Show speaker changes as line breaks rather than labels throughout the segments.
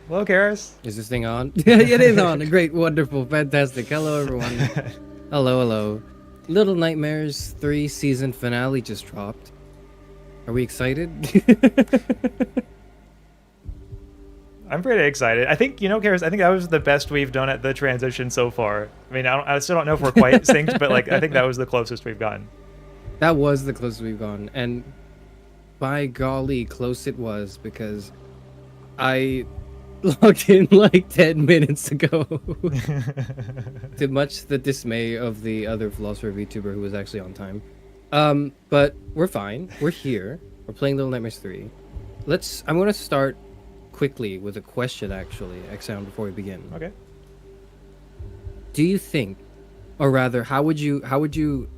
Hello, Karis.
Is this thing on? It is on. Great, wonderful, fantastic. Hello, everyone. Hello, hello. Little Nightmares 3 season finale just dropped. Are we excited?
I'm pretty excited. I think, Karis, I think that was the best we've done at the transition so far. I mean, I still don't know if we're quite synced, but I think that was the closest we've gotten.
That was the closest we've gone. And by golly, close it was, because I logged in 10 minutes ago. To much the dismay of the other Philosopher VTuber who was actually on time. But we're fine. We're here. We're playing Little Nightmares 3. I'm going to start quickly with a question, actually, Axaeon, before we begin.
Okay.
Do you think, or rather, how would you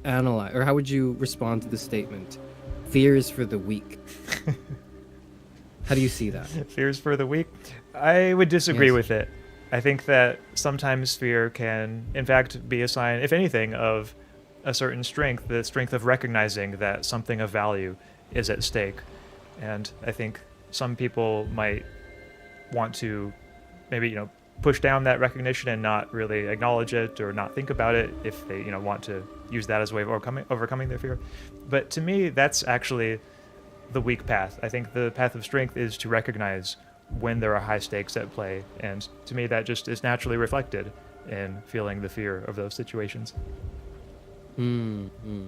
analyze, or how would you respond to the statement, fear is for the weak? How do you see that?
Fears for the weak? I would disagree with it. I think that sometimes fear can, in fact, be a sign, if anything, of a certain strength, the strength of recognizing that something of value is at stake. And I think some people might want to maybe, push down that recognition and not really acknowledge it or not think about it if they, want to use that as a way of overcoming their fear. But to me, that's actually the weak path. I think the path of strength is to recognize when there are high stakes at play, and to me that just is naturally reflected in feeling the fear of those situations.
Hmm. Hmm.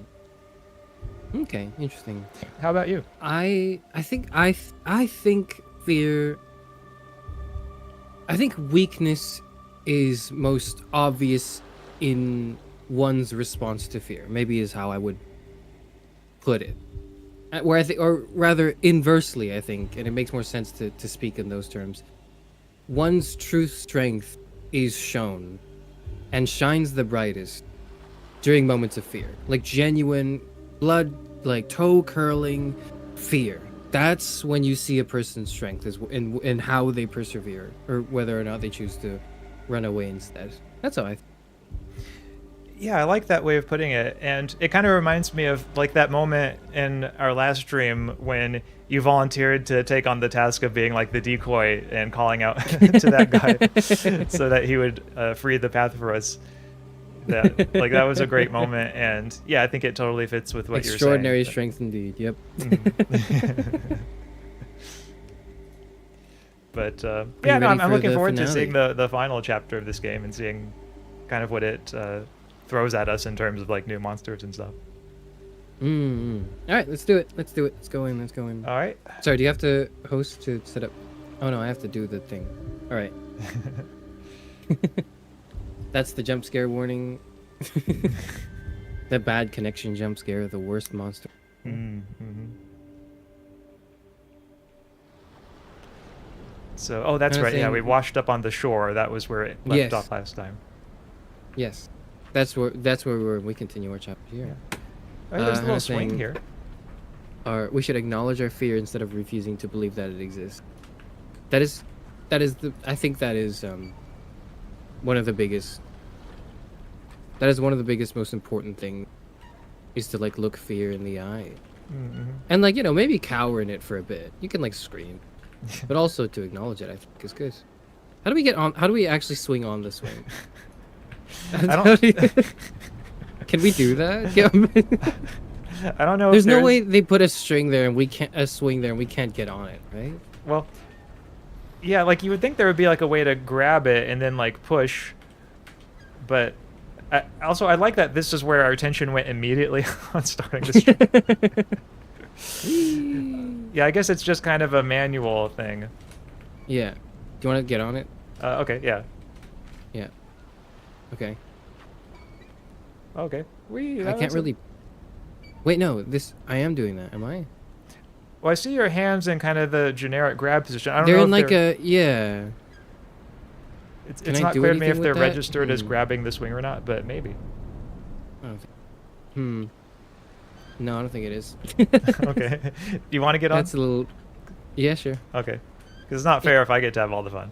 Okay, interesting.
How about you?
I think fear. I think weakness is most obvious in one's response to fear. Maybe is how I would put it. Where I think, or rather inversely, I think, and it makes more sense to speak in those terms. One's true strength is shown and shines the brightest during moments of fear, like genuine blood, like toe curling fear. That's when you see a person's strength is in how they persevere, or whether or not they choose to run away instead. That's how I.
Yeah, I like that way of putting it, and it kind of reminds me of like that moment in our last stream when you volunteered to take on the task of being like the decoy and calling out to that guy so that he would free the path for us. That was a great moment, and yeah, I think it totally fits with what you're saying.
Extraordinary strength indeed. Yep.
But
you
yeah, no,
ready
I'm
for
looking
the
forward to
finale?
seeing the final chapter of this game and seeing kind of what it throws at us in terms of like new monsters and stuff.
Mm-hmm. All right, let's do it. Let's do it. Let's go in. Let's go in.
All right.
Sorry, do you have to host to set up? Oh no, I have to do the thing. All right. That's the jump scare warning. The bad connection jump scare, the worst monster.
Mm-hmm. So, oh, that's
Kinda
right. Yeah,
thing-
we washed up on the shore. That was where it left
Yes.
off last time.
Yes, that's where we were. We continue our chapter here.
Oh, there's a
I
little
was
swing
saying-
here.
Or we should acknowledge our fear instead of refusing to believe that it exists. That is the. I think that is one of the biggest. That is one of the biggest, most important things, is to like look fear in the eye, and like maybe cower in it for a bit. You can like scream, but also to acknowledge it, I think is good. How do we get on? How do we actually swing on the swing?
I don't.
Can we do that? Yeah.
I don't know.
There's
if
no way they put a string there and we can't a swing there and we can't get on it, right?
Well, yeah, like you would think there would be like a way to grab it and then like push, but I like that this is where our attention went immediately on starting the stream. Yeah, I guess it's just kind of a manual thing.
Yeah. Do you want to get on it?
Okay, yeah.
Yeah. Okay.
Okay.
I can't really. Wait, no. I am doing that. Am I?
Well, I see your hands in kind of the generic grab position. I don't
They're
know
in
if
like a yeah.
It's
Can I
not
do
clear to me
anything
if they're
with that?
registered as grabbing the swing or not, but maybe.
I don't think. No, I don't think it is.
Okay. Do you want to get on?
That's a little. Yeah, sure.
Okay. Because it's not fair if I get to have all the fun.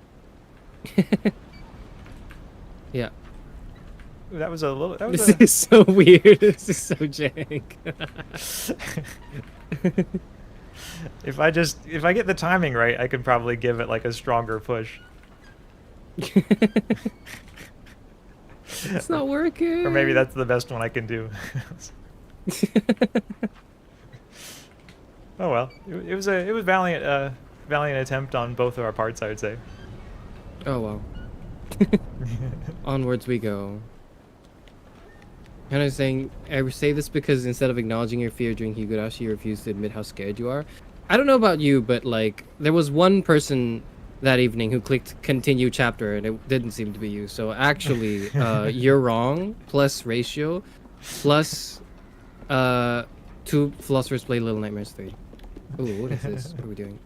Yeah.
Ooh, that was a little. That was
This is so weird. This is so jank.
If I get the timing right, I could probably give it like a stronger push.
It's not working.
Or maybe that's the best one I can do. Oh well, it was valiant attempt on both of our parts, I would say.
Oh well. Onwards we go. And I was saying, I say this because instead of acknowledging your fear during Higurashi, you refuse to admit how scared you are. I don't know about you, but like, there was one person that evening who clicked continue chapter, and it didn't seem to be you. So actually, you're wrong, plus ratio, plus 2 Philosophers play Little Nightmares 3. Ooh, what is this? What are we doing?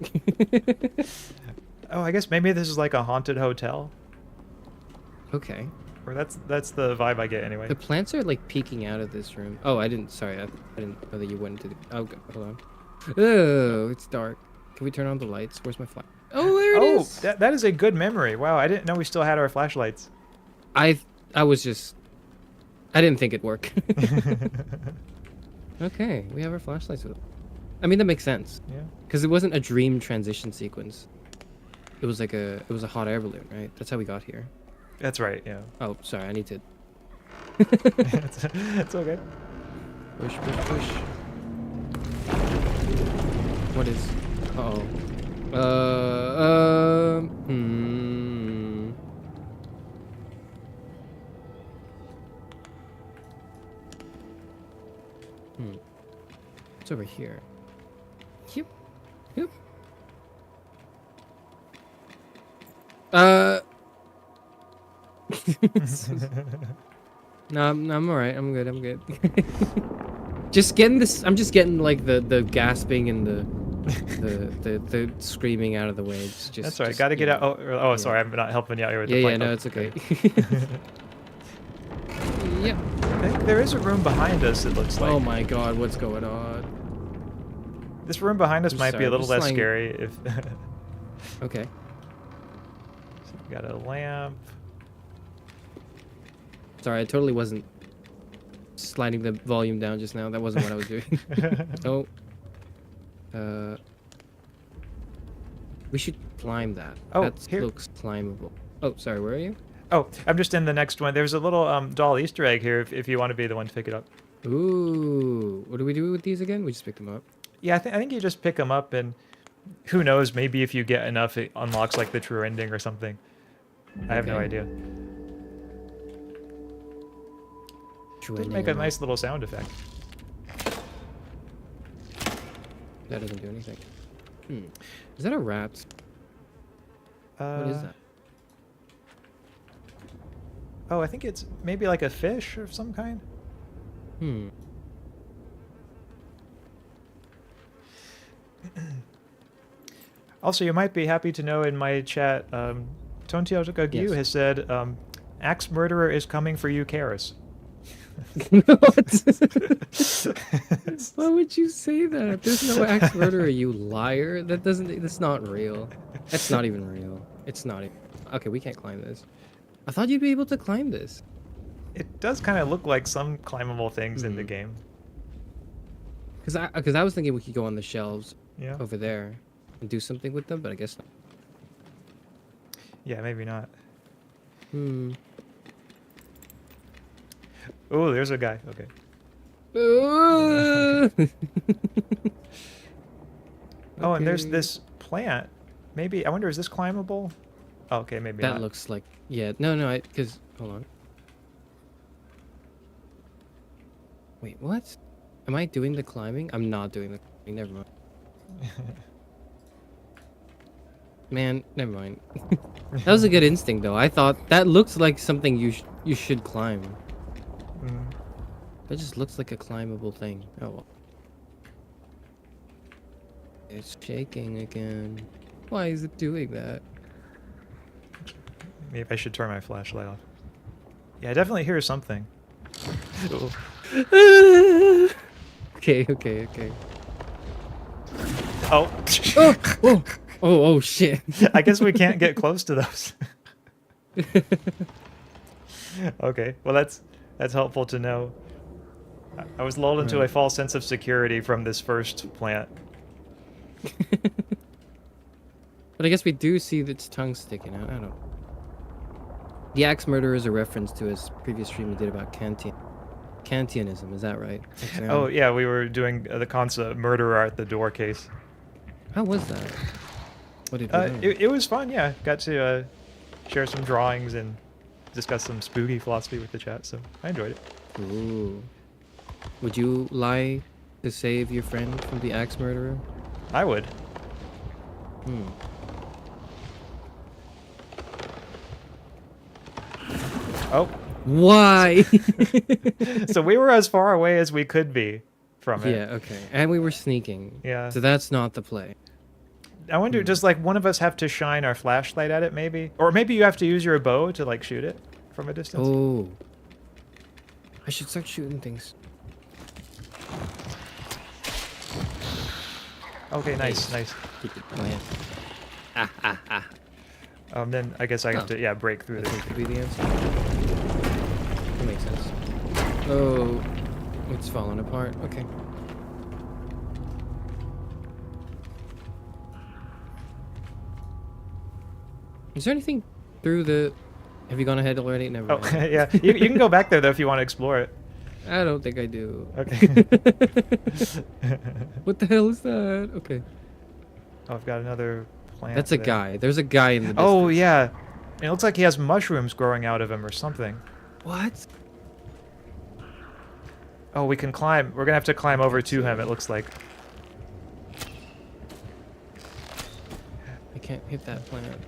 Oh, I guess maybe this is like a haunted hotel.
Okay.
Or that's the vibe I get anyway.
The plants are like peeking out of this room. Oh, sorry, I didn't know that you went into the. Oh, hold on. Oh, it's dark. Can we turn on the lights? Where's my flash? Oh, there it is.
Oh, that is a good memory. Wow, I didn't know we still had our flashlights.
I was just. I didn't think it'd work. Okay, we have our flashlights with us. I mean, that makes sense.
Yeah.
Because it wasn't a dream transition sequence. It was like it was a hot air balloon, right? That's how we got here.
That's right, yeah.
Oh, sorry, I need to.
It's okay.
Push, push, push. What is? Uh-oh. It's over here. Yep. Yep. No, I'm alright. I'm good. I'm good. Just getting this. I'm just getting like the gasping and the screaming out of the way. It's just.
That's all right.
Just,
Got to get out.
know.
Oh, sorry. I'm not helping you out here with the
Yeah,
plant.
no, it's okay. Yep.
I think there is a room behind us. It looks like.
Oh my God, what's going on?
This room behind us might be a little less
flying-
scary if.
Okay.
So we got a lamp.
Sorry, I totally wasn't sliding the volume down just now. That wasn't what I was doing. Oh. We should climb that.
Oh,
that
here.
looks climbable. Oh, sorry, where are you?
Oh, I'm just in the next one. There's a little doll Easter egg here if you want to be the one to pick it up.
Ooh. What do we do with these again? We just pick them up.
Yeah, I think you just pick them up and who knows, maybe if you get enough it unlocks like the true ending or something. I have no
Okay.
idea.
True
Did
ending
make a
unlocked.
nice little sound effect.
That doesn't do anything. Is that a rat? What is that?
Oh, I think it's maybe like a fish of some kind. Also, you might be happy to know in my chat, Tontio Gyu
Yes.
has said, Axe Murderer is coming for you, Karis.
What? Why would you say that? There's no axe murderer, you liar. That's not real. That's not even real. It's not even. Okay, we can't climb this. I thought you'd be able to climb this.
It does kind of look like some climbable things in the game.
Because I was thinking we could go on the shelves
Yeah.
over there and do something with them, but I guess not.
Yeah, maybe not. Oh, there's a guy. Okay. Oh, and there's
Okay.
this plant. Maybe, I wonder, is this climbable? Oh, okay, maybe
That
not.
looks like, yeah, no, because, hold on. Wait, what? Am I doing the climbing? I'm not doing the climbing, never mind. Man, never mind. That was a good instinct, though. I thought, that looks like something you should climb. That just looks like a climbable thing. Oh, well. It's shaking again. Why is it doing that?
Maybe I should turn my flashlight off. Yeah, I definitely hear something. Oh.
Okay.
Oh.
Oh, shit.
I guess we can't get close to those. Okay, well that's helpful to know. I was lulled into a false sense of security from this first plant.
But I guess we do see its tongue sticking out. I don't know. The Axe Murderer is a reference to his previous stream we did about Kantianism, is that right? Axaeon?
Oh yeah, we were doing the concept murderer at the door case.
How was that? What did we learn?
It was fun, yeah. Got to share some drawings and discuss some spooky philosophy with the chat, so I enjoyed it.
Ooh. Would you lie to save your friend from the Axe Murderer?
I would. Oh.
Why?
So we were as far away as we could be from it.
Yeah, okay. And we were sneaking.
Yeah.
So that's not the play.
I wonder, does like one of us have to shine our flashlight at it maybe? Or maybe you have to use your bow to like shoot it from a distance?
Oh. I should start shooting things.
Okay, nice.
Keep it quiet.
Then I guess I have
Oh.
to, yeah, break through
That
this.
could be the answer. That makes sense. Oh, it's falling apart. Okay. Is there anything through the... Have you gone ahead already? Never
Oh,
mind.
yeah. You can go back there though if you want to explore it.
I don't think I do.
Okay.
What the hell is that? Okay.
Oh, I've got another plant.
That's a
there.
guy. There's a guy in the distance.
Oh, yeah. It looks like he has mushrooms growing out of him or something.
What?
Oh, we can climb. We're gonna have to climb over to him, it looks like.
I can't hit that plant.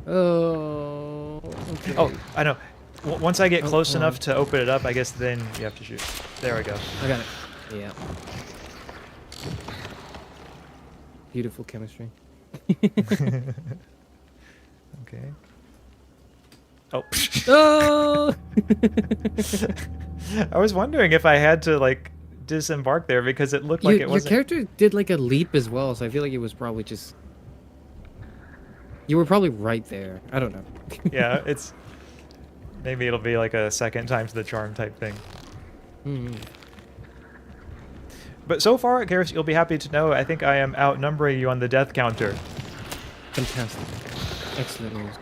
Oh. Okay.
Oh, I know. Once I get close
hold
enough
on.
to open it up, I guess then you have to shoot. There we go.
I got it. Yeah. Beautiful chemistry.
Okay. Oh.
Oh!
I was wondering if I had to like disembark there because it looked like it
Your
wasn't.
character did like a leap as well, so I feel like it was probably just. You were probably right there. I don't know.
Yeah, it's. Maybe it'll be like a second time to the charm type thing.
Mm.
But so far, Garrus, you'll be happy to know I think I am outnumbering you on the death counter.
Fantastic. Excellent news.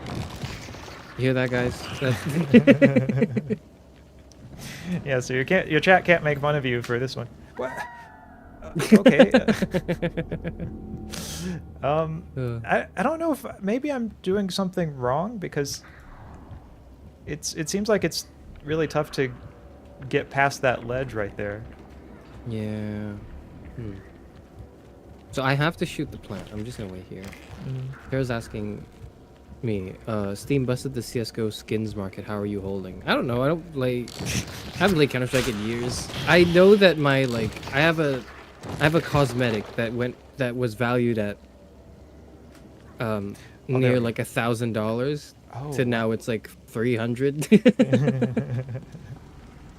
You hear that, guys?
Yeah, so your chat can't make fun of you for this one. What? Okay. I don't know if maybe I'm doing something wrong because it seems like it's really tough to get past that ledge right there.
Yeah. So I have to shoot the plant. I'm just gonna wait here. Kara's asking me, Steam busted the CSGO skins market. How are you holding? I don't know. I don't play. I haven't played Counter-Strike in years. I know that my I have a cosmetic that was valued at near like $1,000 to now it's like 300.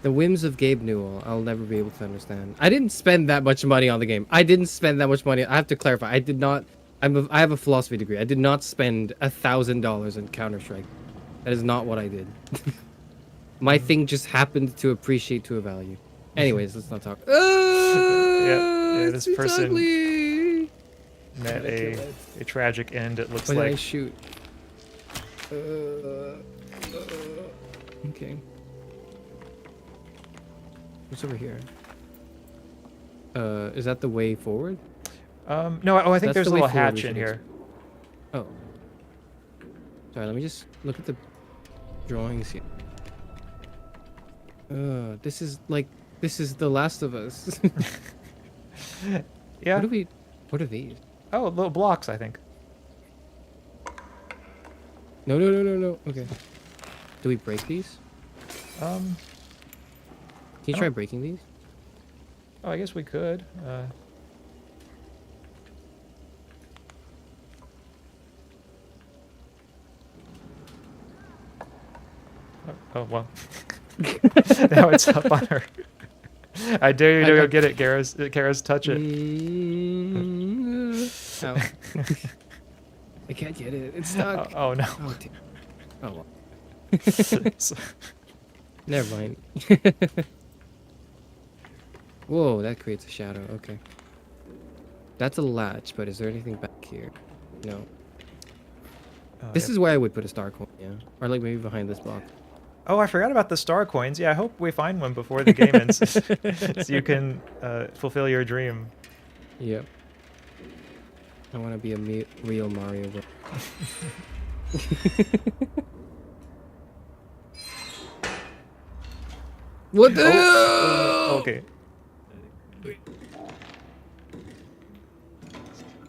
The whims of Gabe Newell, I'll never be able to understand. I didn't spend that much money on the game. I didn't spend that much money. I have to clarify. I did not. I have a philosophy degree. I did not spend $1,000 in Counter-Strike. That is not what I did. My thing just happened to appreciate to a value. Anyways, let's not talk.
Yeah, this
it's
person
ugly.
met a tragic end, it looks
What did I
like.
shoot? Okay. What's over here? Is that the way forward?
No, I think
That's
there's a
the way
little
forward we
hatch in
should
here.
Oh. Sorry, let me just look at the drawings here. This is The Last of Us.
Yeah.
What are these?
Oh, little blocks, I think.
No. Okay. Do we break these? Can you try breaking these?
Oh, I guess we could. Oh, well. Now it's up on her. I dare you to go get it, Garrus. Garrus, touch it.
Ow. I can't get it. It's stuck.
Oh, no.
Oh, well. Never mind. Whoa, that creates a shadow. Okay. That's a latch, but is there anything back here? No. This is where I would put a star coin, yeah. Or like maybe behind this block.
Oh, I forgot about the star coins. Yeah, I hope we find one before the game ends, so you can fulfill your dream.
Yep. I want to be a real Mario Bros. What the?
Okay.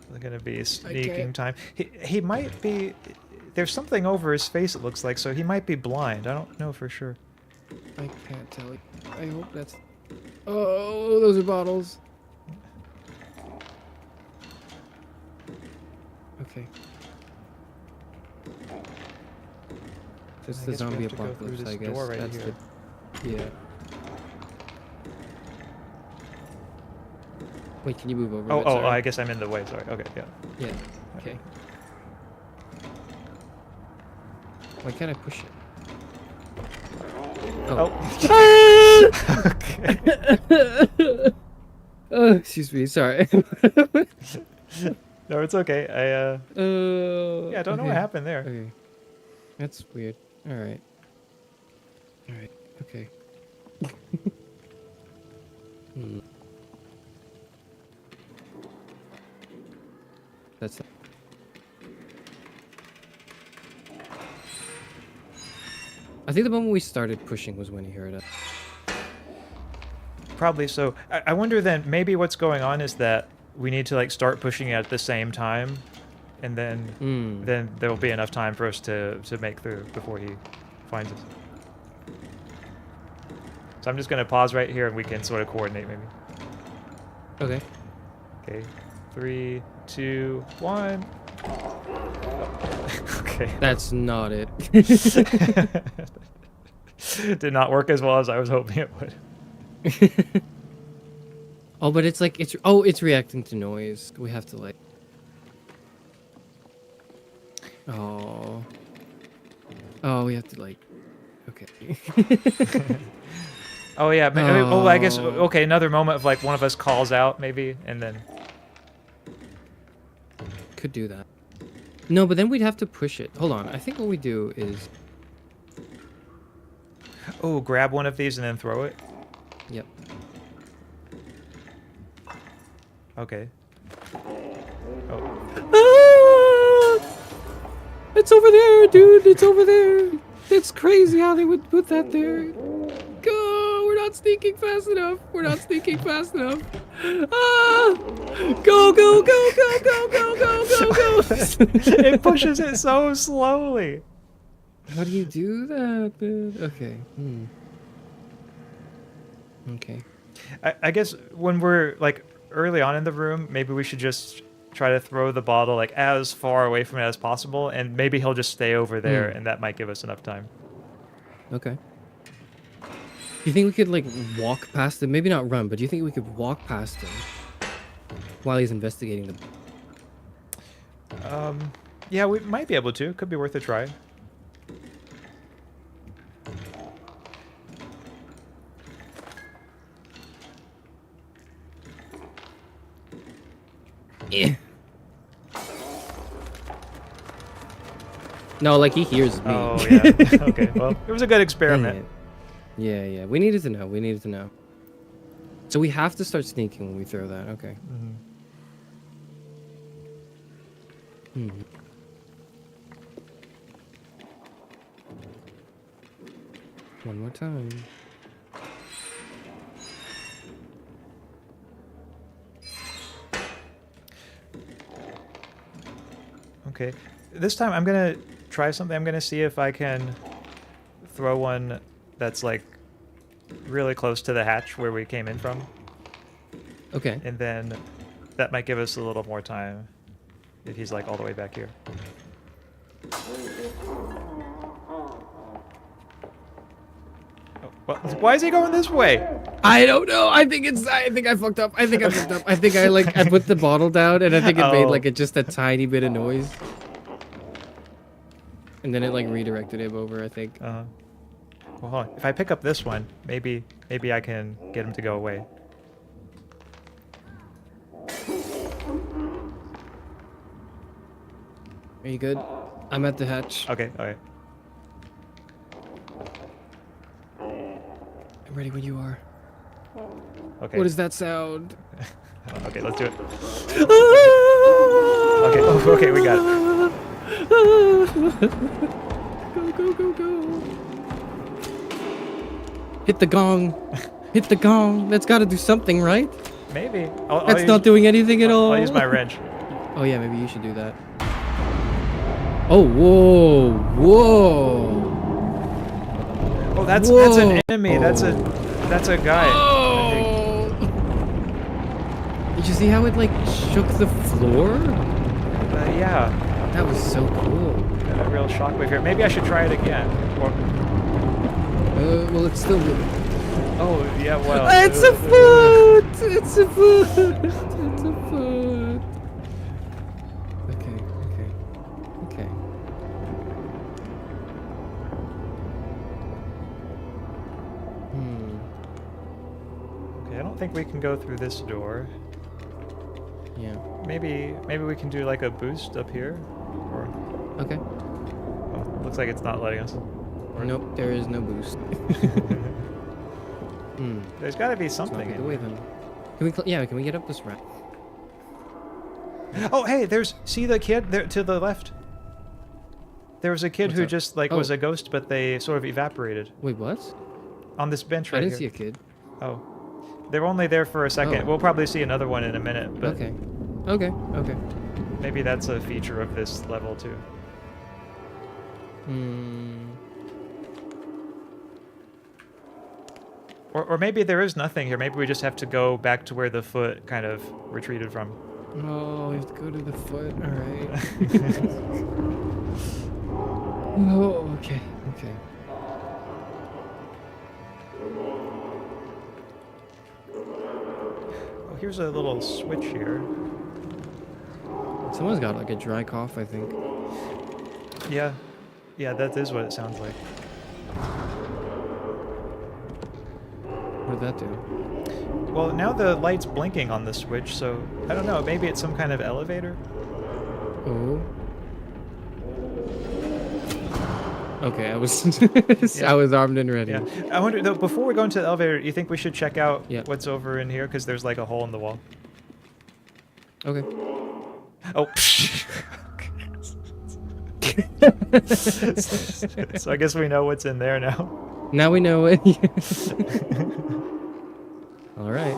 It's gonna be sneaking time. He might be. There's something over his face, it looks like, so he might be blind. I don't know for sure.
I can't tell you. I hope that's... Oh, those are bottles. Okay. Just the
guess we
zombie
have to go through
apocalypse,
this
I guess.
door right
That's
here.
Yeah. Wait, can you move over?
Oh, I guess I'm in the way. Sorry. Okay, yeah.
Yeah. Okay. Why can't I push it?
Oh. Okay.
Oh, excuse me. Sorry.
No, it's okay. Yeah, I don't know what
okay.
happened there.
Okay. That's weird. All right. All right. Okay. That's. I think the moment we started pushing was when he heard us.
Probably so. I wonder then, maybe what's going on is that we need to like start pushing it at the same time, and then there will be enough time for us to make through before he finds us. So I'm just gonna pause right here and we can sort of coordinate maybe.
Okay.
Okay, 3, 2, 1. Oh. Okay.
That's not it.
Did not work as well as I was hoping it would.
Oh, but it's like it's reacting to noise. We have to like. Oh. Oh, we have to like. Okay.
Oh yeah. Oh, I guess. Okay, another moment of like one of us calls out maybe, and then.
Could do that. No, but then we'd have to push it. Hold on. I think what we do is.
Oh, grab one of these and then throw it.
Yep.
Okay. Oh.
Ah! It's over there, dude. It's over there. It's crazy how they would put that there. Go! We're not sneaking fast enough. We're not sneaking fast enough. Ah! Go, go, go, go, go, go, go, go, go!
It pushes it so slowly.
How do you do that, dude? Okay. Okay.
I guess when we're like early on in the room, maybe we should just try to throw the bottle like as far away from it as possible, and maybe he'll just stay over there, and that might give us enough time.
Okay. You think we could like walk past him? Maybe not run, but do you think we could walk past him while he's investigating the?
Yeah, we might be able to. Could be worth a try.
Yeah. No, like he hears me.
Oh yeah. Okay. Well, it was a good experiment.
Yeah. We needed to know. We needed to know. So we have to start sneaking when we throw that. Okay. One more time.
Okay. This time I'm gonna try something. I'm gonna see if I can throw one that's like really close to the hatch where we came in from.
Okay.
And then that might give us a little more time if he's like all the way back here. Oh, well, why is he going this way?
I don't know. I think I fucked up. I think I fucked up. I think I put the bottle down and I think it made like just a tiny bit of noise. And then it like redirected him over, I think.
Well, hold on. If I pick up this one, maybe I can get him to go away.
Are you good? I'm at the hatch.
Okay, okay.
I'm ready when you are.
Okay.
What is that sound?
Okay, let's do it. Okay, okay, we got it.
Go. Hit the gong. Hit the gong. That's got to do something, right?
Maybe.
That's not doing anything at all.
I'll use my wrench.
Oh yeah, maybe you should do that. Oh, whoa.
Oh, that's an enemy. That's a guy.
Oh. Did you see how it like shook the floor?
Yeah.
That was so cool.
Got a real shockwave here. Maybe I should try it again. Or...
well, it's still.
Oh, yeah, well.
It's a foot! It's a foot! It's a foot! Okay.
Okay, I don't think we can go through this door.
Yeah.
Maybe we can do like a boost up here? Or...
Okay.
Oh, looks like it's not letting us. Or...
Nope, there is no boost.
There's got to be something.
The way then. Can we get up this ramp?
Oh, hey, see the kid there to the left? There was a kid who just like was a ghost, but they sort of evaporated.
Wait, what?
On this bench right
I
here.
didn't see a kid.
Oh. They're only there for a second.
Oh.
We'll probably see another one in a minute, but
Okay. Okay. Okay.
maybe that's a feature of this level too.
Hmm.
Or maybe there is nothing here. Maybe we just have to go back to where the foot kind of retreated from.
Oh, we have to go to the foot. All right. Oh, okay. Okay.
Oh, here's a little switch here.
Someone's got like a dry cough, I think.
Yeah. Yeah, that is what it sounds like.
What did that do?
Well, now the light's blinking on the switch, so I don't know. Maybe it's some kind of elevator?
Oh. Okay, I was
Yeah.
I was armed and ready.
Yeah. I wonder, though, before we go into the elevator, you think we should check out
Yeah.
what's over in here? Because there's like a hole in the wall.
Okay.
Oh. So I guess we know what's in there now.
Now we know it. All right.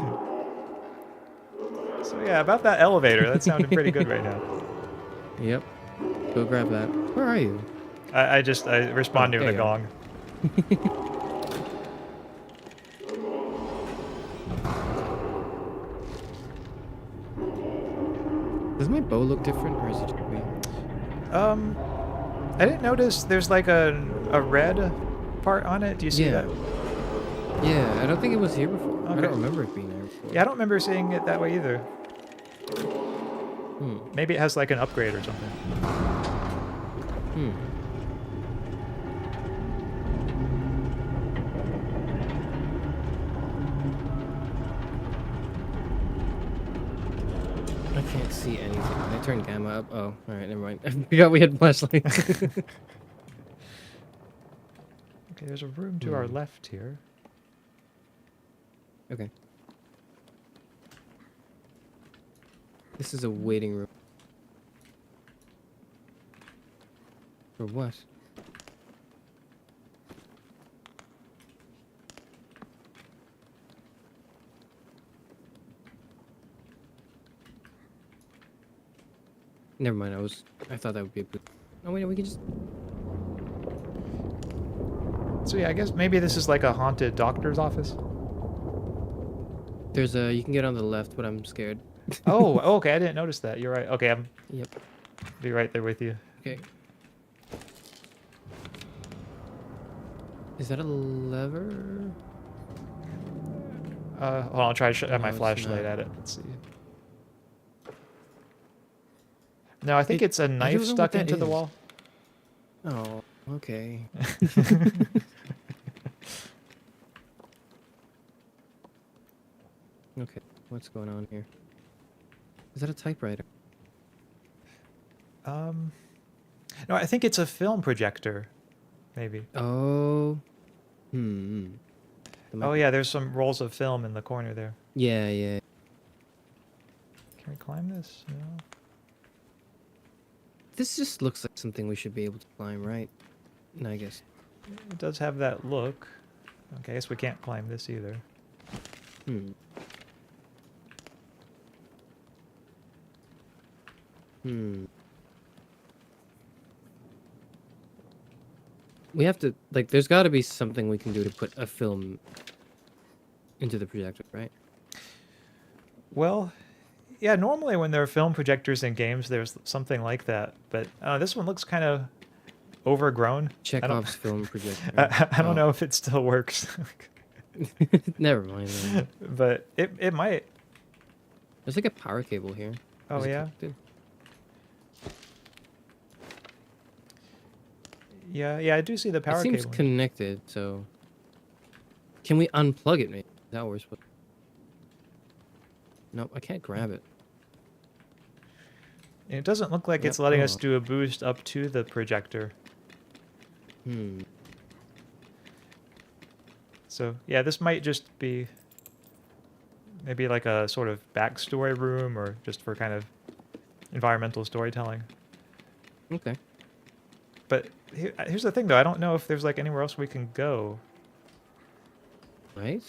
So yeah, about that elevator, that sounded pretty good right now.
Yep. Go grab that. Where are you?
I responded with a
there you are.
gong.
Does my bow look different, or is it just me?
I didn't notice there's like a red part on it. Do you see
Yeah.
that?
Yeah, I don't think it was here before. I
Okay.
don't remember it being there before.
Yeah, I don't remember seeing it that way either.
Hmm.
Maybe it has like an upgrade or something.
Hmm. I can't see anything. I turned gamma up. Oh, alright, never mind. I forgot we had flashlights.
Okay, there's a room to our left here.
Okay. This is a waiting room. For what? Never mind, I thought that would be a good... Oh wait, we can just...
So yeah, I guess maybe this is like a haunted doctor's office.
There's a... You can get on the left, but I'm scared.
Oh, okay, I didn't notice that. You're right. Okay, I'm
Yep.
be right there with you.
Okay. Is that a lever?
Hold on, I'll try to shut my
No, it's
flashlight
not.
at it. Let's see. No, I think it's a
I
knife
don't know what
stuck
that
into the
is.
wall.
Oh, okay. Okay, what's going on here? Is that a typewriter?
No, I think it's a film projector, maybe.
Oh. Hmm. That might
Oh
be-
yeah, there's some rolls of film in the corner there.
Yeah, yeah.
Can we climb this? No.
This just looks like something we should be able to climb, right? No, I guess.
It does have that look. Okay, I guess we can't climb this either.
Hmm. Hmm. We have to, like, there's got to be something we can do to put a film into the projector, right?
Well, yeah, normally when there are film projectors in games, there's something like that. But this one looks kind of overgrown.
Chekhov's film projector.
I don't
Oh.
know if it still works.
Never mind. Then.
But it might.
There's like a power cable here.
Oh,
Is it
yeah?
connected?
Yeah, I do see the power
It seems
cable.
connected, so... Can we unplug it, maybe? Is that what we're supposed to... Nope, I can't grab it.
It doesn't look like
Yep,
it's letting
oh.
us do a boost up to the projector.
Hmm.
So, yeah, this might just be maybe like a sort of backstory room or just for kind of environmental storytelling.
Okay.
But here's the thing, though. I don't know if there's like anywhere else we can go.
Right?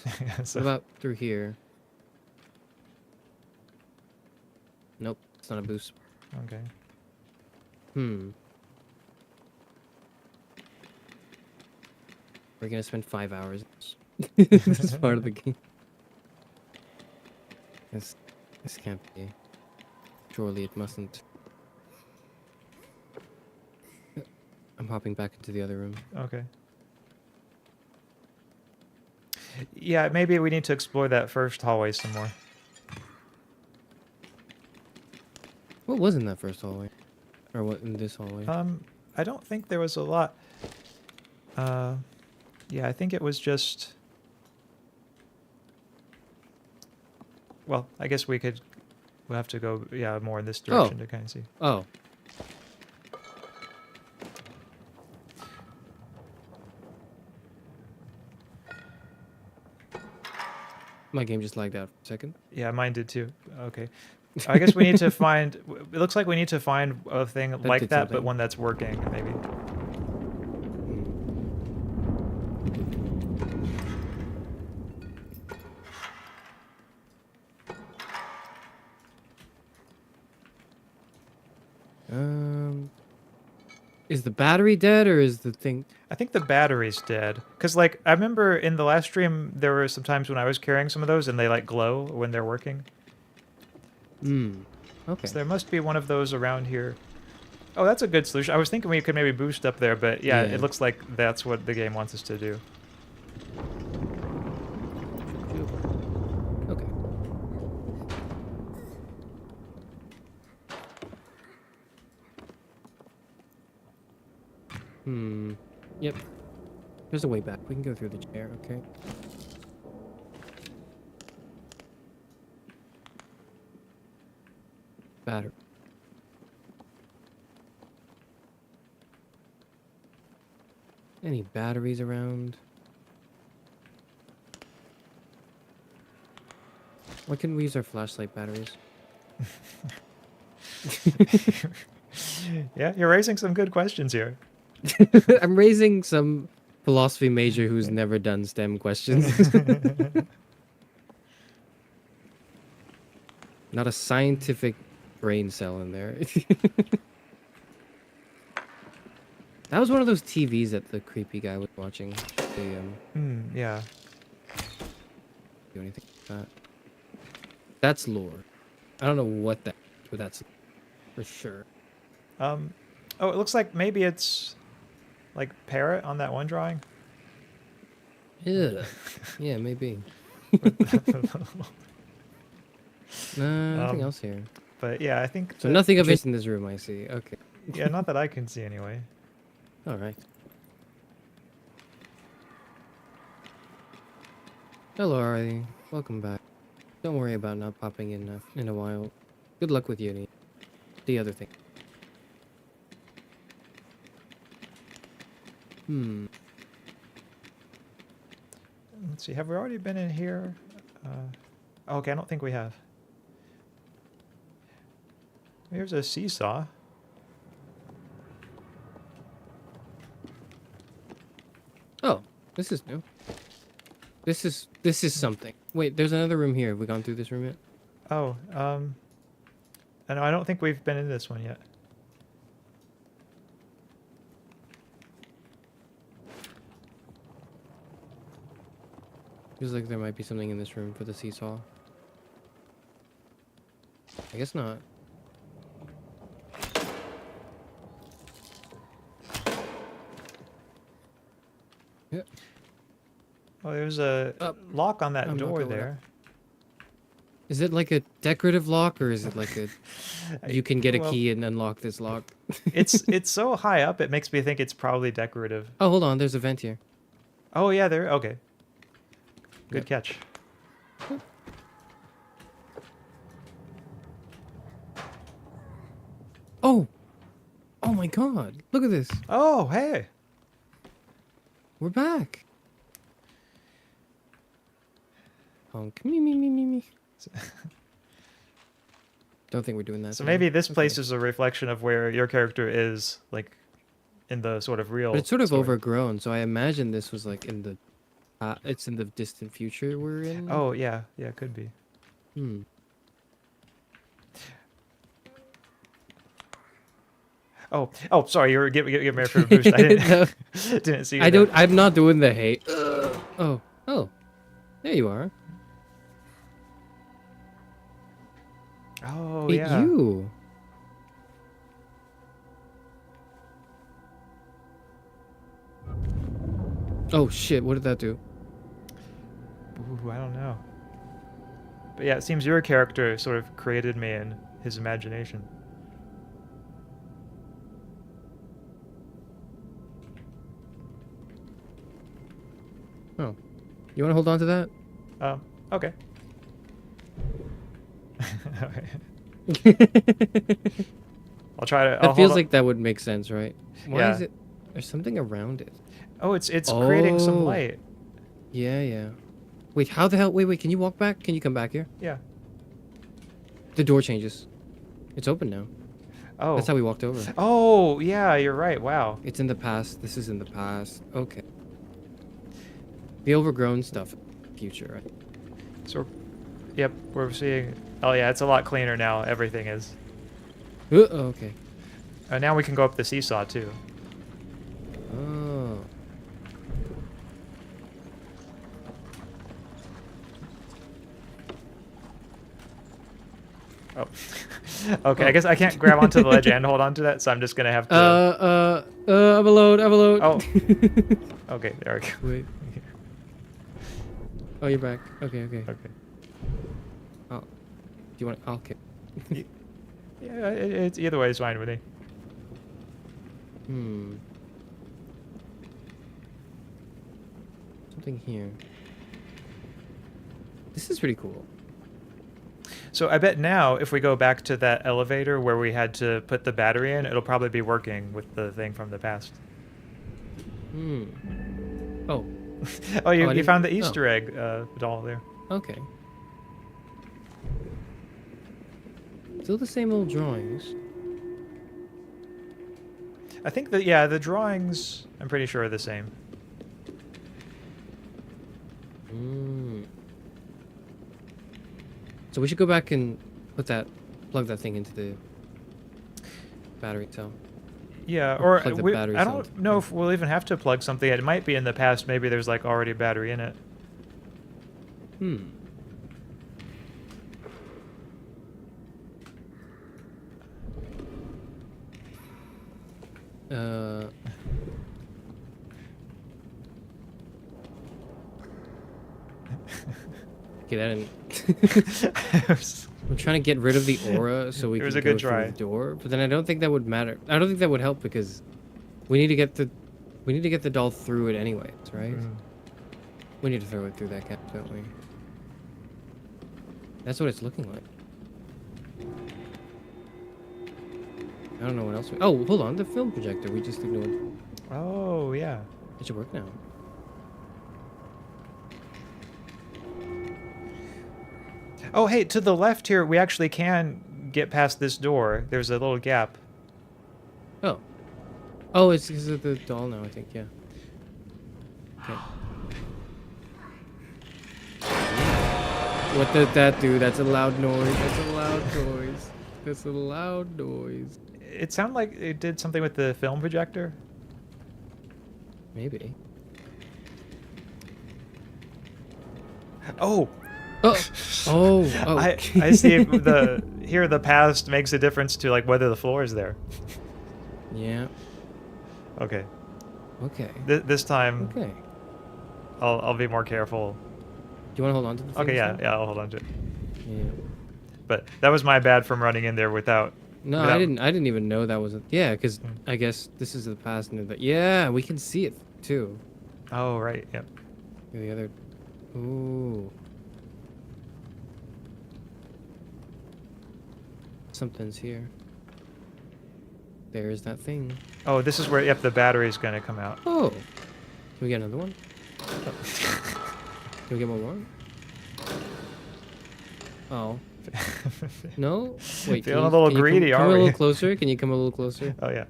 So,
What about through here? Nope, it's not a boost.
Okay.
Hmm. We're gonna spend 5 hours. This is part of the game. This can't be. Surely it mustn't. I'm hopping back into the other room.
Okay. Yeah, maybe we need to explore that first hallway some more.
What was in that first hallway? Or what in this hallway?
I don't think there was a lot. Yeah, I think it was just... Well, I guess we'll have to go, yeah, more in this direction to kind of see.
Oh. My game just lagged out for a second.
Yeah, mine did too. Okay. I guess we need to find... It looks like we need to find a thing like that, but one that's working, maybe.
Is the battery dead or is the thing...
I think the battery's dead. Because, like, I remember in the last stream, there were some times when I was carrying some of those and they, like, glow when they're working.
Okay.
So there must be one of those around here. Oh, that's a good solution. I was thinking we could maybe boost up there, but yeah, it looks like that's what the game wants us to do.
Okay. Yep. There's a way back. We can go through the chair, okay? Battery. Any batteries around? Why couldn't we use our flashlight batteries?
Yeah, you're raising some good questions here.
I'm raising some philosophy major who's never done STEM questions. Not a scientific brain cell in there. That was one of those TVs that the creepy guy was watching.
Yeah.
Do anything like that? That's lore. I don't know what that, but that's for sure.
Oh, it looks like maybe it's like parrot on that one drawing.
Yeah. Yeah, maybe. Nothing else here.
But yeah, I think...
So nothing of interest in this room, I see. Okay.
Yeah, not that I can see anyway.
All right. Hello, RyotaRyu. Welcome back. Don't worry about not popping in a while. Good luck with uni. The other thing.
Let's see, have we already been in here? Okay, I don't think we have. Here's a seesaw.
Oh, this is new. This is something. Wait, there's another room here. Have we gone through this room yet?
Oh, I don't think we've been in this one yet.
Feels like there might be something in this room for the seesaw. I guess not. Yeah.
Oh, there's a lock on that door there.
Is it like a decorative lock, or is it like a you can get a key and unlock this lock?
it's so high up, it makes me think it's probably decorative.
Oh, hold on, there's a vent here.
Oh yeah, there. Okay. Good catch.
Oh! Oh my god, look at this.
Oh, hey.
We're back. Honk. Me. Don't think we're doing that.
So maybe this place is a reflection of where your character is, like, in the sort of real.
But it's sort of
story.
overgrown, so I imagine this was like in the. It's in the distant future we're in.
Oh yeah, yeah, could be. Oh, sorry, you were giving me a fruit boost. I didn't,
No,
didn't see you
I
there.
don't. I'm not doing the hate. Oh, oh, there you are.
Oh,
It
yeah.
you. Oh shit! What did that do?
Ooh, I don't know. But yeah, it seems your character sort of created me in his imagination.
Oh, you want to hold on to that?
Okay. I'll try to.
That feels like that would make sense, right? Why
Yeah.
is it? There's something around it.
Oh, it's creating some
Oh.
light.
Yeah, yeah. Wait, how the hell? Wait, can you walk back? Can you come back here?
Yeah.
The door changes. It's open now.
Oh.
That's how we walked over.
Oh, yeah, you're right. Wow.
It's in the past. This is in the past. Okay. The overgrown stuff. Future, right?
So, yep, we're seeing. Oh yeah, it's a lot cleaner now. Everything is.
Okay.
Now we can go up the seesaw too.
Oh.
Oh. Okay, I guess I can't grab onto the ledge and hold onto that, so I'm just gonna have to.
I'm alone. I'm alone.
Oh. Okay, there we go.
Wait. Oh, you're back. Okay, okay.
Okay.
Oh. Do you want? Okay.
Yeah, it's either way is fine with me.
Hmm. Something here. This is pretty cool.
So I bet now if we go back to that elevator where we had to put the battery in, it'll probably be working with the thing from the past.
Hmm. Oh.
Oh, you
didn't-
found the
oh.
Easter egg doll there.
Okay. Still the same old drawings.
I think that, yeah, the drawings, I'm pretty sure are the same.
Hmm. So we should go back and plug that thing into the battery cell.
Yeah, or
plug the
we,
battery
I
cell.
don't know if we'll even have to plug something. It might be in the past. Maybe there's like already a battery in it.
Hmm. Okay, that didn't. I'm trying to get rid of the aura so we
It was
can
a good
go through
try.
the door, but then I don't think that would matter. I don't think that would help because we need to get the doll through it anyways, right?
Mm.
We need to throw it through that gap, don't we? That's what it's looking like. I don't know what else. Oh, hold on, the film projector. We just ignored.
Oh, yeah.
It should work now.
Oh, hey, to the left here, we actually can get past this door. There's a little gap.
Oh. Oh, it's because of the doll now, I think, yeah. Okay. What did that do? That's a loud noise. That's a loud noise. That's a loud noise.
It sounded like it did something with the film projector.
Maybe.
Oh!
Oh! Oh! Oh!
I see here the past makes a difference to like whether the floor is there.
Yeah.
Okay.
Okay.
This time
Okay.
I'll be more careful.
Do you want to hold on to the thing?
Okay, yeah, I'll hold on to it.
Yeah.
But that was my bad from running in there without.
No,
without-
I didn't even know that was a... Yeah, because
Mm.
I guess this is the past and the... Yeah, we can see it, too.
Oh, right, yep.
The other... Ooh. Something's here. There's that thing.
Oh, this is where, yep, the battery's gonna come out.
Oh! Can we get another one? Can we get one more? Oh. No? Wait,
Feeling a little greedy,
come
are
a
we?
little closer? Can you come a little closer?
Oh, yeah.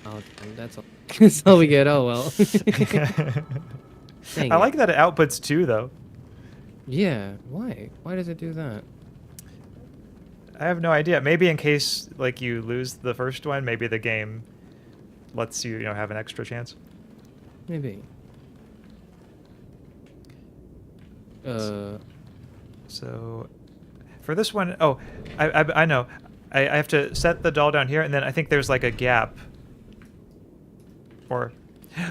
Oh, damn, that's all. That's all we get. Oh, well. Dang
I
it.
like that it outputs 2, though.
Yeah, why? Why does it do that?
I have no idea. Maybe in case like you lose the first one, maybe the game lets you, have an extra chance.
Maybe.
So for this one, oh, I know. I have to set the doll down here, and then I think there's like a gap. Or,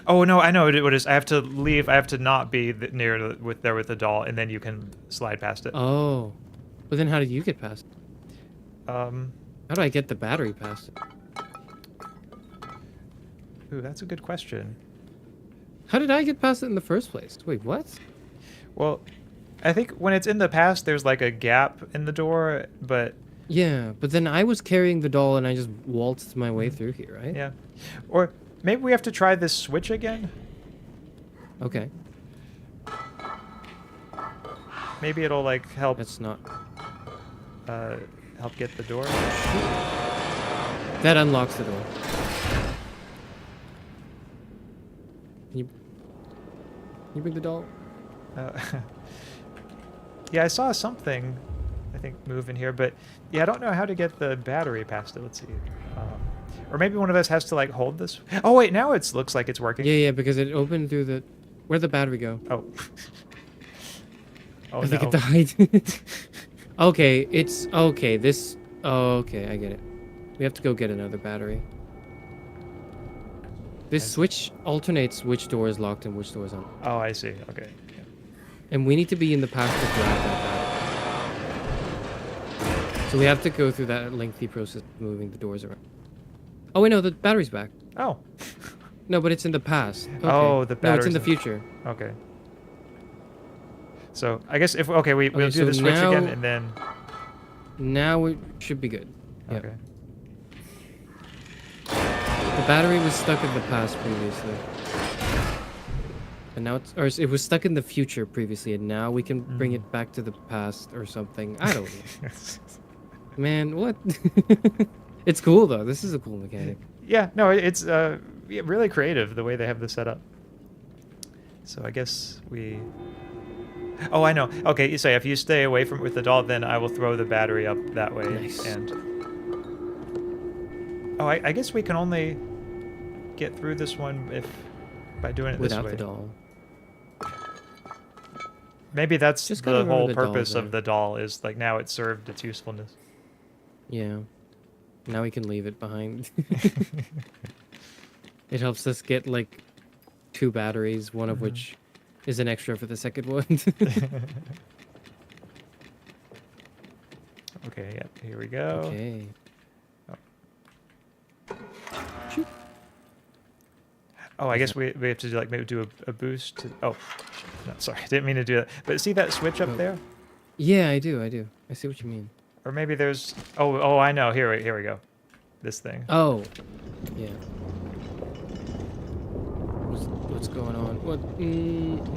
oh no, I know what it is. I have to leave. I have to not be near with the doll, and then you can slide past it.
Oh, but then how did you get past it?
How
do I get the battery past it?
Ooh, that's a good question.
How did I get past it in the first place? Wait, what?
Well, I think when it's in the past, there's like a gap in the door, but...
Yeah, but then I was carrying the doll and I just waltzed my way through here, right?
Yeah. Or maybe we have to try this switch again?
Okay.
Maybe it'll like help...
That's not...
help get the door?
That unlocks the door. Can you bring the doll?
Yeah, I saw something, I think, move in here, but yeah, I don't know how to get the battery past it. Let's see. Or maybe one of us has to like hold this. Oh wait, now it looks like it's working.
Yeah, because it opened through the... Where'd the battery go?
Oh. Oh
I think
no.
it died. Okay, it's... Okay, this... Oh, okay, I get it. We have to go get another battery. This switch alternates which door is locked and which door is on.
Oh, I see. Okay. Yeah.
And we need to be in the path to grab that battery. So we have to go through that lengthy process of moving the doors around. Oh, wait, no, the battery's back.
Oh.
No, but it's in the past. Okay.
Oh, the battery's
No, it's in the future.
Okay. So, I guess if... Okay, we'll do
so
the switch
now-
again, and then...
Now we should be good. Yep.
Okay.
The battery was stuck in the past previously. And now it's... Or it was stuck in the future previously, and now we can bring it back to the past or something. I don't know. Man, what? It's cool, though. This is a cool mechanic.
Yeah, no, it's really creative, the way they have this set up. So I guess we... Oh, I know. Okay, you say if you stay away from with the doll, then I will throw the battery up that way.
Nice.
And oh, I guess we can only get through this one by doing it
Without
this way.
the doll.
Maybe that's
Just gotta
the
remember
whole
the doll
purpose of
there.
the doll is like now it's served its usefulness.
Yeah. Now we can leave it behind. It helps us get like 2 batteries, one of which is an extra for the second one.
Okay, yep, here we go.
Okay.
Oh, I guess we have to like maybe do a boost. Oh, no, sorry, didn't mean to do that. But see that switch up there?
Yeah, I do. I see what you mean.
Or maybe there's... Oh, I know. Here we go. This thing.
Oh. Yeah. What's going on? What?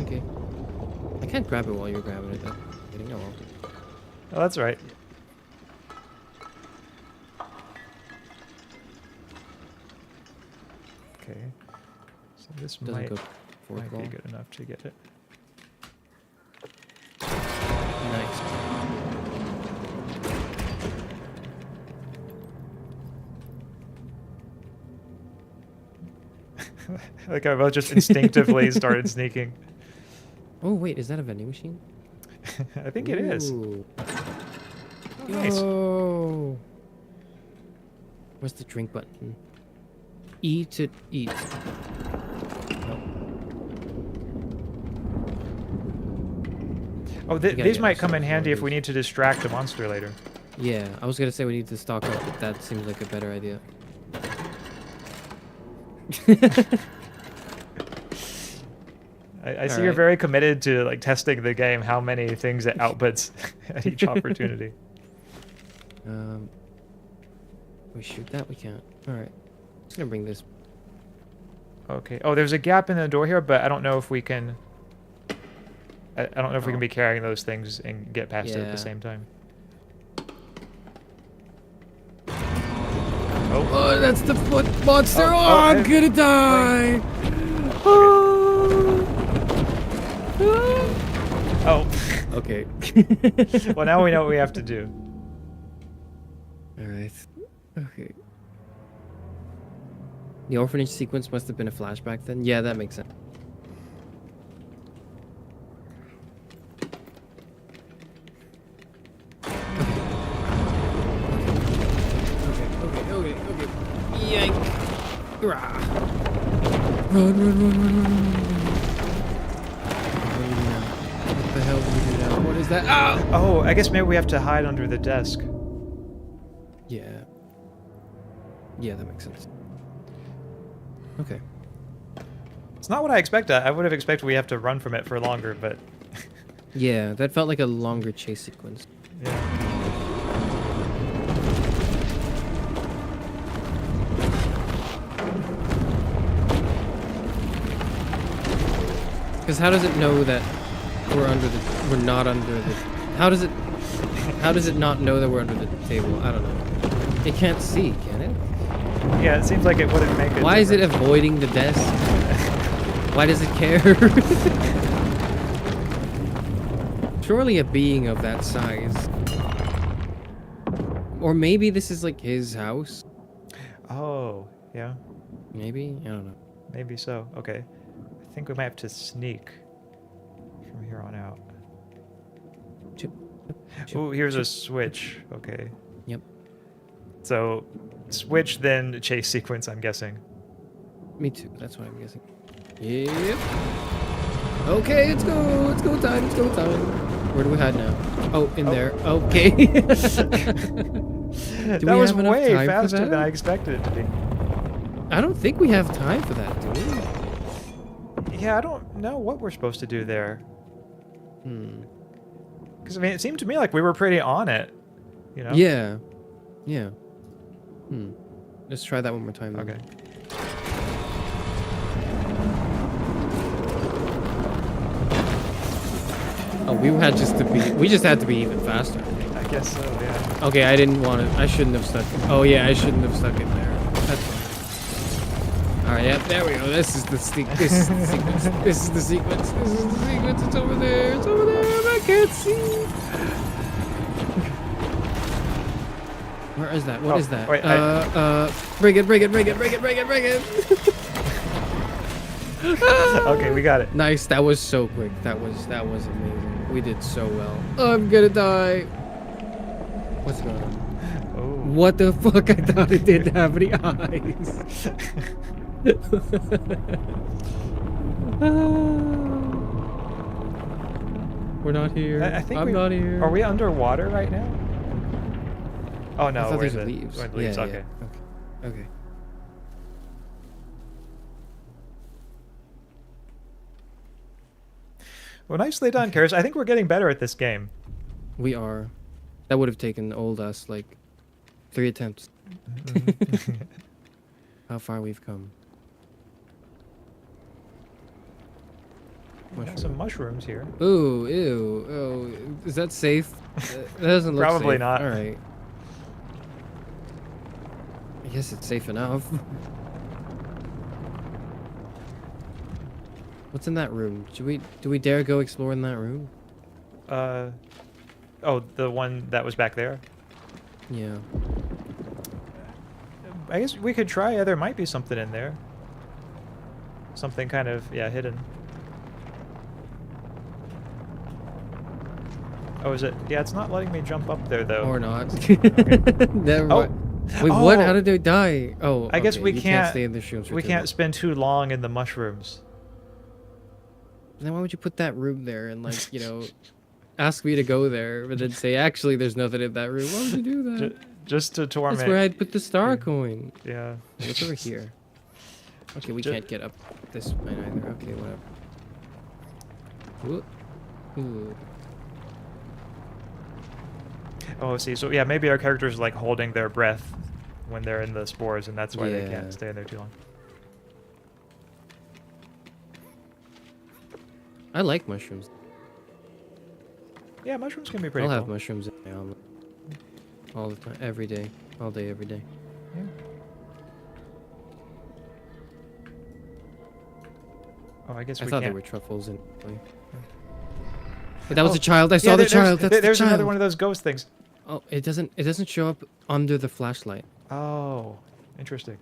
Okay. I can't grab it while you're grabbing it. Oh, well.
Oh, that's right. Okay. So this
Doesn't
might
go forward
be
ball.
good enough to get it.
Nice.
Like I both just instinctively started sneaking.
Oh wait, is that a vending machine?
I think it is.
Ooh.
Oh, nice.
Oh. Where's the drink button? E to eat.
Oh,
gotta
these
get
might come in
ourselves
handy
one
if
of
we
these.
need to distract a monster later.
Yeah, I was gonna say we need to stock up, but that seems like a better idea.
I see you're very committed to like testing the game, how many things it outputs at each opportunity.
We shoot that? We can't. Alright. Just gonna bring this.
Okay. Oh, there's a gap in the door here, but I don't know if we can... I don't know if we can be carrying those things and get past it at
Yeah.
the same time.
Oh, that's the foot monster!
Oh,
Oh, I'm
hey.
gonna die!
Oh.
Okay.
Well, now we know what we have to do.
Alright. Okay. The orphanage sequence must have been a flashback then? Yeah, that makes sense. Okay. Yank! Rah. Run. What the hell do we do now? What is that? Ah!
Oh, I guess maybe we have to hide under the desk.
Yeah. Yeah, that makes sense. Okay.
It's not what I expected. I would have expected we have to run from it for longer, but...
Yeah, that felt like a longer chase sequence.
Yeah.
Because how does it know that we're not under the... How does it not know that we're under the table? I don't know. It can't see, can it?
Yeah, it seems like it wouldn't make it.
Why is it avoiding the desk? Why does it care? Surely a being of that size. Or maybe this is like his house.
Oh, yeah.
Maybe? I don't know.
Maybe so. Okay. I think we might have to sneak from here on out. Ooh, here's a switch. Okay.
Yep.
So, switch, then chase sequence, I'm guessing.
Me too. That's what I'm guessing. Yep. Okay, let's go. Let's go time. Where do we hide now? Oh, in there. Okay.
That was way faster than I expected it to be.
I don't think we have time for that, do we?
Yeah, I don't know what we're supposed to do there. Because, I mean, it seemed to me like we were pretty on it, you know?
Yeah. Let's try that one more time. Then.
Okay.
Oh, we just had to be even faster.
I guess so, yeah.
Okay, I didn't want to. I shouldn't have stuck it. Oh yeah, I shouldn't have stuck it there. That's fine. All right, yeah, there we go. This is the sequence. It's over there. I can't see. Where is that? What is that?
Wait,
bring it.
Okay, we got it.
Nice. That was so quick. That was amazing. We did so well. I'm gonna die. What's going on?
Oh.
What the fuck? I thought it didn't have any eyes. We're not here.
I think
I'm not here.
Are we underwater right now? Oh no,
I thought
we're
these
in
are
the
leaves.
we're in the leaves.
Yeah,
Okay.
Okay.
Well, nicely done, Karis. I think we're getting better at this game.
We are. That would have taken old us like 3 attempts. How far we've come.
We got some mushrooms here.
Ooh, ew. Oh, is that safe? That doesn't look
Probably
safe.
not.
All right. I guess it's safe enough. What's in that room? Do we dare go explore in that room?
Oh, the one that was back there?
Yeah.
I guess we could try. Yeah, there might be something in there. Something kind of, yeah, hidden. Oh, is it? Yeah, it's not letting me jump up there, though.
Or not.
Okay.
Never
Oh.
mind. Wait, what? How did they die? Oh,
I guess we
you
can't
stay in the shrooms for
we
too
can't
long.
spend too long in the mushrooms.
Then why would you put that room there and, like, you know, ask me to go there, but then say, actually, there's nothing in that room? Why would you do that?
Just to torment.
That's where I'd put the star coin.
Yeah.
What's over here? Okay, we can't get up this way either. Okay, whatever. Ooh.
Oh, see, so yeah, maybe our characters are like holding their breath when they're in the spores, and that's why they can't stay in there too long.
I like mushrooms.
Yeah, mushrooms can be pretty
I'll
cool.
have mushrooms in my omelet. All the time. Every day. All day, every day.
Yeah. Oh, I guess
I
we
thought
can't.
they were truffles in. Wait, that was a child. I saw
Yeah,
the child. That's the
there's
child.
another one of those ghost things.
Oh, it doesn't show up under the flashlight.
Oh, interesting.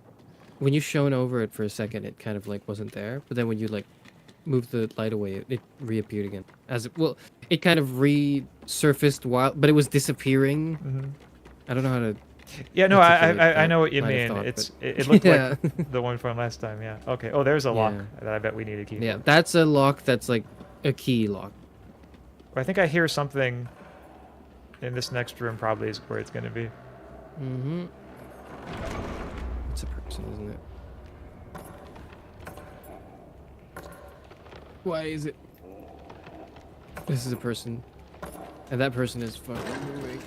When you shone over it for a second, it kind of like wasn't there. But then when you like move the light away, it reappeared again. Well, it kind of resurfaced but it was disappearing.
Mm-hmm.
I don't know how to.
Yeah, no, I know what you mean.
Thought,
it looked
yeah.
like the one from last time. Yeah. Okay. Oh, there's a lock that I bet we need a key.
Yeah, that's a lock. That's like a key lock.
I think I hear something in this next room. Probably is where it's going to be.
Mm-hmm. It's a person, isn't it? Why is it? This is a person, and that person is fucking moving.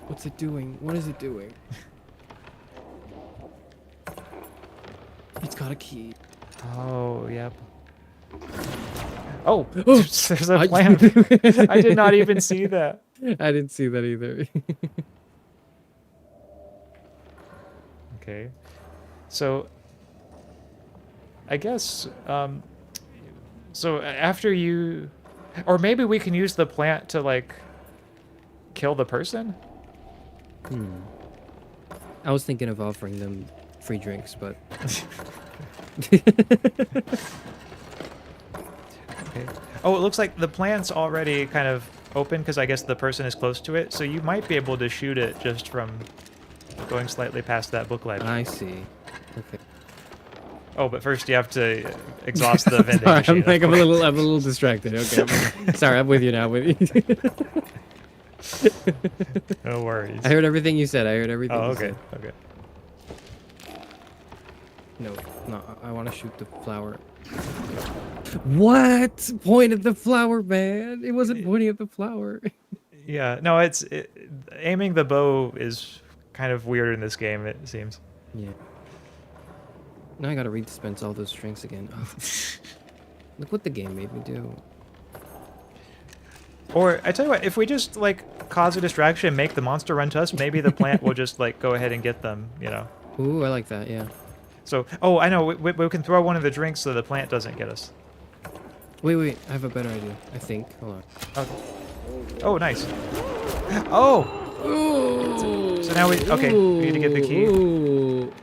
What's it doing? What is it doing? It's got a key.
Oh, yep. Oh, there's a plant. I did not even see that.
I didn't see that either.
Okay. So, I guess, so after you, or maybe we can use the plant to, like, kill the person?
I was thinking of offering them free drinks, but...
Okay. Oh, it looks like the plant's already kind of open because I guess the person is close to it, so you might be able to shoot it just from going slightly past that book ledge.
I see. Okay.
Oh, but first you have to exhaust the vending
Sorry,
machine.
I'm a little distracted. Okay. Sorry, I'm with you now.
No worries.
I heard everything you said.
Oh, okay. Okay.
No, I want to shoot the flower. What? Point at the flower, man. It wasn't pointing at the flower.
Yeah, no, aiming the bow is kind of weird in this game, it seems.
Yeah. Now I gotta redispense all those drinks again. Oh. Look what the game made me do.
Or, I tell you what, if we just, like, cause a distraction, make the monster run to us, maybe the plant will just, like, go ahead and get them, you know?
Ooh, I like that, yeah.
So, oh, I know, we can throw one of the drinks so the plant doesn't get us.
Wait, I have a better idea, I think. Hold on.
Okay. Oh, nice. Oh!
Ooh.
So now we need to get the key.
Ooh.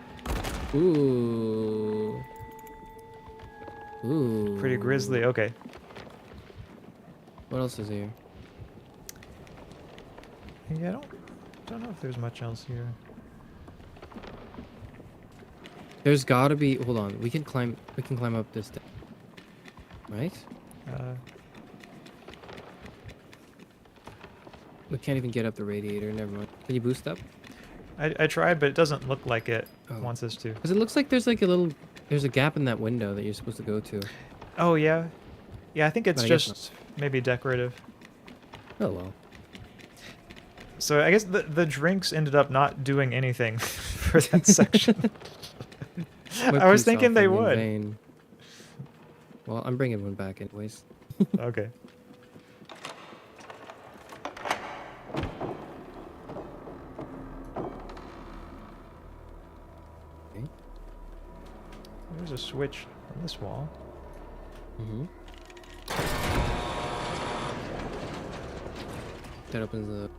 Pretty grisly, okay.
What else is here?
Yeah, I don't know if there's much else here.
There's gotta be. Hold on. We can climb up this thing. Right? We can't even get up the radiator. Never mind. Can you boost up?
I tried, but it doesn't look like it wants us to.
Because it looks like there's like there's a gap in that window that you're supposed to go to.
Oh yeah, yeah. I think it's
But
just maybe decorative.
Oh well.
So I guess the drinks ended up not doing anything for that section. I was thinking they would.
Vain. Well, I'm bringing one back anyways.
Okay.
Okay.
There's a switch on this wall.
Mm-hmm. That opens the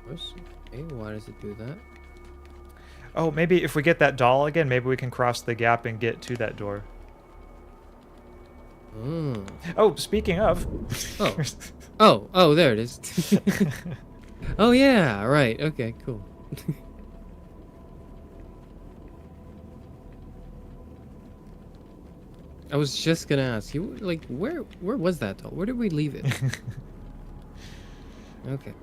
doors. Okay, why does it do that?
Oh, maybe if we get that doll again, maybe we can cross the gap and get to that door.
Mm.
Oh, speaking of.
Oh, there it is. Oh yeah, right. Okay, cool. I was just gonna ask you, like, where was that doll? Where did we leave it? Okay.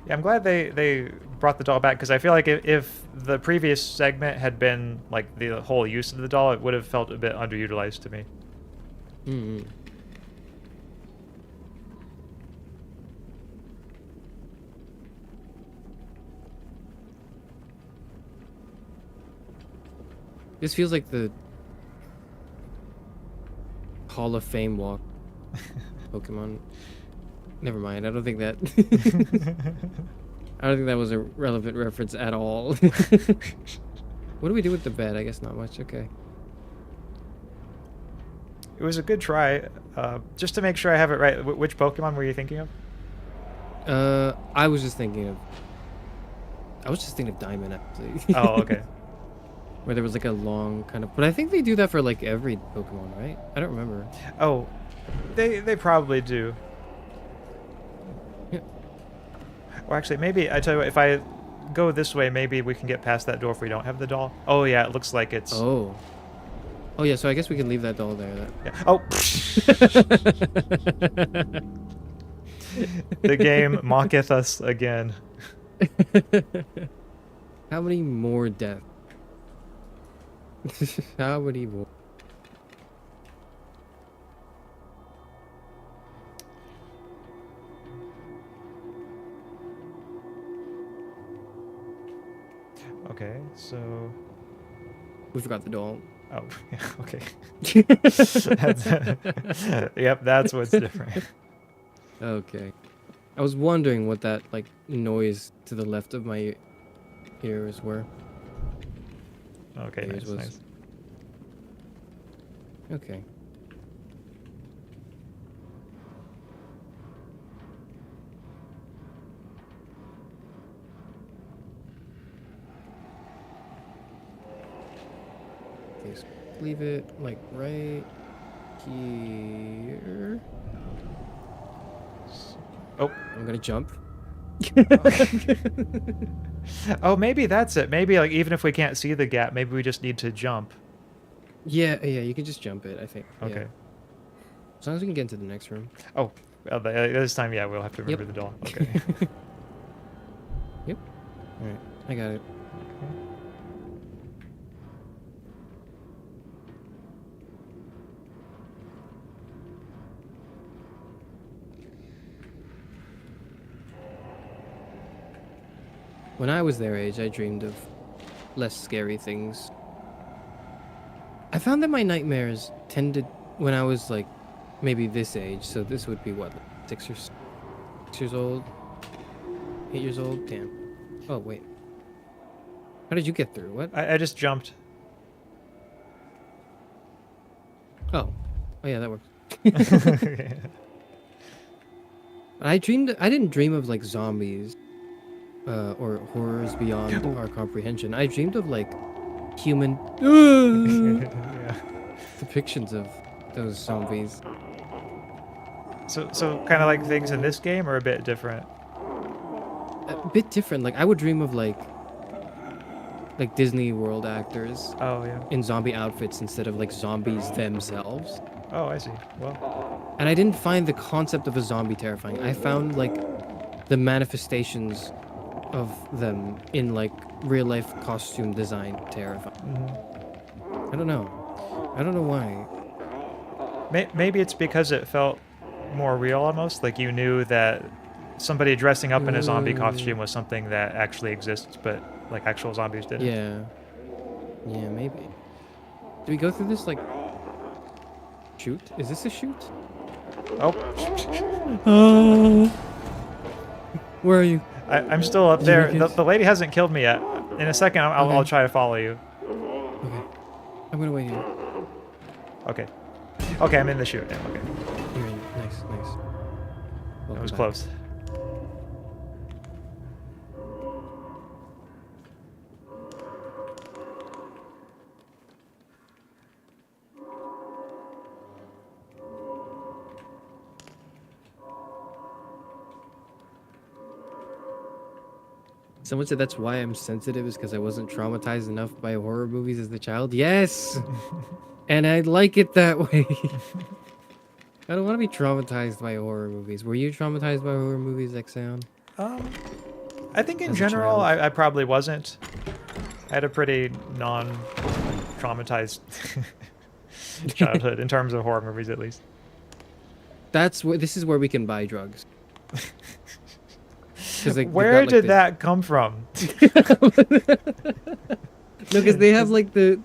Yeah, I'm glad they brought the doll back, because I feel like if the previous segment had been like the whole use of the doll, it would have felt a bit underutilized to me.
Mm-hmm. This feels like the Hall of Fame walk. Pokemon. Never mind. I don't think that. I don't think that was a relevant reference at all. What do we do with the bed? I guess not much. Okay.
It was a good try. Just to make sure I have it right, which Pokemon were you thinking of?
I was just thinking of Diamond actually.
Oh, okay.
Where there was like a long kind of, but I think they do that for like every Pokemon, right? I don't remember.
Oh, they probably do.
Yeah.
Well, actually, maybe I tell you what, if I go this way, maybe we can get past that door if we don't have the doll. Oh yeah, it looks like it's.
Oh. Oh yeah, so I guess we can leave that doll there.
Yeah. Oh. The game mocketh us again.
How many more deaths? How many more?
Okay, so.
We forgot the doll.
Oh, yeah, okay. Yep, that's what's different.
Okay. I was wondering what that like noise to the left of my ears were.
Okay, nice, nice.
Okay. Please leave it like right here.
Oh,
I'm gonna jump.
Oh, maybe that's it. Maybe like even if we can't see the gap, maybe we just need to jump.
Yeah, you can just jump it, I think.
Okay.
Yeah. As long as we can get into the next room.
Oh, well, this time, yeah, we'll have to remember
Yep.
the doll. Okay.
Yep. All right, I got it. When I was their age, I dreamed of less scary things. I found that my nightmares tended when I was like maybe this age, so this would be what, 6 years old? 8 years old? Damn. Oh, wait. How did you get through? What?
I just jumped.
Oh. Oh yeah, that works. I didn't dream of like zombies. Or horrors beyond our comprehension. I dreamed of like human
Yeah.
depictions of those zombies.
So kind of like things in this game, or a bit different?
A bit different. Like I would dream of like Disney World actors
Oh yeah.
in zombie outfits instead of like zombies themselves.
Oh, I see. Well,
And I didn't find the concept of a zombie terrifying. I found like the manifestations of them in like real life costume design terrifying. I don't know why.
maybe it's because it felt more real almost. Like you knew that somebody dressing up in a zombie costume was something that actually exists, but like actual zombies didn't.
Yeah, maybe. Do we go through this like shoot? Is this a shoot?
Oh.
Where are you?
I'm still up there. The lady hasn't killed me yet. In a second, I'll try to follow you.
Okay. I'm gonna wait here.
Okay. Okay, I'm in the chute now. Okay.
You're in. Nice.
That was close.
Someone said that's why I'm sensitive, is because I wasn't traumatized enough by horror movies as a child. Yes! And I like it that way. I don't want to be traumatized by horror movies. Were you traumatized by horror movies, Axaeon?
I think in
As a
general,
child.
I probably wasn't. I had a pretty non-traumatized childhood in terms of horror movies, at least.
This is where we can buy drugs.
Where did that come from?
No, because they have like the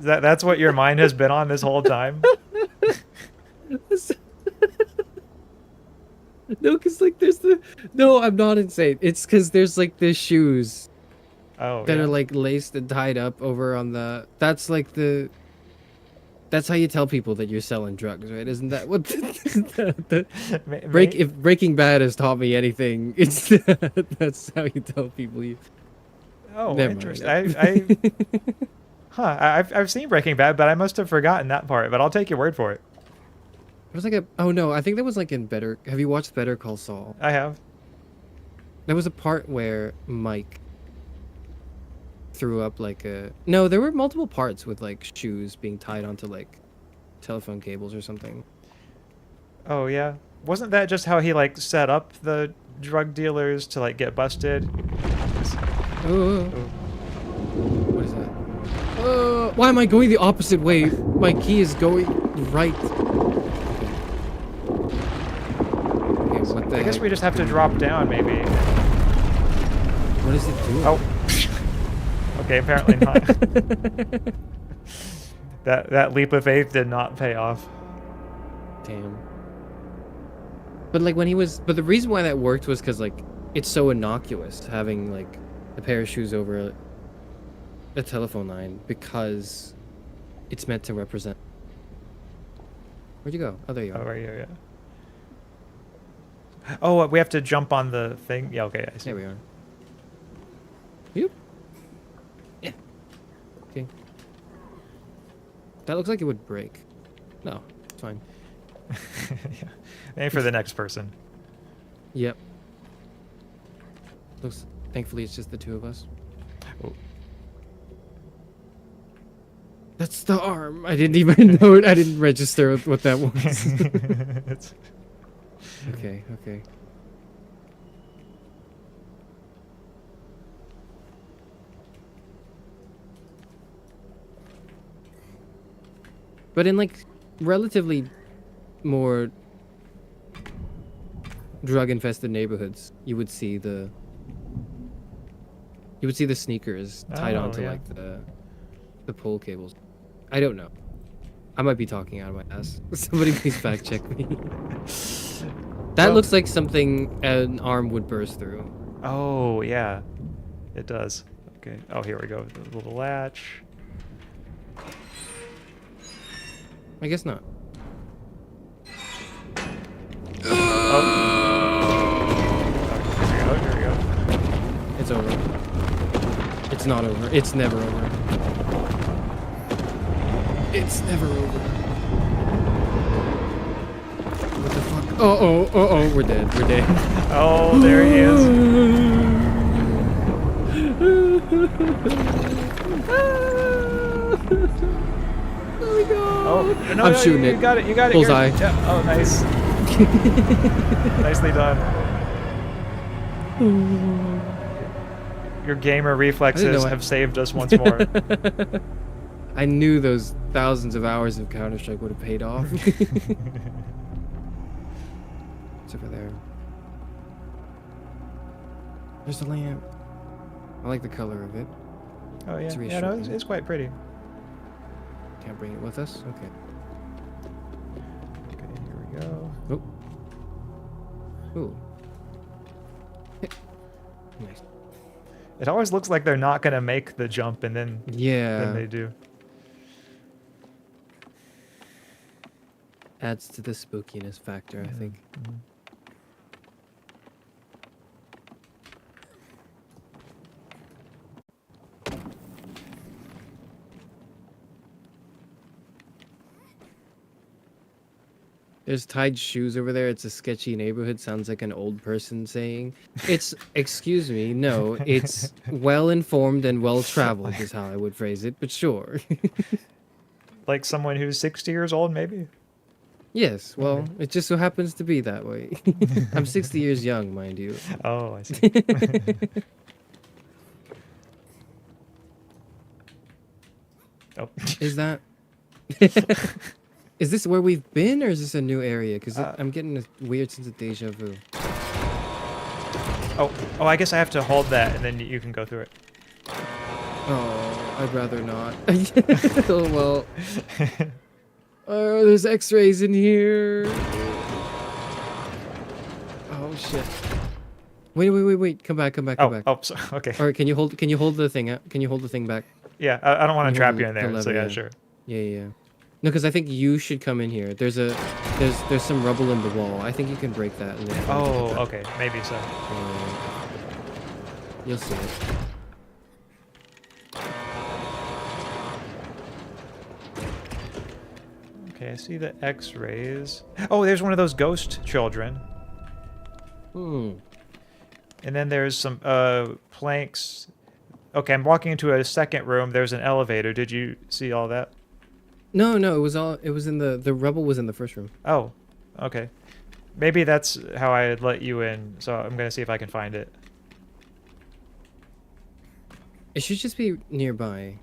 That's what your mind has been on this whole time?
No, because like there's the no, I'm not insane. It's because there's like the shoes
Oh,
that
yeah.
are like laced and tied up over on the. That's like the. That's how you tell people that you're selling drugs, right? Isn't that what
May-
if Breaking Bad has taught me anything, it's that's how you tell people you.
Oh,
Never
interesting.
mind.
I've seen Breaking Bad, but I must have forgotten that part. But I'll take your word for it.
It was like a. Oh no, I think that was like in Better. Have you watched Better Call Saul?
I have.
There was a part where Mike threw up like a. No, there were multiple parts with like shoes being tied onto like telephone cables or something.
Oh yeah. Wasn't that just how he like set up the drug dealers to like get busted?
Oh. What is that? Why am I going the opposite way? My key is going right. Okay, what the
I guess
heck?
we just have to drop down, maybe.
What is it doing?
Oh. Okay, apparently not. That leap of faith did not pay off.
Damn. But like when he was, but the reason why that worked was because like it's so innocuous having like a pair of shoes over a telephone line because it's meant to represent. Where'd you go? Oh, there you
Oh,
are.
right here, yeah. Oh, we have to jump on the thing. Yeah, okay, I see.
There we are. Yep. Yeah. Okay. That looks like it would break. No, it's fine.
Yeah. Maybe for the next person.
Yep. Looks. Thankfully, it's just the two of us.
Oh.
That's the arm. I didn't even know it. I didn't register what that was.
It's-
Okay. Okay. But in like relatively more drug-infested neighborhoods, you would see the sneakers tied
Oh,
onto
yeah.
like the pole cables. I don't know. I might be talking out of my ass. Somebody please fact check me. That
Well-
looks like something an arm would burst through.
Oh, yeah. It does. Okay. Oh, here we go. The little latch.
I guess not.
Oh. Here we go.
It's over. It's not over. It's never over. It's never over. What the fuck? Oh, we're dead. We're dead.
Oh, there he is.
Oh my god.
Oh, no,
I'm
no,
shooting
you
it.
got it. You got it.
Bullseye.
Yeah. Oh, nice. Nicely done. Your gamer reflexes
know
have saved us once more.
I knew those thousands of hours of Counter-Strike would have paid off. It's over there. There's the lamp. I like the color of it.
Oh, yeah.
It's
Yeah, no,
reassuring.
it's quite pretty.
Can't bring it with us? Okay.
Okay, here we go.
Oh. Ooh. Nice.
It always looks like they're not going to make the jump, and then
Yeah.
they do.
Adds to the spookiness factor, I think.
Mhm.
There's tied shoes over there. It's a sketchy neighborhood. Sounds like an old person saying. It's, excuse me, no, it's well-informed and well-traveled is how I would phrase it, but sure.
Like someone who's 60 years old, maybe?
Yes, well, it just so happens to be that way. I'm 60 years young, mind you.
Oh, I see. Oh.
Is that... Is this where we've been, or is this a new area? Because I'm getting a weird sense of deja vu.
Oh, I guess I have to hold that, and then you can go through it.
Oh, I'd rather not. Oh, well. Oh, there's x-rays in here. Oh, shit. Wait. Come back.
So, okay.
All right, can you hold the thing out? Can you hold the thing back?
Yeah, I don't want
Can
to
you
trap
hold
you in
the
there, so
lever,
yeah,
yeah.
sure.
Yeah. No, because I think you should come in here. There's some rubble in the wall. I think you can break that. And then
Oh, okay. Maybe so.
You'll see it.
Okay, I see the X-rays. Oh, there's one of those ghost children.
Hmm.
And then there's some planks. Okay, I'm walking into a second room. There's an elevator. Did you see all that?
No, it was in the rubble was in the first room.
Oh, okay. Maybe that's how I let you in. So I'm gonna see if I can find it.
It should just be nearby.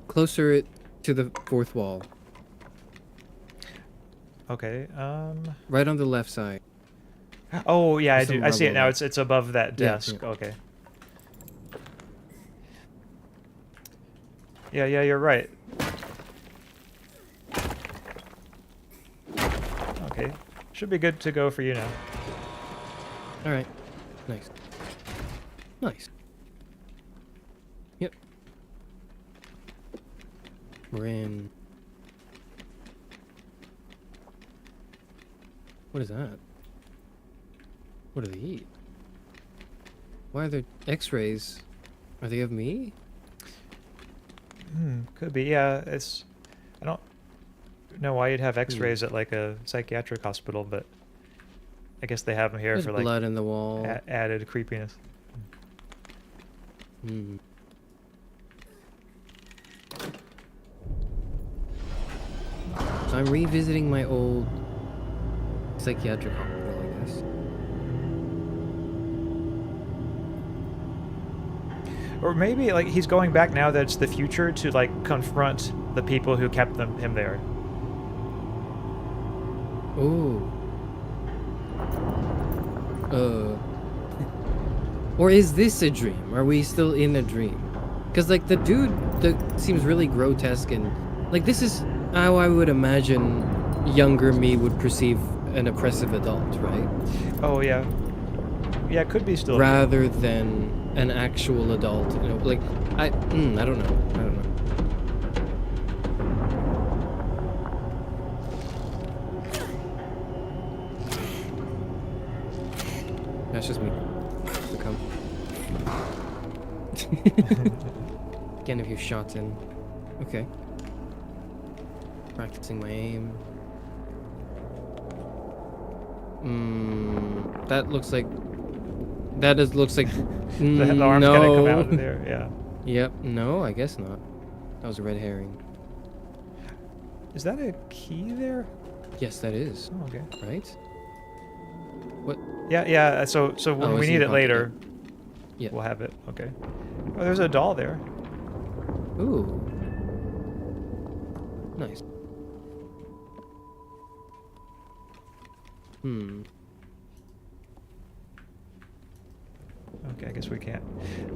Closer to the fourth wall.
Okay.
Right on the left side.
Oh yeah, I
There's
do.
some
I see it
rubble
now.
there.
It's above that
Yeah,
desk.
yeah.
Okay. Yeah, you're right. Okay. Should be good to go for you now.
All right. Nice. Nice. Yep. We're in. What is that? What do they eat? Why are there X-rays? Are they of me?
Could be. Yeah, it's. I don't know why you'd have X-rays at like a psychiatric hospital, but I guess they have them here
There's
for like
blood in the wall.
added creepiness.
Hmm. So I'm revisiting my old psychiatric hospital, I guess.
Or maybe like he's going back now that it's the future to like confront the people who kept him there.
Ooh. Or is this a dream? Are we still in a dream? Because like the dude that seems really grotesque and like this is how I would imagine younger me would perceive an oppressive adult, right?
Oh yeah. Yeah, it could be still.
Rather than an actual adult, you know, like I don't know. I don't know. That's just me. Come. Getting a few shots in. Okay. Practicing my aim. That looks like. That looks like.
The arm's
no.
gonna come out of there. Yeah.
Yep. No, I guess not. That was a red herring.
Is that a key there?
Yes, that is.
Oh, okay.
Right? What?
Yeah. So when
Oh,
we
it's
need
in
it
the
later,
Yeah.
we'll have it. Okay. Oh, there's a doll there.
Ooh. Nice.
Okay, I guess we can't.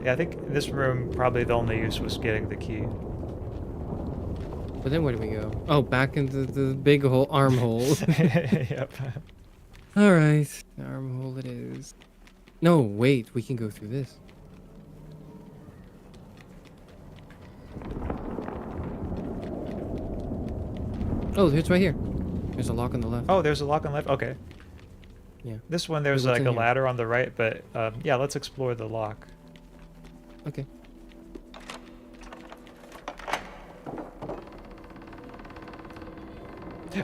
Yeah, I think this room probably the only use was getting the key.
But then where do we go? Oh, back into the big hole, armhole.
Yep.
All right, armhole it is. No, wait, we can go through this. Oh, it's right here. There's a lock on the left.
Oh, there's a lock on left. Okay.
Yeah.
This one, there's
Wait, what's
like
in
a
here?
ladder on the right, but yeah, let's explore the lock.
Okay.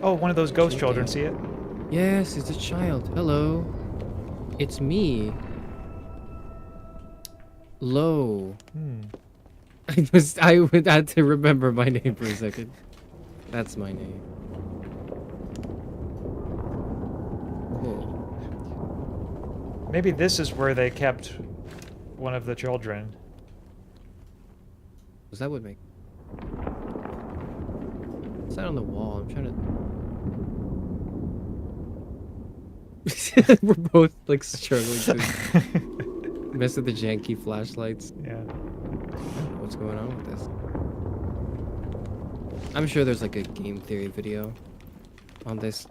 Oh, one of those ghost
Okay.
children. See it?
Yes, it's a child. Hello. It's me. Lo. I would had to remember my name for a second. That's my name. Whoa.
Maybe this is where they kept one of the children.
Was that what make? What's that on the wall? I'm trying to. We're both like struggling to mess with the janky flashlights.
Yeah.
What's going on with this? I'm sure there's like a game theory video. on this.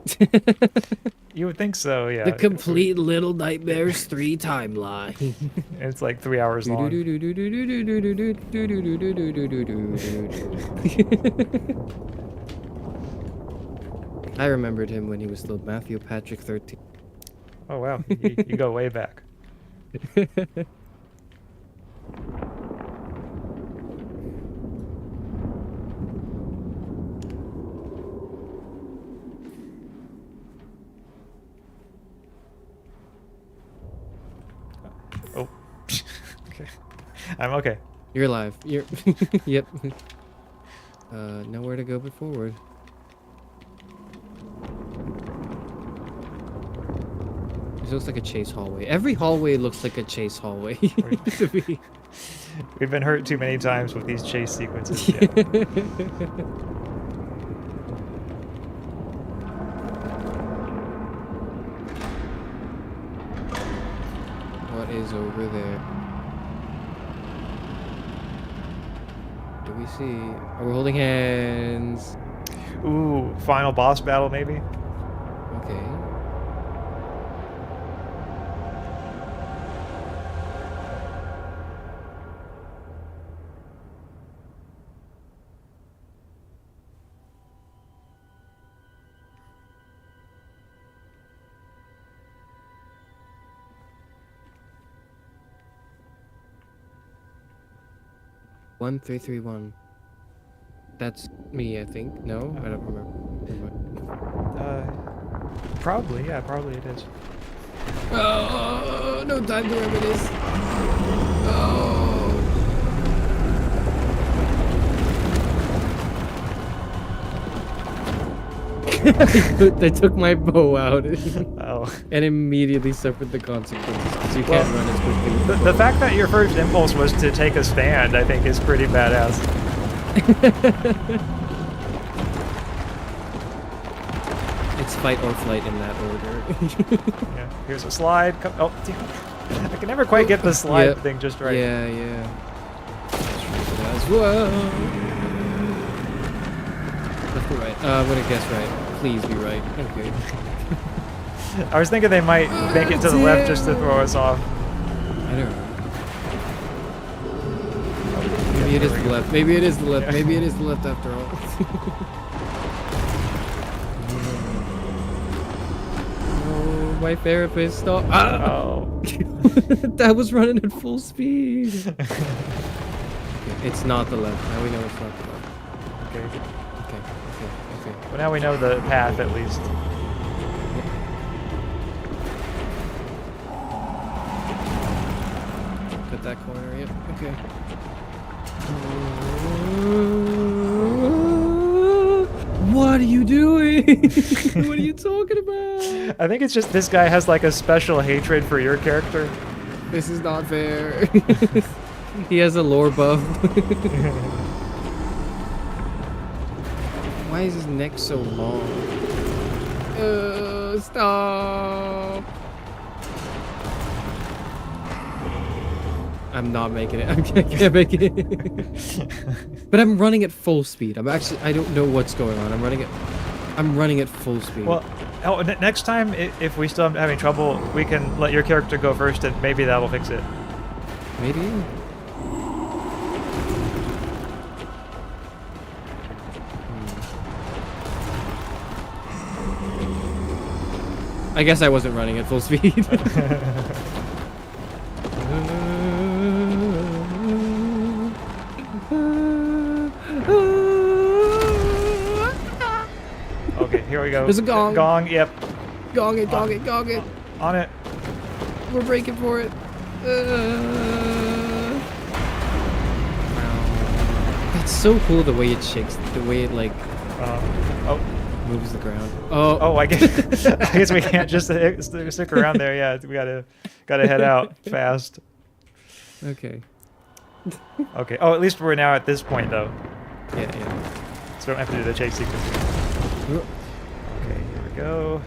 You would think so, yeah.
The complete Little Nightmares 3 timeline.
It's like 3 hours long.
I remembered him when he was still Matthew Patrick 13.
Oh wow, you go way back. Oh, okay. I'm okay.
You're alive. You're. Yep. Nowhere to go but forward. This looks like a chase hallway. Every hallway looks like a chase hallway to me.
We've been hurt too many times with these chase sequences. Yeah.
What is over there? Do we see? Are we holding hands?
Ooh, final boss battle maybe?
Okay. One, 3, 3, 1. That's me, I think. No, I don't remember.
Probably, yeah, probably it is.
Oh, no time to reminisce. Oh. I took my bow out
Oh.
and immediately suffered the consequences because you can't run as quickly with
The fact that your first impulse was to take a stand, I think, is pretty badass.
It's fight or flight in that order.
Yeah, here's a slide. Oh, damn. I can never quite get the slide thing just right.
Yeah, yeah. As well. Left or right? I'm gonna guess right. Please be right. Okay.
I was thinking they might make it to the left just to throw us off.
I don't know. Maybe it is the left. Maybe it is the left.
Yeah.
Maybe it is the left after all. Oh, my therapist, stop. Ah!
Oh.
That was running at full speed. It's not the left. Now we know it's not the left.
Okay.
Okay.
Well, now we know the path at least.
Cut that corner. Yep. Okay. What are you doing? What are you talking about?
I think it's just this guy has like a special hatred for your character.
This is not fair. He has a lore buff. Why is his neck so long? Stop. I'm not making it. I can't make it. But I'm running at full speed. I don't know what's going on. I'm running at full speed.
Well, next time, if we still having trouble, we can let your character go first, and maybe that'll fix it.
Maybe. I guess I wasn't running at full speed.
Okay, here we go.
There's a gong.
Gong, yep.
Gong it.
On it.
We're breaking for it. That's so cool the way it shakes, the way it like moves the ground.
Oh, I guess we can't just stick around there. Yeah, we gotta head out fast.
Okay.
Okay. Oh, at least we're now at this point though.
Yeah.
So we don't have to do the chase sequence. Okay, here we go.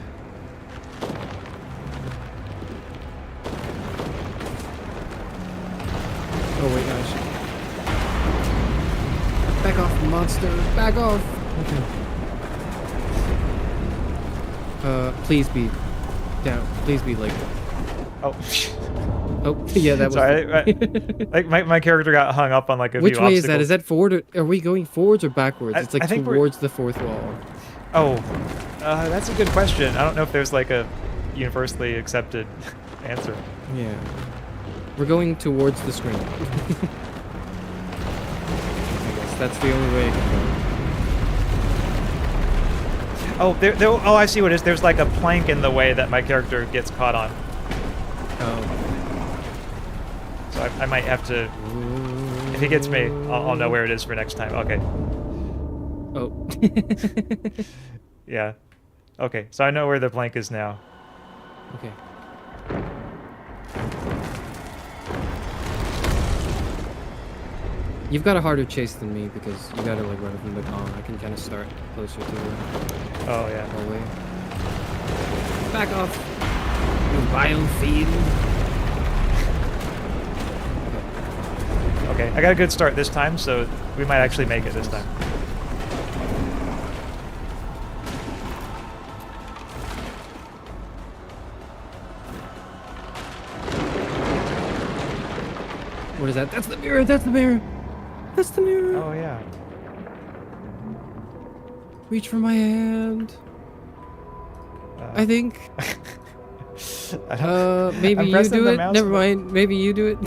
Oh wait, no, I should. Back off, monster! Back off! Okay. Please be down. Please be like.
Oh.
Oh, yeah, that was.
Sorry, like my character got hung up on like a
Which
few
way
obstacles.
is that? Is that forward? Or, are we going forwards or backwards? It's like
I think
towards the fourth wall.
Oh, that's a good question. I don't know if there's like a universally accepted answer.
Yeah. We're going towards the screen. I guess that's the only way it can go.
Oh, oh, I see what it is. There's like a plank in the way that my character gets caught on.
Oh.
So I might have to. If he gets me, I'll know where it is for next time. Okay.
Oh.
Yeah. Okay, so I know where the plank is now.
Okay. You've got a harder chase than me because you gotta like run from the gong. I can kind of start closer to the
Oh yeah.
hallway. Back off, you vile fiend.
Okay, I got a good start this time, so we might actually make it this time.
What is that? That's the mirror! That's the mirror! That's the mirror!
Oh yeah.
Reach for my hand. I think. Maybe
I'm
you
pressing
do
the
it.
mouse
Never
button.
mind. Maybe you do it.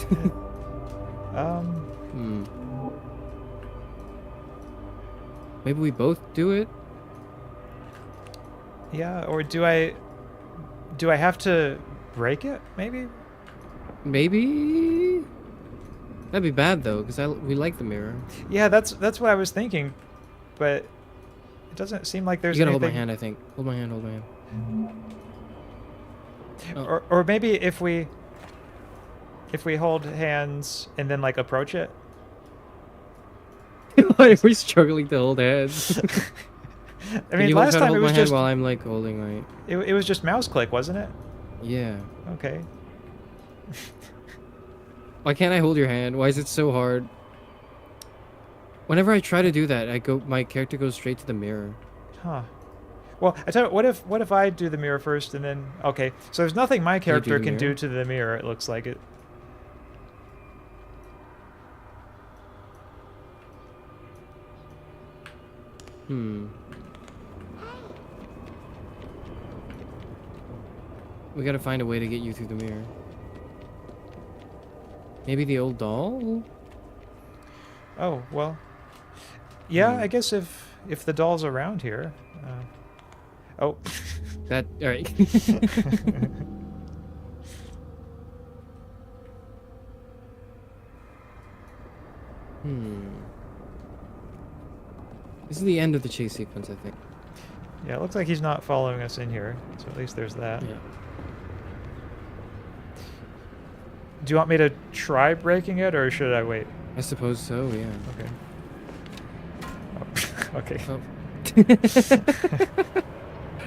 Maybe we both do it.
Yeah, or do I have to break it? Maybe.
Maybe. That'd be bad though, because we like the mirror.
Yeah, that's what I was thinking, but it doesn't seem like there's
You gotta
anything.
hold my hand, I think. Hold my hand. Hold my hand. Oh.
Or maybe if we hold hands and then like approach it.
Why are we struggling to hold hands?
I mean, last time it was just
while I'm like holding my.
it was just mouse click, wasn't it?
Yeah.
Okay.
Why can't I hold your hand? Why is it so hard? Whenever I try to do that, my character goes straight to the mirror.
Huh. Well, I tell you, what if I do the mirror first and then okay. So there's nothing my character can do to the mirror. It looks like it.
We gotta find a way to get you through the mirror. Maybe the old doll?
Oh, well. Yeah, I guess if the doll's around here. Oh.
That, alright. This is the end of the chase sequence, I think.
Yeah, it looks like he's not following us in here, so at least there's that.
Yeah.
Do you want me to try breaking it, or should I wait?
I suppose so, yeah.
Okay. Oh. Okay.
Oh.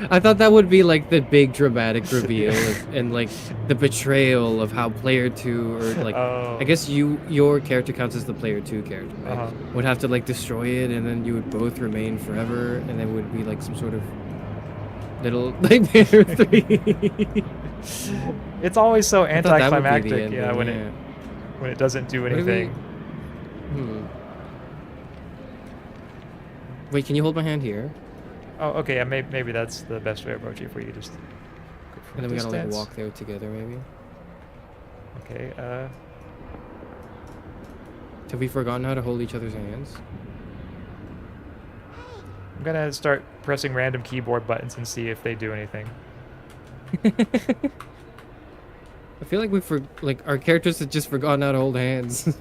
I thought that would be like the big dramatic reveal and like the betrayal of how player 2 or like I guess your character counts as the player 2 character, right? Would have to like destroy it and then you would both remain forever and then would be like some sort of little Nightmare 3.
It's always so anticlimactic,
yeah,
when it doesn't do anything.
Wait, can you hold my hand here?
Oh, okay. Yeah, maybe that's the best way to approach it. If we could just.
And then we gotta like walk there together, maybe.
Okay.
Have we forgotten how to hold each other's hands?
I'm gonna start pressing random keyboard buttons and see if they do anything.
I feel like our characters have just forgotten how to hold hands.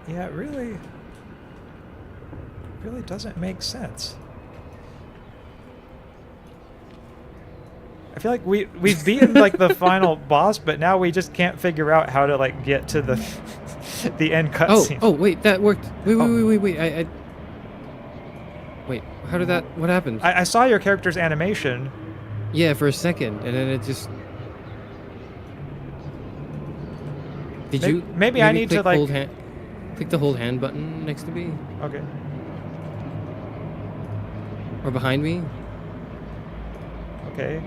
Yeah, it really doesn't make sense. I feel like we've beaten like the final boss, but now we just can't figure out how to like get to the the end cutscene.
Oh wait, that worked. Wait. I wait. How did that? What happened?
I saw your character's animation.
Yeah, for a second, and then it just.
Maybe I need to like.
Click the hold hand button next to me.
Okay.
Or behind me.
Okay.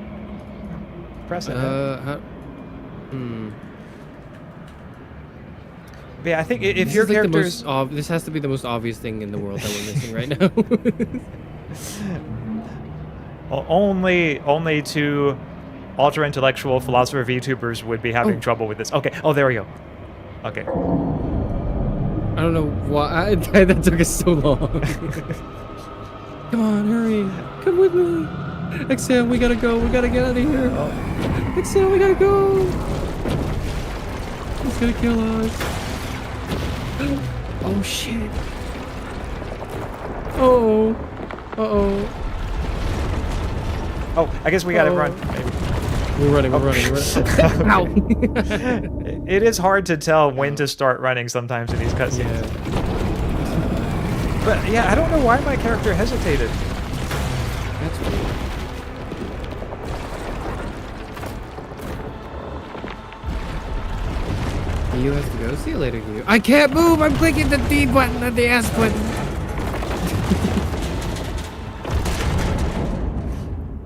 Press it.
How...
Yeah, I think if
This
your
is like the
character's
most this has to be the most obvious thing in the world that we're missing right now.
only two ultra intellectual philosopher VTubers would be having trouble with this. Okay. Oh, there we go. Okay.
I don't know why that took us so long. Come on, hurry! Come with me, Axaeon. We gotta go. We gotta get out of here. Axaeon, we gotta go. He's gonna kill us. Oh shit. Oh. Uh-oh.
Oh, I guess we gotta run. Maybe.
We're running, we're running. Ow!
It is hard to tell when to start running sometimes in these cutscenes.
Yeah.
But yeah, I don't know why my character hesitated.
That's weird. You have to go. See you later, you. I can't move! I'm clicking the D button and the S button!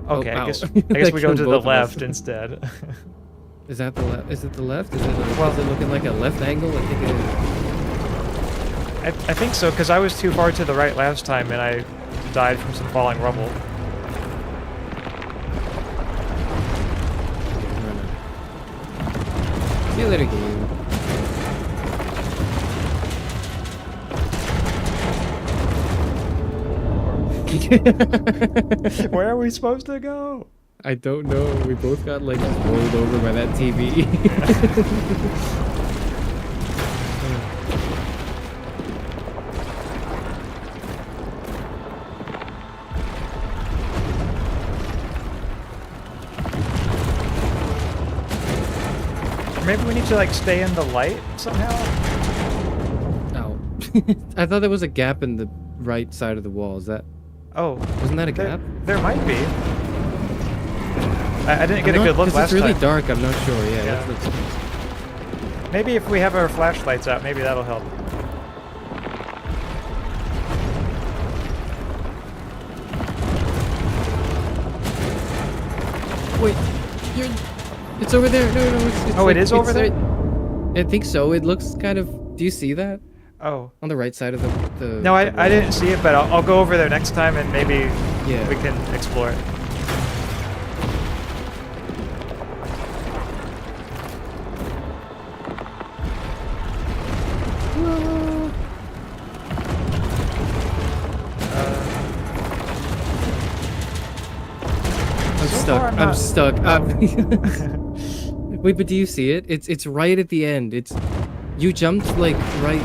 Okay,
Oh,
I guess
ow.
we go to the
Both of us.
left instead.
Is that the left? Is it the left? Is it looking like a left angle? I think it is.
I think so, because I was too far to the right last time and I died from some falling rubble.
See you later, game.
Where are we supposed to go?
I don't know. We both got like just rolled over by that TV.
Maybe we need to like stay in the light somehow?
Ow. I thought there was a gap in the right side of the wall. Is that...
Oh.
Wasn't that a gap?
There might be. I didn't get a good look last
time. It's really
time.
dark, I'm not sure. Yeah,
Yeah.
let's
Maybe if we have our flashlights out, maybe that'll help.
Wait, it's over there. No, it's
Oh,
like,
it is over there?
I think so. It looks kind of... Do you see that?
Oh.
On the right side of the
No, I didn't see it, but I'll go over there next time and maybe we can explore it.
I'm stuck. Wait, but do you see it? It's right at the end. You jumped like right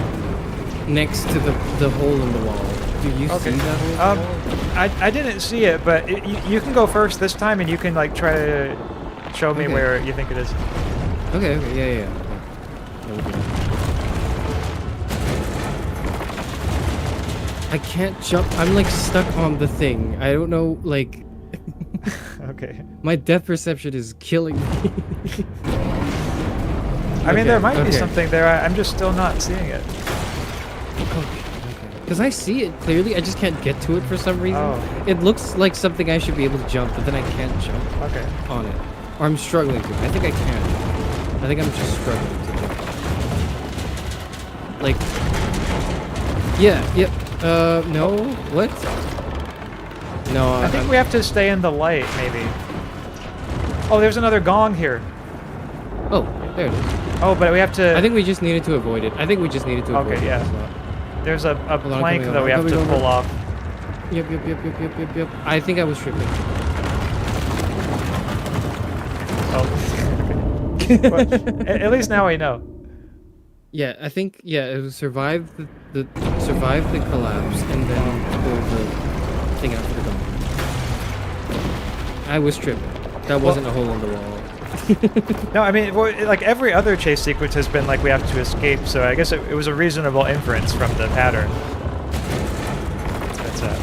next to the hole in the wall. Do you see that hole in the wall?
I didn't see it, but you can go first this time, and you can like try to show me where you think it is.
Okay, yeah. I can't jump. I'm like stuck on the thing. I don't know, like...
Okay.
My depth perception is killing me.
I mean, there might be something there. I'm just still not seeing it.
Because I see it clearly, I just can't get to it for some reason.
Oh.
It looks like something I should be able to jump, but then I can't jump on it. Or I'm struggling to. I think I can. I think I'm just struggling to jump. Like... Yeah. No? What? No,
I think we have to stay in the light, maybe. Oh, there's another gong here.
Oh, there it is.
Oh, but we have to...
I think we just needed to avoid it.
Okay, yeah. There's a plank that we have to pull off.
Yep. I think I was tripping.
Oh. Well, at least now we know.
Yeah, I think, it was survive the collapse and then pull the thing out for the gong. I was tripping. That wasn't a hole in the wall.
No, I mean, like every other chase sequence has been like we have to escape, so I guess it was a reasonable inference from the pattern. That's it.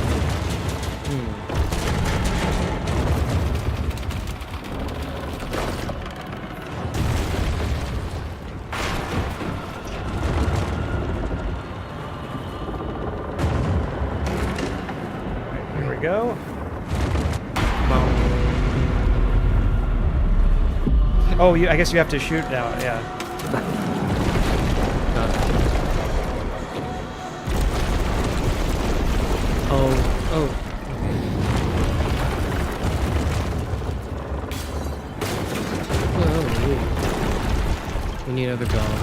Oh, I guess you have to shoot now. Yeah.
Got it. Oh. Okay. Whoa. We need another gong.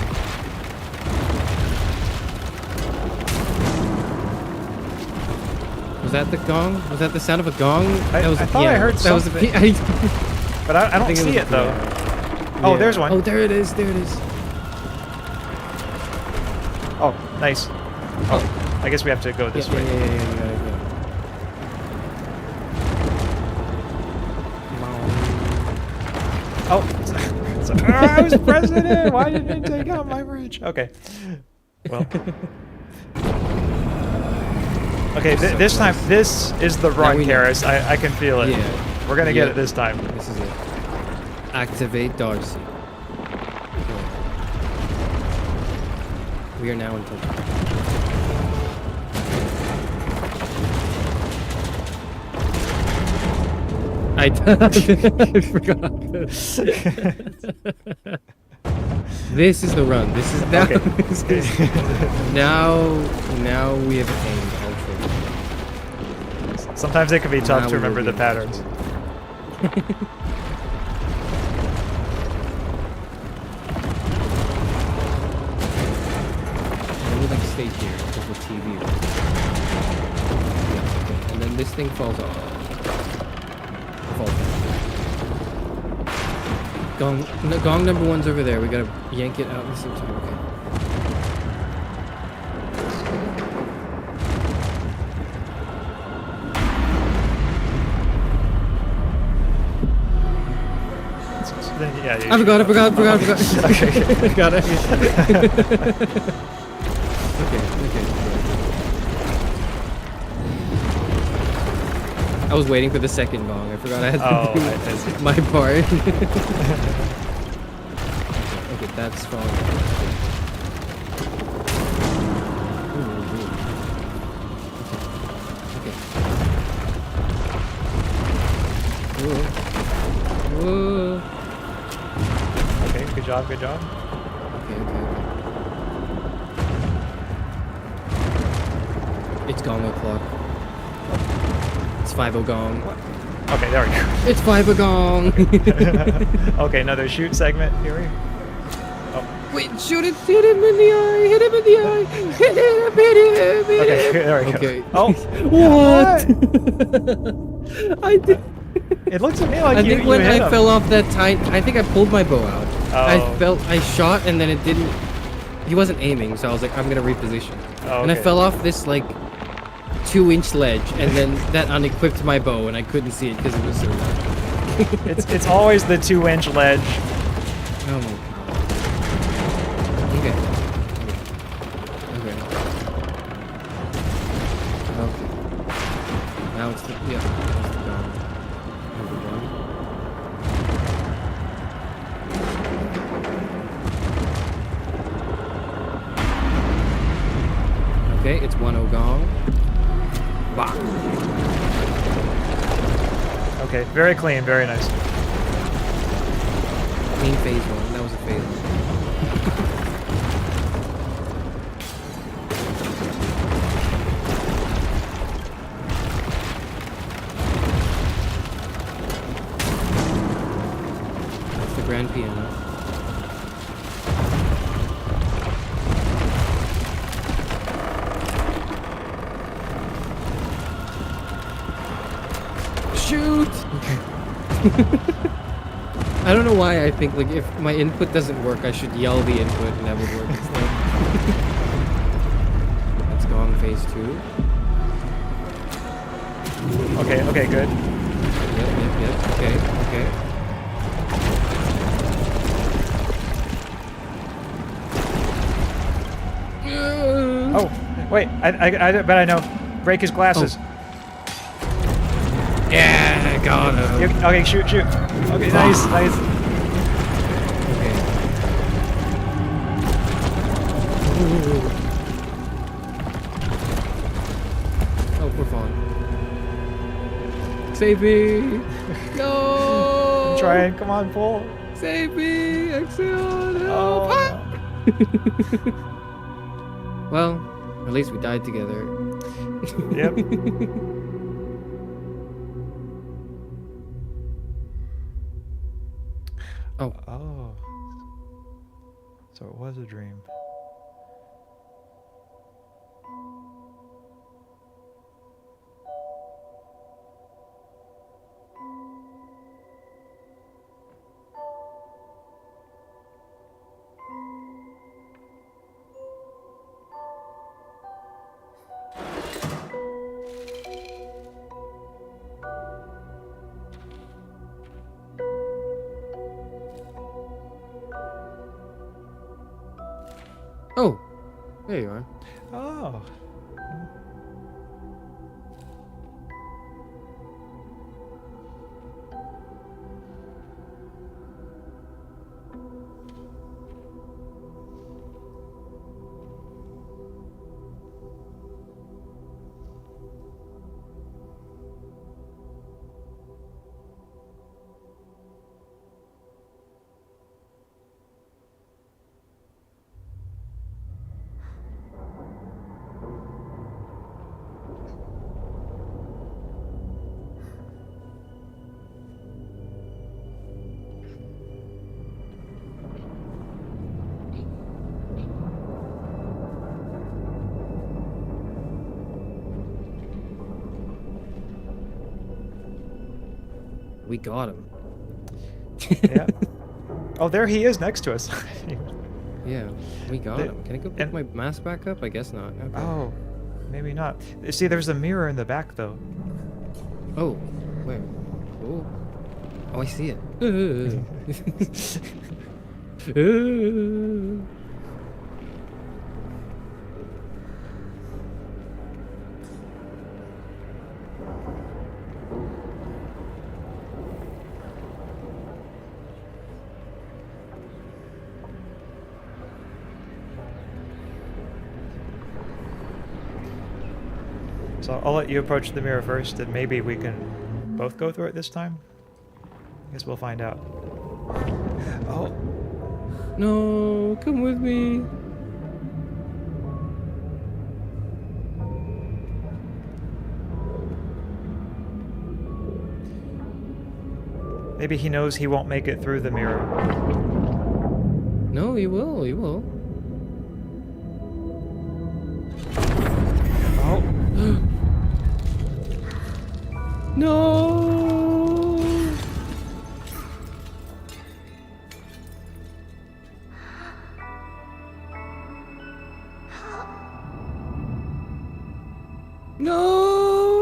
Was that the gong? Was that the sound of a gong?
I
That was a
thought I
piano.
heard
That was a
something. But I don't
think it
see
was
it
a
though.
piano.
Oh,
Yeah.
there's one.
Oh, there it is. There it is.
Oh, nice. Oh, I guess we have to go this way.
Yeah, you gotta go.
Oh, I was pressing it. Why didn't it take out my bridge? Okay. Well. Okay, this time, this is the run, Karis. I can feel it.
Yeah.
We're gonna get it this time.
This is it. Activate Darcy. We are now in touch. I forgot this. This is the run. This is now.
Okay.
Now we have attained ultra.
Sometimes it can be tough
Now
to
we will
remember
be
the patterns.
And we like stay here because the TV. Yeah, okay. And then this thing falls off. Gong, no, gong number one's over there. We gotta yank it out at the same time. Okay.
Then, yeah,
I forgot.
Okay.
Got it. Okay. I was waiting for the second gong. I forgot I had to do my part. Okay, that's strong. Okay. Whoa.
Okay, good job.
Okay. It's gong o'clock. It's 5 gong.
Okay, there we go.
It's 5 gong.
Okay, another shoot segment. Here we go. Oh.
Wait, shoot it! Hit him in the eye! Hit him in the eye! Hit him!
Okay, there we go.
Okay.
Oh.
What? I did.
It looks to me like
I
you
think when
hit
I
him.
fell off that tiny, I think I pulled my bow out.
Oh.
I shot and then it didn't. He wasn't aiming, so I was like, I'm gonna reposition.
Oh,
And I
okay.
fell off this like 2-inch ledge, and then that unequipped my bow, and I couldn't see it because it was so low.
It's always the 2-inch ledge.
Oh my god. Okay. Now it's the That's the gong. Number one. Okay, it's 1 gong. Bah.
Okay, very clean, very nice.
Clean phase 1. That was a phase 1. That's the grand piano. Shoot! I don't know why I think like if my input doesn't work, I should yell the input and that would work instead. That's gong phase 2.
Okay, good.
Yep. Okay.
Oh, wait, I bet I know. Break his glasses.
Yeah, got him.
Okay, shoot. Okay, nice.
Okay. Oh, we're fine. Save me! No!
I'm trying, come on, pull.
Save me, Axaeon, help!
Oh,
Well, at least we died together.
no. Yep.
Oh,
Oh. So it was a dream.
oh, there you are.
Oh.
We got him.
Yeah. Oh, there he is next to us.
Yeah, we got
The-
him. Can I go pick
and-
my mask back up? I guess not. Okay.
Oh, maybe not. See, there's a mirror in the back, though.
Oh, where? Oh, oh, I see it.
So I'll let you approach the mirror first, and maybe we can both go through it this time. I guess we'll find out. Oh,
No, come with me.
maybe he knows he won't make it through the mirror.
No, you will. You will.
Oh,
No. No.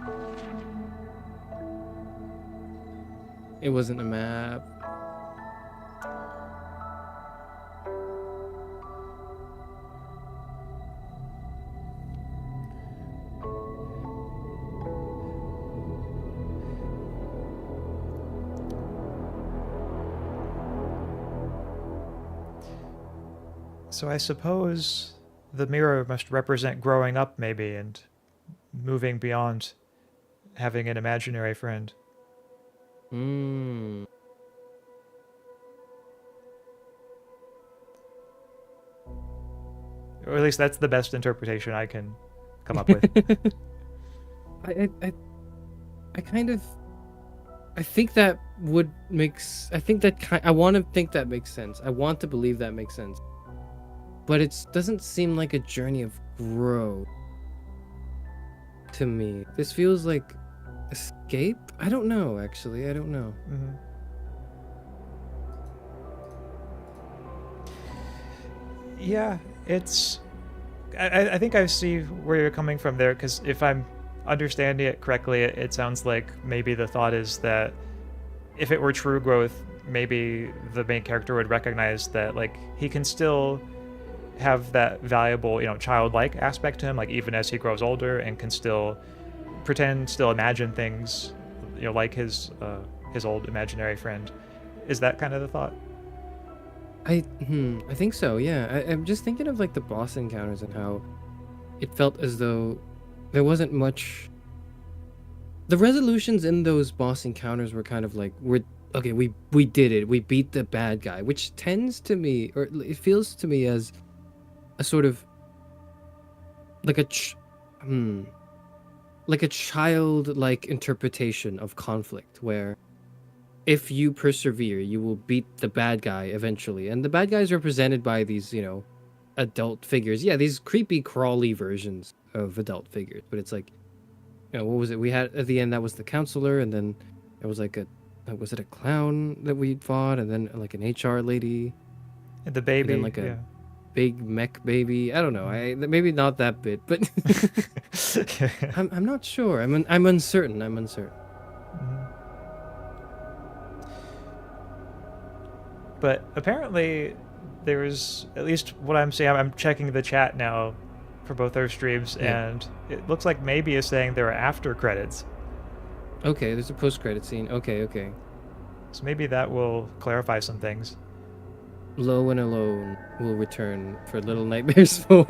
hmm.
It wasn't a map.
So I suppose the mirror must represent growing up, maybe, and moving beyond having an imaginary friend.
Hmm.
Or at least that's the best interpretation I can come up with.
I kind of, I think that would I think that I want to think that makes sense. I want to believe that makes sense. But it doesn't seem like a journey of growth to me. This feels like escape? I don't know, actually. I don't know.
Mhm. Yeah, it's. I think I see where you're coming from there, because if I'm understanding it correctly, it sounds like maybe the thought is that if it were true growth, maybe the main character would recognize that, like, he can still have that valuable, childlike aspect to him, like, even as he grows older, and can still pretend, still imagine things, like his old imaginary friend. Is that kind of the thought?
I think so, yeah. I'm just thinking of, like, the boss encounters and how it felt as though there wasn't much the resolutions in those boss encounters were kind of like, we did it, we beat the bad guy, which tends to me, or it feels to me as a sort of like like a childlike interpretation of conflict, where if you persevere, you will beat the bad guy eventually. And the bad guys are represented by these, adult figures. Yeah, these creepy, crawly versions of adult figures. But it's like, what was it? We had at the end, that was the counselor, and then there was like was it a clown that we fought, and then like an HR lady,
And the baby,
and then like a big mech baby. I don't know. Maybe not that bit, but I'm not sure. I'm uncertain. I'm uncertain.
Mhm. But apparently, there's at least what I'm seeing. I'm checking the chat now for both our streams, and it looks like maybe is saying there are after credits.
Okay, there's a post-credit scene. Okay.
So maybe that will clarify some things.
Low and Alone will return for Little Nightmares 4.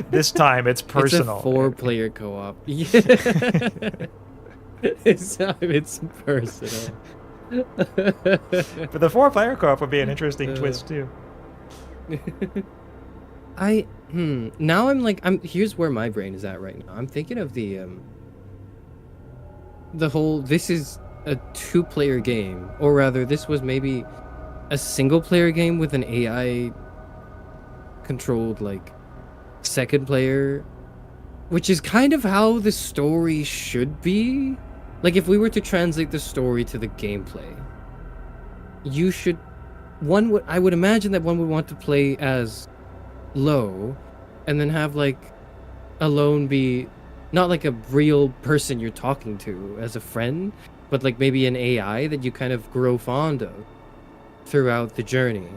This time it's personal.
It's a 4-player co-op. Yeah. This time it's personal.
But the 4-player co-op would be an interesting twist too.
Now here's where my brain is at right now. I'm thinking of the whole, this is a 2-player game, or rather this was maybe a single-player game with an AI controlled like second player, which is kind of how the story should be. Like, if we were to translate the story to the gameplay, I would imagine that one would want to play as Low, and then have like Alone be not like a real person you're talking to as a friend, but like maybe an AI that you kind of grow fond of throughout the journey.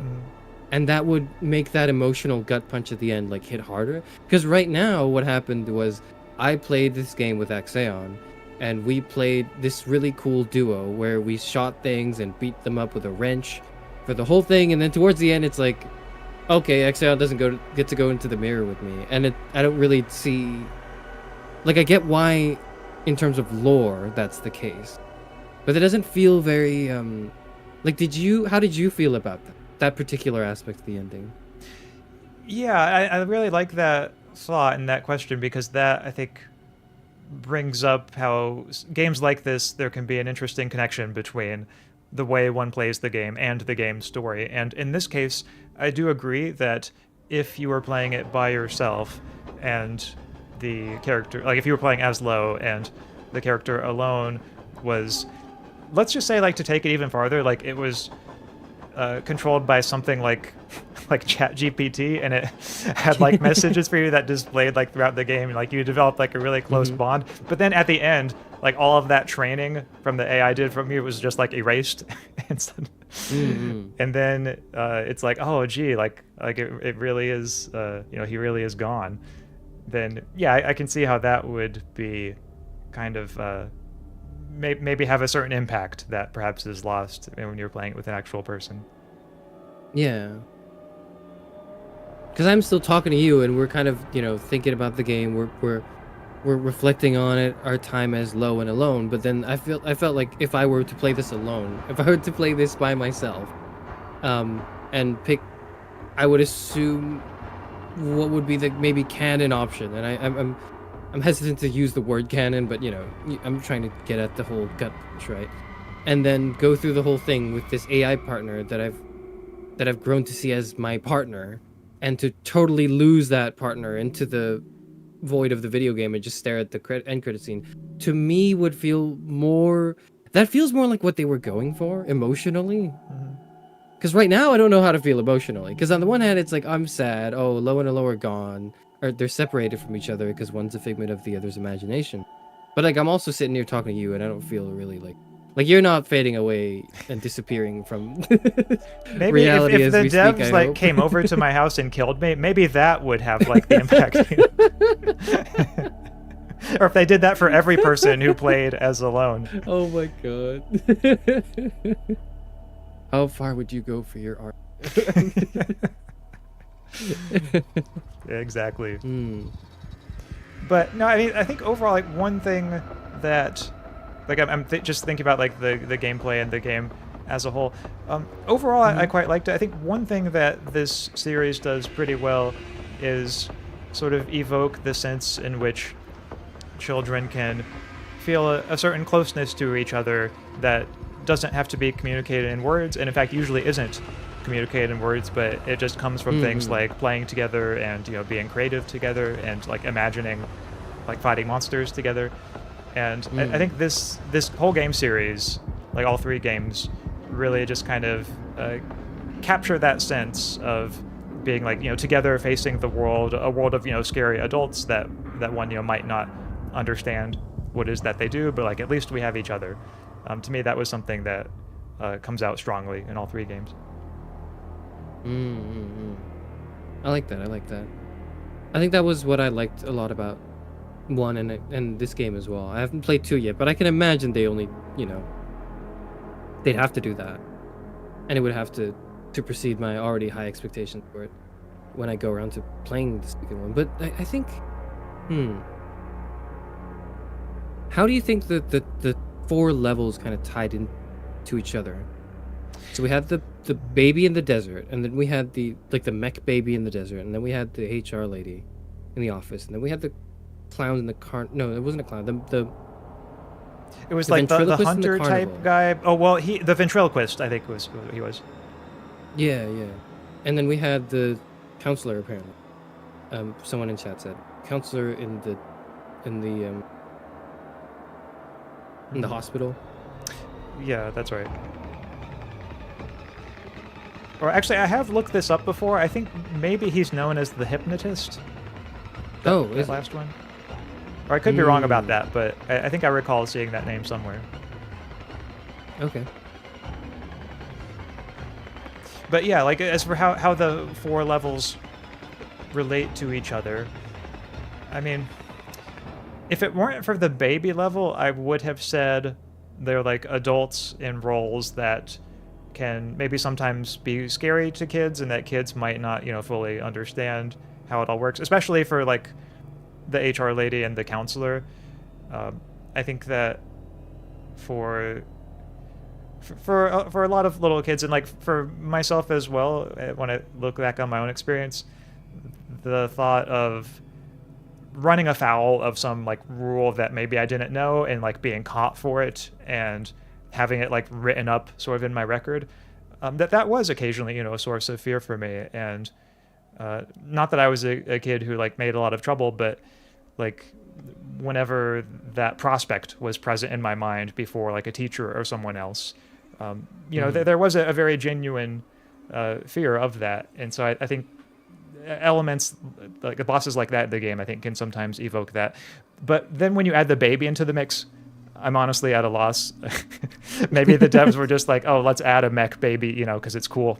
And that would make that emotional gut punch at the end like hit harder. Because right now what happened was I played this game with Axaeon, and we played this really cool duo where we shot things and beat them up with a wrench for the whole thing, and then towards the end it's like, okay, Axaeon doesn't get to go into the mirror with me, and I don't really see, like, I get why in terms of lore that's the case, but it doesn't feel very like, how did you feel about that particular aspect of the ending?
Yeah, I really like that thought and that question, because that, I think, brings up how games like this, there can be an interesting connection between the way one plays the game and the game's story. And in this case, I do agree that if you were playing it by yourself and the character, like if you were playing as Low and the character Alone was, let's just say, like, to take it even farther, like it was controlled by something like ChatGPT, and it had like messages for you that displayed like throughout the game, like you developed like a really close bond. But then at the end, like all of that training from the AI did from you was just like erased. And then it's like, oh gee, like it really is, he really is gone. Then yeah, I can see how that would be kind of maybe have a certain impact that perhaps is lost when you're playing it with an actual person.
Yeah. Because I'm still talking to you, and we're kind of, thinking about the game. We're reflecting on it, our time as Low and Alone. But then I felt like if I were to play this alone, if I were to play this by myself, and pick, I would assume what would be the maybe canon option. And I'm hesitant to use the word canon, but I'm trying to get at the whole gut punch, right? And then go through the whole thing with this AI partner that I've grown to see as my partner, and to totally lose that partner into the void of the video game and just stare at the end credit scene, to me would feel more. That feels more like what they were going for emotionally. Because right now I don't know how to feel emotionally. Because on the one hand, it's like I'm sad. Oh, Low and Low are gone. Or they're separated from each other because one's a figment of the other's imagination. But like I'm also sitting here talking to you, and I don't feel really like you're not fading away and disappearing from
maybe
reality
if
as
the
we
devs
speak,
like came over to my house and killed me, maybe that would have like the impact. Or if they did that for every person who played as Alone.
Oh my god. How far would you go for your art?
Exactly. But no, I mean, I think overall, like one thing that, like, just thinking about like the gameplay and the game as a whole. Overall, I quite liked it. I think one thing that this series does pretty well is sort of evoke the sense in which children can feel a certain closeness to each other that doesn't have to be communicated in words, and in fact usually isn't communicated in words, but it just comes from things like playing together and, you know, being creative together and like imagining like fighting monsters together. And I think this whole game series, like all 3 games, really just kind of capture that sense of being like, you know, together facing the world, a world of, you know, scary adults that one, you know, might not understand what it is that they do, but like at least we have each other. To me, that was something that comes out strongly in all 3 games.
I like that. I like that. I think that was what I liked a lot about 1 and this game as well. I haven't played 2 yet, but I can imagine they only, you know, they'd have to do that, and it would have to supersede my already high expectations for it when I go around to playing the second one. But I think, how do you think that the 4 levels kind of tied into each other? So we had the baby in the desert, and then we had the mech baby in the desert, and then we had the HR lady in the office, and then we had the clown in the no, it wasn't a clown.
It was like the hunter type guy. Oh well, the ventriloquist, I think he was.
Yeah. And then we had the counselor apparently. Someone in chat said counselor in the hospital.
Yeah, that's right. Or actually, I have looked this up before. I think maybe he's known as the hypnotist. That last one. Or I could be wrong about that, but I think I recall seeing that name somewhere.
Okay.
But yeah, like as for how the 4 levels relate to each other, I mean, if it weren't for the baby level, I would have said they're like adults in roles that can maybe sometimes be scary to kids, and that kids might not, you know, fully understand how it all works, especially for like the HR lady and the counselor. I think that for a lot of little kids, and like for myself as well, when I look back on my own experience, the thought of running afoul of some like rule that maybe I didn't know and like being caught for it and having it like written up sort of in my record, that was occasionally, you know, a source of fear for me. And not that I was a kid who like made a lot of trouble, but like whenever that prospect was present in my mind before like a teacher or someone else, you know, there was a very genuine fear of that. And so I think elements like bosses like that in the game, I think, can sometimes evoke that. But then when you add the baby into the mix, I'm honestly at a loss. Maybe the devs were just like, oh, let's add a mech baby, you know, because it's cool.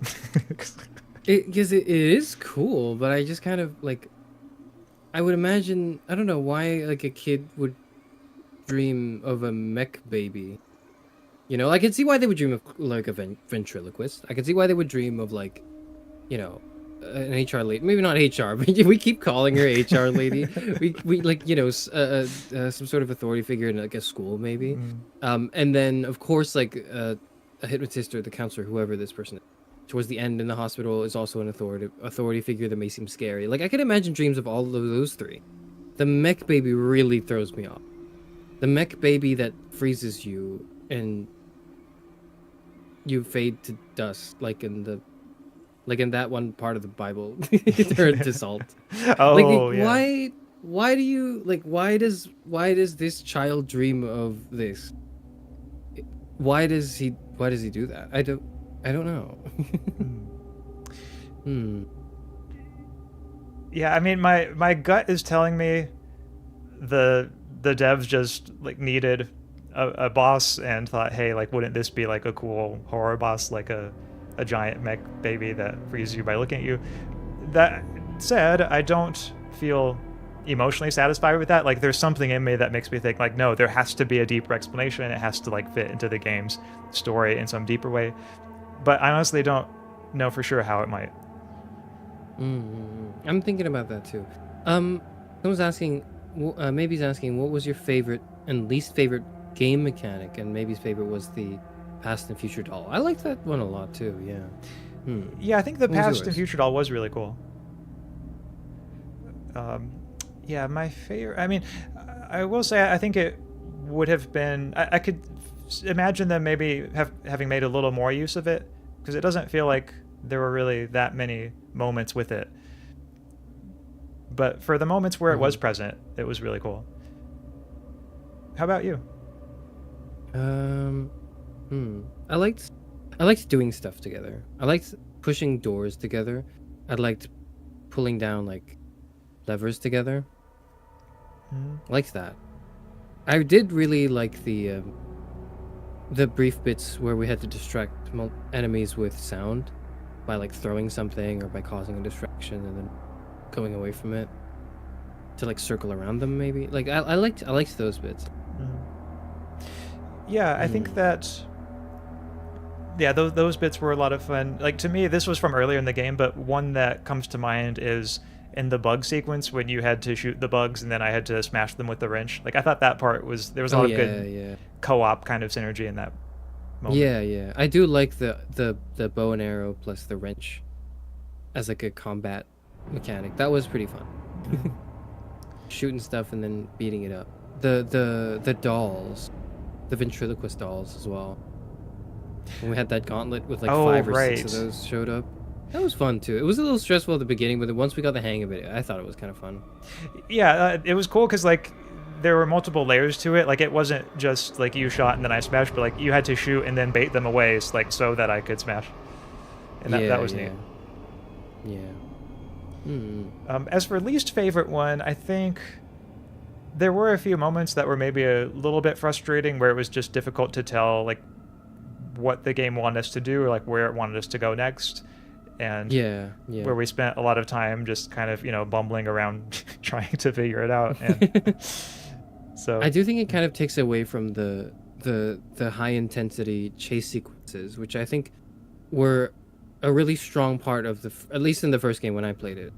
Because it is cool, but I just kind of like, I would imagine, I don't know why like a kid would dream of a mech baby. You know, I can see why they would dream of like a ventriloquist. I can see why they would dream of like, you know, an HR lady. Maybe not HR, but we keep calling her HR lady. we like, you know, some sort of authority figure in like a school maybe. And then of course like a hypnotist or the counselor, whoever this person is, towards the end in the hospital is also an authority figure that may seem scary. Like I can imagine dreams of all of those 3. The mech baby really throws me off. The mech baby that freezes you and you fade to dust, like in that one part of the Bible, they're to salt.
Oh,
like,
yeah.
Why do you like? Why does this child dream of this? Why does he do that? I don't know.
Yeah, I mean, my gut is telling me the devs just like needed a boss and thought, hey, like, wouldn't this be like a cool horror boss, like a giant mech baby that freezes you by looking at you? That said, I don't feel emotionally satisfied with that. Like, there's something in me that makes me think, like, no, there has to be a deeper explanation. It has to like fit into the game's story in some deeper way. But I honestly don't know for sure how it might.
I'm thinking about that too. Someone's asking, Maybe's asking, what was your favorite and least favorite game mechanic? And Maybe's favorite was the Past and Future doll. I like that one a lot too. Yeah.
Yeah, I think the
What was
Past and
yours?
Future doll was really cool. Yeah, my favorite. I mean, I will say I think it would have been. I could imagine them maybe having made a little more use of it, because it doesn't feel like there were really that many moments with it. But for the moments where it was present, it was really cool. How about you?
I liked doing stuff together. I liked pushing doors together. I liked pulling down like levers together. I liked that. I did really like the brief bits where we had to distract enemies with sound by like throwing something or by causing a distraction and then going away from it to like circle around them maybe. Like I liked those bits.
Yeah, I think that. Yeah, those bits were a lot of fun. Like, to me, this was from earlier in the game, but one that comes to mind is in the bug sequence when you had to shoot the bugs and then I had to smash them with the wrench. Like, I thought that part was, there was a lot of good co-op kind of synergy in that moment.
Yeah. I do like the bow and arrow plus the wrench as like a combat mechanic. That was pretty fun. Shooting stuff and then beating it up. The dolls, the ventriloquist dolls as well. When we had that gauntlet with like 5 or 6 of those showed up. That was fun too. It was a little stressful at the beginning, but then once we got the hang of it, I thought it was kind of fun.
Yeah, it was cool because like there were multiple layers to it. Like, it wasn't just like you shot and then I smashed, but like you had to shoot and then bait them away, so that I could smash. And that was neat.
Yeah.
As for least favorite one, I think there were a few moments that were maybe a little bit frustrating where it was just difficult to tell like what the game wanted us to do or like where it wanted us to go next. And where we spent a lot of time just kind of, bumbling around trying to figure it out. And so
I do think it kind of takes away from the high intensity chase sequences, which I think were a really strong part of at least in the first game when I played it.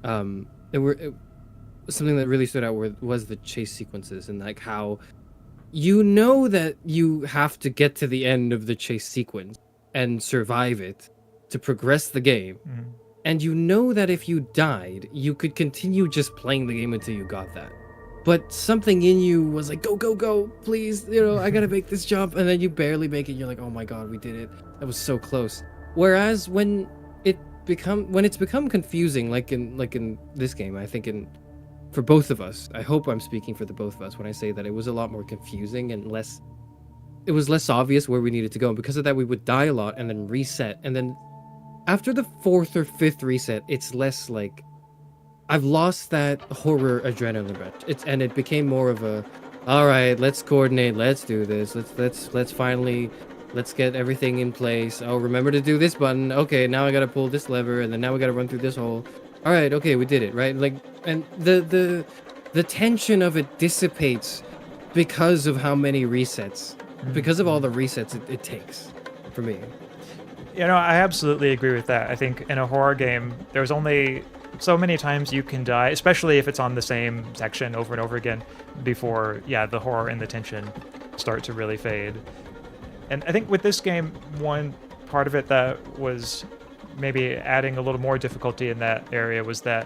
Something that really stood out was the chase sequences and like how that you have to get to the end of the chase sequence and survive it to progress the game. And that if you died, you could continue just playing the game until you got that. But something in you was like, go, please, I gotta make this jump. And then you barely make it. You're like, oh my God, we did it. That was so close. Whereas when it's become confusing, like in this game, I think for both of us, I hope I'm speaking for the both of us when I say that it was a lot more confusing and it was less obvious where we needed to go. And because of that, we would die a lot and then reset. And then after the 4th or 5th reset, it's less like I've lost that horror adrenaline rush. And it became more of a, all right, let's coordinate, let's do this, let's finally, let's get everything in place. Oh, remember to do this button. Okay, now I gotta pull this lever, and then now we gotta run through this hole. All right, okay, we did it, right? Like, and the tension of it dissipates because of how many resets, because of all the resets it takes for me.
I absolutely agree with that. I think in a horror game, there's only so many times you can die, especially if it's on the same section over and over again, before, the horror and the tension start to really fade. And I think with this game, one part of it that was maybe adding a little more difficulty in that area was that,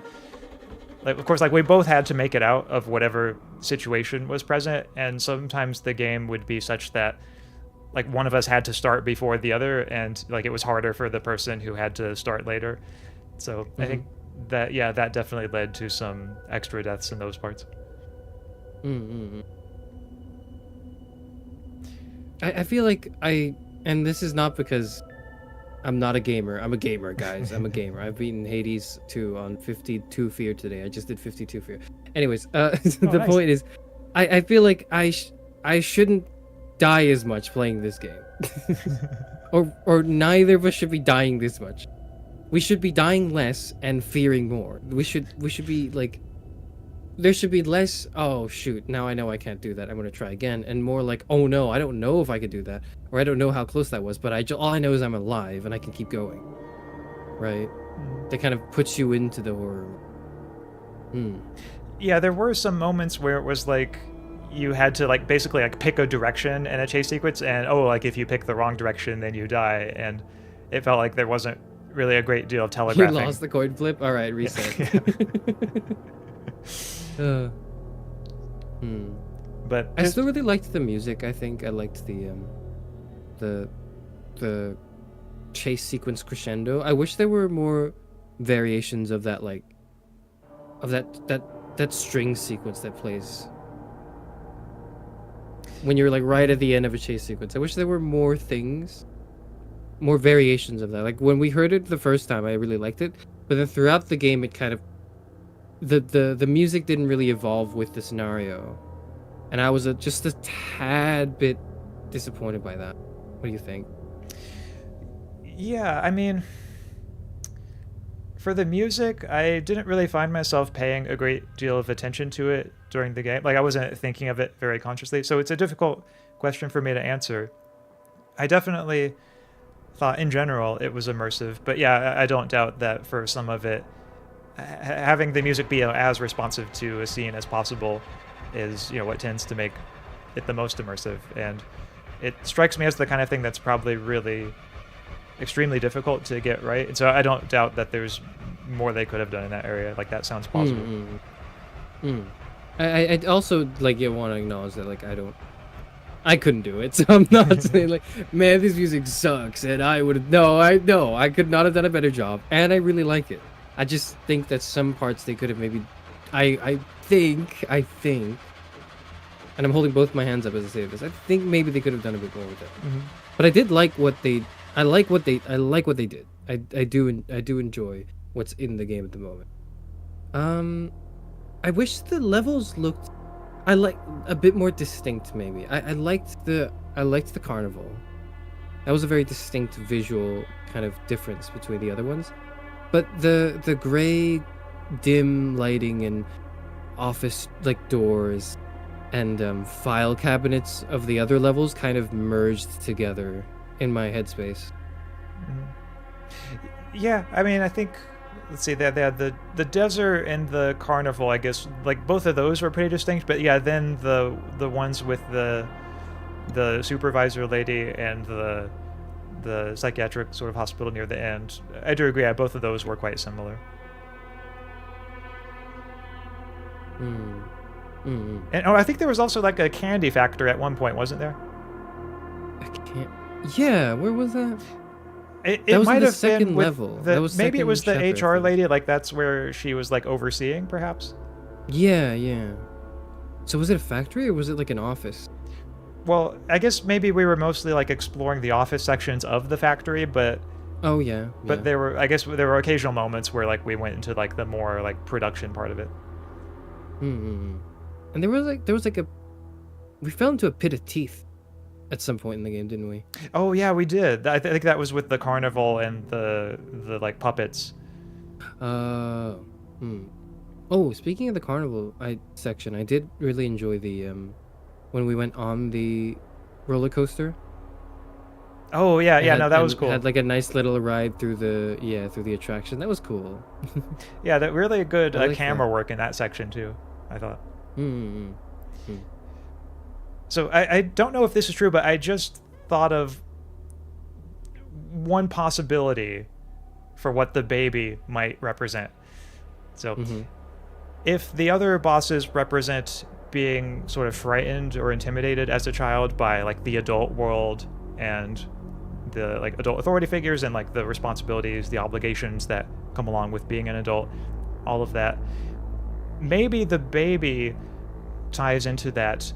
like, of course, like, we both had to make it out of whatever situation was present, and sometimes the game would be such that, like, one of us had to start before the other, and, like, it was harder for the person who had to start later. So I think that, that definitely led to some extra deaths in those parts.
I feel like and this is not because I'm not a gamer. I'm a gamer, guys. I'm a gamer. I've beaten Hades 2 on 52 Fear today. I just did 52 Fear. Anyways, the point is, I feel like I shouldn't die as much playing this game. or neither of us should be dying this much. We should be dying less and fearing more. We should be like, there should be less, oh shoot, now I know I can't do that, I'm gonna try again, and more like, oh no, I don't know if I could do that, or I don't know how close that was, but all I know is I'm alive and I can keep going, right? That kind of puts you into the horror.
Yeah, there were some moments where it was like you had to like basically like pick a direction in a chase sequence, and like if you pick the wrong direction, then you die, and it felt like there wasn't really a great deal of telegraphing.
You lost the coin flip. All right, reset.
Yeah. But
I still really liked the music. I think I liked the chase sequence crescendo. I wish there were more variations of that, like of that string sequence that plays when you're like right at the end of a chase sequence. I wish there were more things, more variations of that. Like when we heard it the first time, I really liked it, but then throughout the game, it kind of the music didn't really evolve with the scenario, and I was just a tad bit disappointed by that. What do you think?
Yeah, I mean, for the music, I didn't really find myself paying a great deal of attention to it during the game. Like, I wasn't thinking of it very consciously, so it's a difficult question for me to answer. I definitely thought, in general, it was immersive, but yeah, I don't doubt that for some of it, having the music be as responsive to a scene as possible is, what tends to make it the most immersive, and it strikes me as the kind of thing that's probably really extremely difficult to get right. And so I don't doubt that there's more they could have done in that area. Like, that sounds plausible.
I also want to acknowledge that I couldn't do it, so I'm not saying like, man, this music sucks, and I could not have done a better job, and I really like it. I just think that some parts they could have maybe, I think, and I'm holding both my hands up as I say this, I think maybe they could have done a bit more with it. But I did like what they did. I do enjoy what's in the game at the moment. I wish the levels looked a bit more distinct maybe. I liked the carnival. That was a very distinct visual kind of difference between the other ones. But the gray dim lighting and office doors and file cabinets of the other levels kind of merged together in my headspace.
Yeah, I mean, I think, let's see, they had the desert and the carnival, I guess, like both of those were pretty distinct, but yeah, then the ones with the supervisor lady and the psychiatric sort of hospital near the end, I do agree, yeah, both of those were quite similar. And I think there was also like a candy factory at one point, wasn't there?
Yeah, where was that?
It might have been
level.
Maybe it was the HR lady, like that's where she was like overseeing, perhaps?
Yeah. So was it a factory or was it like an office?
Well, I guess maybe we were mostly like exploring the office sections of the factory, but
oh yeah.
But there were occasional moments where like we went into like the more like production part of it.
And there was we fell into a pit of teeth at some point in the game, didn't we?
Oh yeah, we did. I think that was with the carnival and the like puppets.
Oh, speaking of the carnival section, I did really enjoy the when we went on the roller coaster.
Oh yeah, no, that was cool.
Had like a nice little ride through the attraction. That was cool.
Yeah, that really good camera work in that section too, I thought. So I don't know if this is true, but I just thought of one possibility for what the baby might represent. So if the other bosses represent being sort of frightened or intimidated as a child by like the adult world and the like adult authority figures and like the responsibilities, the obligations that come along with being an adult, all of that, maybe the baby ties into that.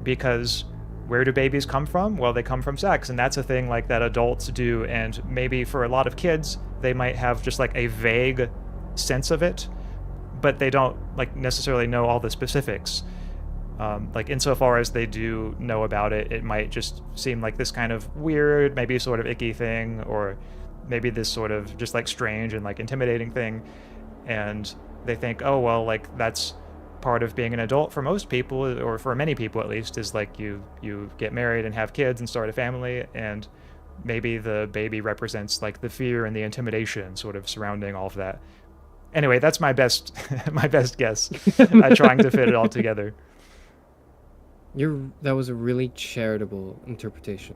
Because where do babies come from? Well, they come from sex, and that's a thing like that adults do, and maybe for a lot of kids, they might have just like a vague sense of it, but they don't like necessarily know all the specifics. Like insofar as they do know about it, it might just seem like this kind of weird, maybe sort of icky thing, or maybe this sort of just like strange and like intimidating thing, and they think, oh well, like that's part of being an adult for most people, or for many people at least, is like you get married and have kids and start a family, and maybe the baby represents like the fear and the intimidation sort of surrounding all of that. Anyway, that's my best my best guess. Trying to fit it all together.
That was a really charitable interpretation.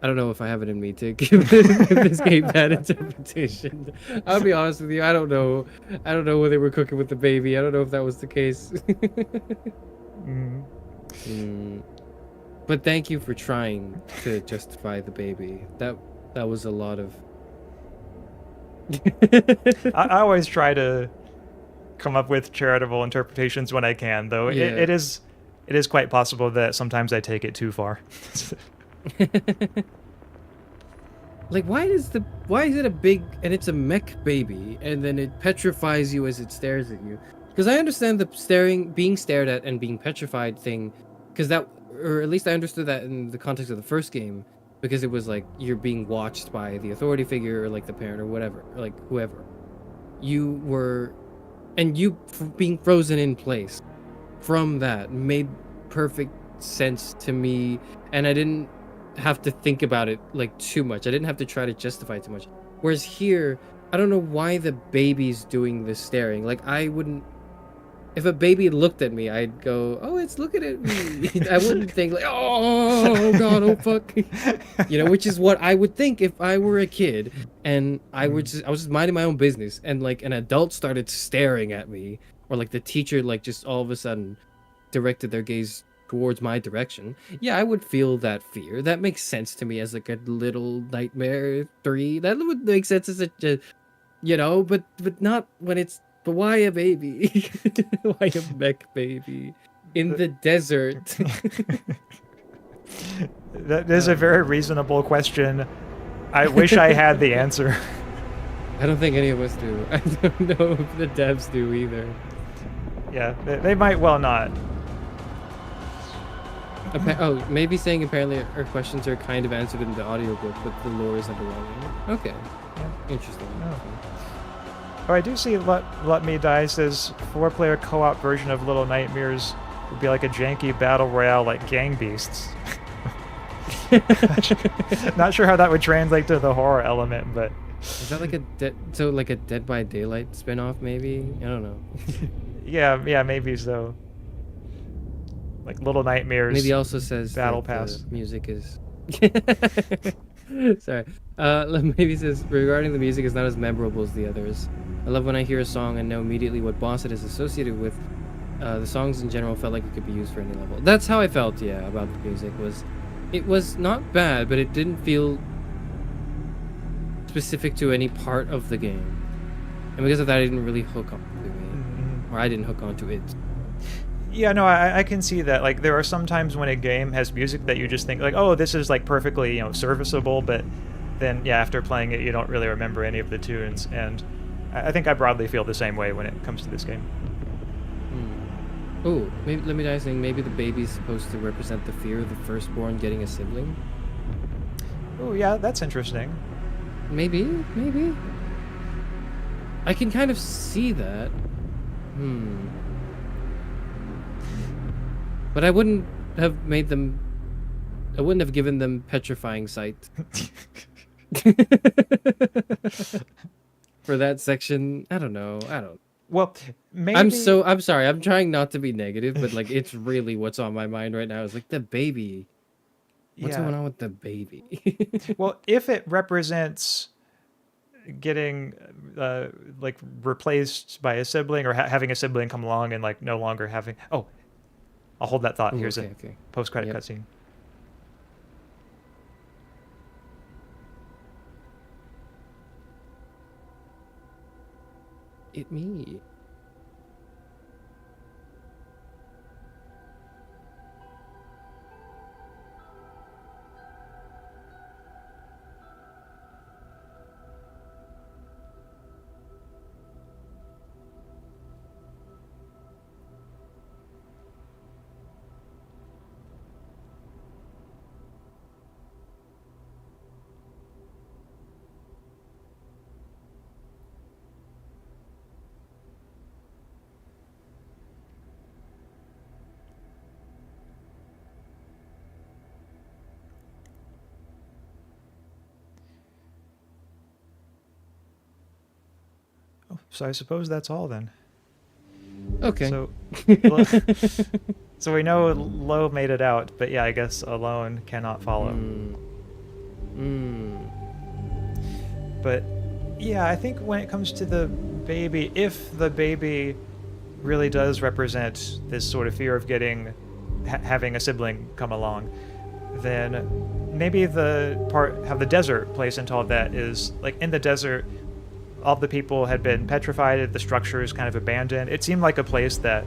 I don't know if I have it in me to give this game that interpretation. I'll be honest with you. I don't know. I don't know what they were cooking with the baby. I don't know if that was the case. But thank you for trying to justify the baby. That was a lot of.
I always try to come up with charitable interpretations when I can, though.
Yeah.
It is quite possible that sometimes I take it too far.
Like, why is it a big, and it's a mech baby, and then it petrifies you as it stares at you? Because I understand the being stared at and being petrified thing, because that, or at least I understood that in the context of the first game, because it was like you're being watched by the authority figure or like the parent or whatever, or like whoever. You were, and you being frozen in place from that made perfect sense to me, and I didn't have to think about it like too much. I didn't have to try to justify it too much. Whereas here, I don't know why the baby's doing this staring. Like, I wouldn't, if a baby looked at me, I'd go, oh, it's looking at me. I wouldn't think like, oh god, oh fuck. You know, which is what I would think if I were a kid and I was just minding my own business and like an adult started staring at me, or like the teacher like just all of a sudden directed their gaze towards my direction. Yeah, I would feel that fear. That makes sense to me as like a little Nightmare 3. That would make sense as a you know, but not when it's, but why a baby? Why a mech baby in the desert?
That is a very reasonable question. I wish I had the answer.
I don't think any of us do. I don't know if the devs do either.
Yeah, they might well not.
Oh, maybe saying apparently our questions are kind of answered in the audiobook, but the lore is underwhelming. Okay.
Yeah.
Interesting.
Oh, I do see Let Me Die says 4-player co-op version of Little Nightmares would be like a janky battle royale like Gang Beasts. Not sure how that would translate to the horror element, but
is that like a Dead by Daylight spin-off maybe? I don't know.
yeah, maybe so. Like Little Nightmares.
Maybe also says
Battle Pass.
The music is. Sorry. Maybe says regarding the music is not as memorable as the others. I love when I hear a song and know immediately what boss it is associated with. The songs in general felt like it could be used for any level. That's how I felt, yeah, about the music. It was not bad, but it didn't feel specific to any part of the game, and because of that, I didn't really hook on to it, or I didn't hook onto it.
Yeah, no, I can see that. Like, there are some times when a game has music that you just think, like, oh, this is, like, perfectly, serviceable, but then, yeah, after playing it, you don't really remember any of the tunes, and I think I broadly feel the same way when it comes to this game.
Oh, maybe let me die saying maybe the baby's supposed to represent the fear of the firstborn getting a sibling?
Oh, yeah, that's interesting.
Maybe? I can kind of see that. But I wouldn't have given them petrifying sight. For that section, I don't know.
Well, maybe...
I'm sorry. I'm trying not to be negative, but like it's really what's on my mind right now is like the baby. What's going on with the baby?
Well, if it represents getting like replaced by a sibling or having a sibling come along and like no longer having... Oh, I'll hold that thought. Here's a post-credit cutscene.
It me.
So I suppose that's all then.
Okay.
So, so we know Lo made it out, but yeah, I guess alone cannot follow. But yeah, I think when it comes to the baby, if the baby really does represent this sort of fear of having a sibling come along, then maybe the part how the desert plays into all of that is like in the desert, all the people had been petrified, the structures kind of abandoned. It seemed like a place that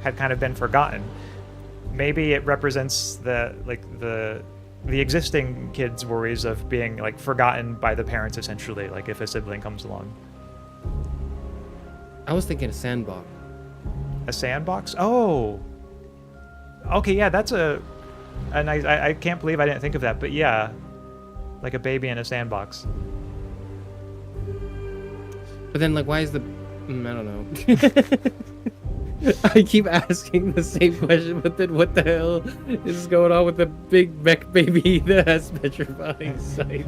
had kind of been forgotten. Maybe it represents the existing kids' worries of being like forgotten by the parents, essentially, like if a sibling comes along.
I was thinking a sandbox.
A sandbox? Oh, okay, yeah, that's a nice. I can't believe I didn't think of that, but yeah, like a baby in a sandbox.
But then, like, why is the... I don't know. I keep asking the same question, but then what the hell is going on with the big mech baby that has petrifying sight?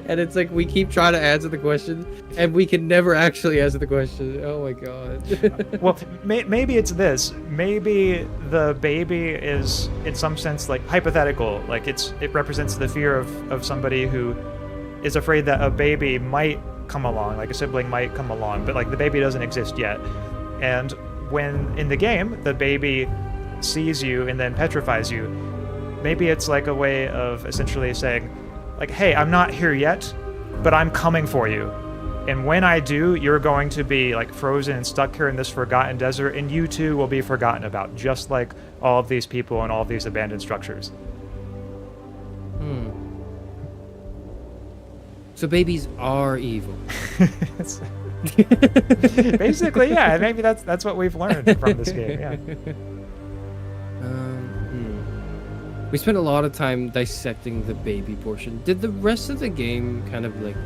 And it's like we keep trying to answer the question, and we can never actually answer the question. Oh my god.
Well, maybe it's this. Maybe the baby is, in some sense, like hypothetical. Like it represents the fear of somebody who is afraid that a baby might come along, like a sibling might come along, but like the baby doesn't exist yet. And when in the game the baby sees you and then petrifies you, maybe it's like a way of essentially saying, like, hey, I'm not here yet, but I'm coming for you. And when I do, you're going to be like frozen and stuck here in this forgotten desert, and you too will be forgotten about, just like all of these people and all of these abandoned structures.
So babies are evil.
Basically, yeah. Maybe that's what we've learned from this game. Yeah.
We spent a lot of time dissecting the baby portion. Did the rest of the game kind of like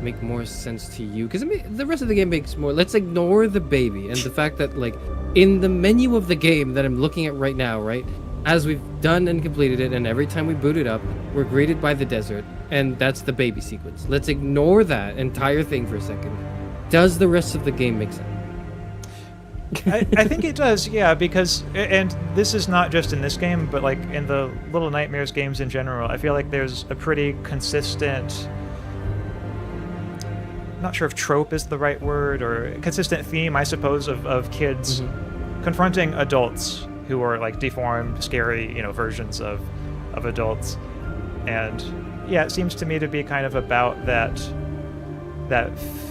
make more sense to you? Because I mean, the rest of the game makes more. Let's ignore the baby and the fact that like in the menu of the game that I'm looking at right now, right? As we've done and completed it, and every time we boot it up, we're greeted by the desert, and that's the baby sequence. Let's ignore that entire thing for a second. Does the rest of the game make sense?
I think it does, yeah, because, and this is not just in this game, but like in the Little Nightmares games in general, I feel like there's a pretty consistent, I'm not sure if trope is the right word, or consistent theme, I suppose, of kids confronting adults who are like deformed, scary, versions of adults. And yeah, it seems to me to be kind of about that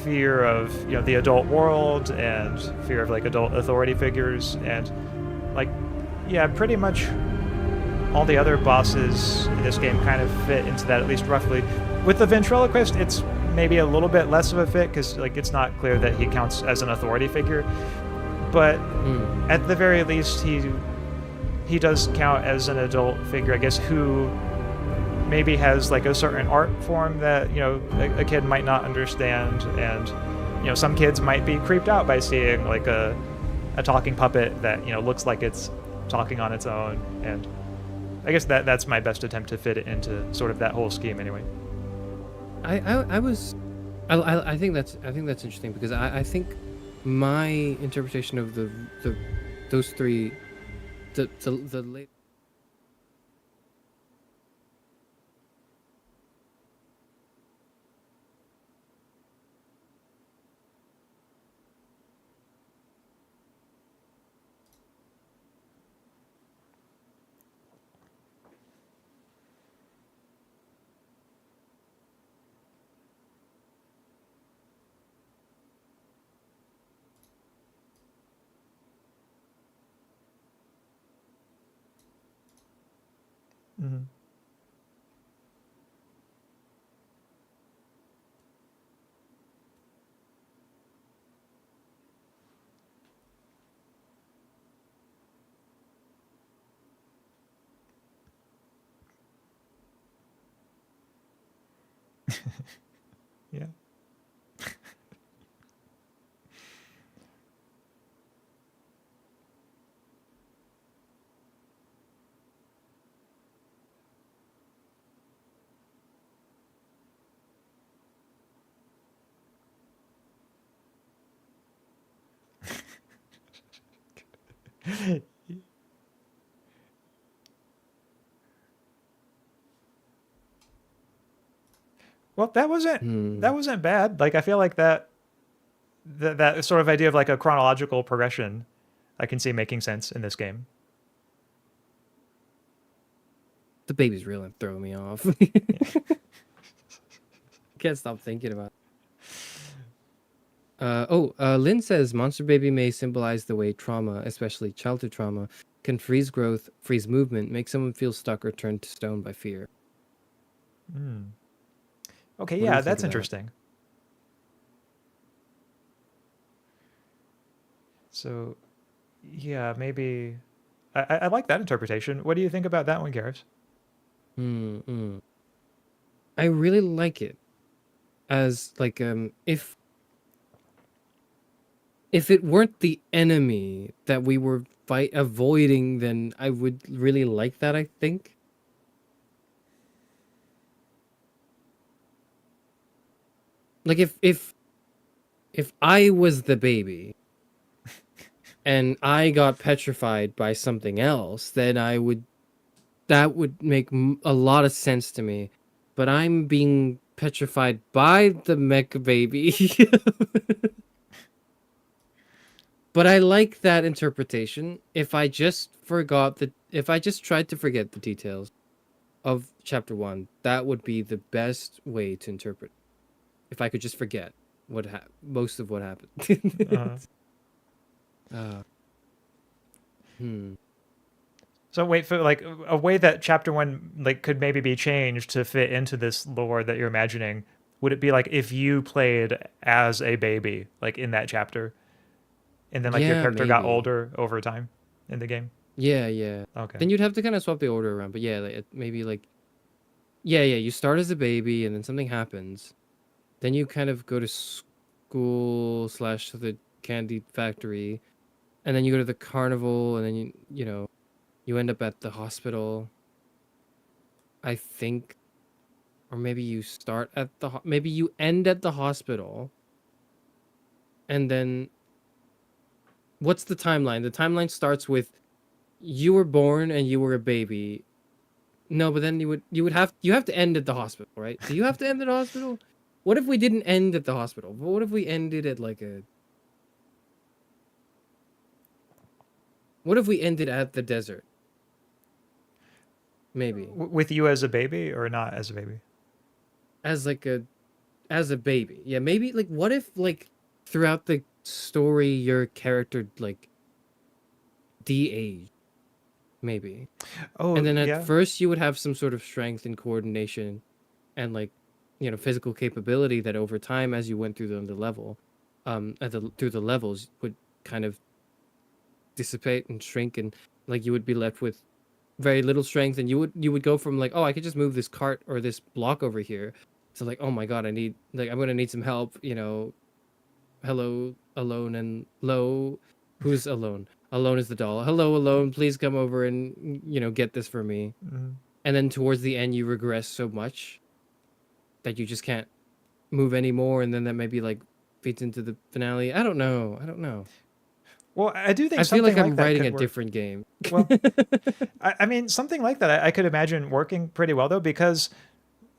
fear of the adult world and fear of like adult authority figures, and like yeah, pretty much all the other bosses in this game kind of fit into that, at least roughly. With the ventriloquist, it's maybe a little bit less of a fit because like it's not clear that he counts as an authority figure, but at the very least he does count as an adult figure, I guess, who maybe has like a certain art form that a kid might not understand, and some kids might be creeped out by seeing like a talking puppet that looks like it's talking on its own. And I guess that's my best attempt to fit it into sort of that whole scheme anyway.
I think that's interesting, because I think my interpretation of those three, the late.
Yeah. Well, that wasn't
Hmm.
that wasn't bad. Like I feel like that sort of idea of like a chronological progression, I can see making sense in this game.
The baby's real and throwing me off. Can't stop thinking about it. Lynn says Monster Baby may symbolize the way trauma, especially childhood trauma, can freeze growth, freeze movement, make someone feel stuck or turned to stone by fear.
Mm. Okay,
What do we
yeah,
think
that's
of that?
interesting. So, yeah, maybe I like that interpretation. What do you think about that one, Garrus?
Hmm. I really like it as like if it weren't the enemy that we were avoiding, then I would really like that, I think. Like if I was the baby and I got petrified by something else, then that would make a lot of sense to me. But I'm being petrified by the mech baby. But I like that interpretation. If I just tried to forget the details of chapter 1, that would be the best way to interpret. If I could just forget most of what happened.
Uh,
uh, hmm.
so wait for like a way that chapter one like could maybe be changed to fit into this lore that you're imagining. Would it be like if you played as a baby, like in that chapter, and then like your
Yeah,
character got
maybe.
older over time in the game?
Yeah, yeah.
Okay.
Then you'd have to kind of swap the order around. But yeah, like, maybe like yeah. You start as a baby, and then something happens. Then you kind of go to school slash the candy factory, and then you go to the carnival, and then you end up at the hospital. I think, or maybe you start at maybe you end at the hospital, and then what's the timeline? The timeline starts with you were born and you were a baby. No, but then you have to end at the hospital, right? Do you have to end at the hospital? What if we didn't end at the hospital? What if we ended at like a what if we ended at the desert? Maybe.
With you as a baby or not as a baby?
As like as a baby. Yeah, maybe like what if like throughout the story your character like de-aged? Maybe.
Oh,
And then at
yeah.
first you would have some sort of strength and coordination and like physical capability that over time as you went through the level through the levels would kind of dissipate and shrink, and like you would be left with very little strength, and you would go from like, oh, I could just move this cart or this block over here, to like, oh my god, I'm gonna need some help, hello alone and low. Who's alone? Alone is the doll. Hello alone, please come over and get this for me.
Mhm.
And then towards the end you regress so much that you just can't move anymore, and then that maybe like feeds into the finale. I don't know.
Well, I do think
I feel like
something like
I'm
that
writing a
could work.
different game.
Well, I mean, something like that I could imagine working pretty well though, because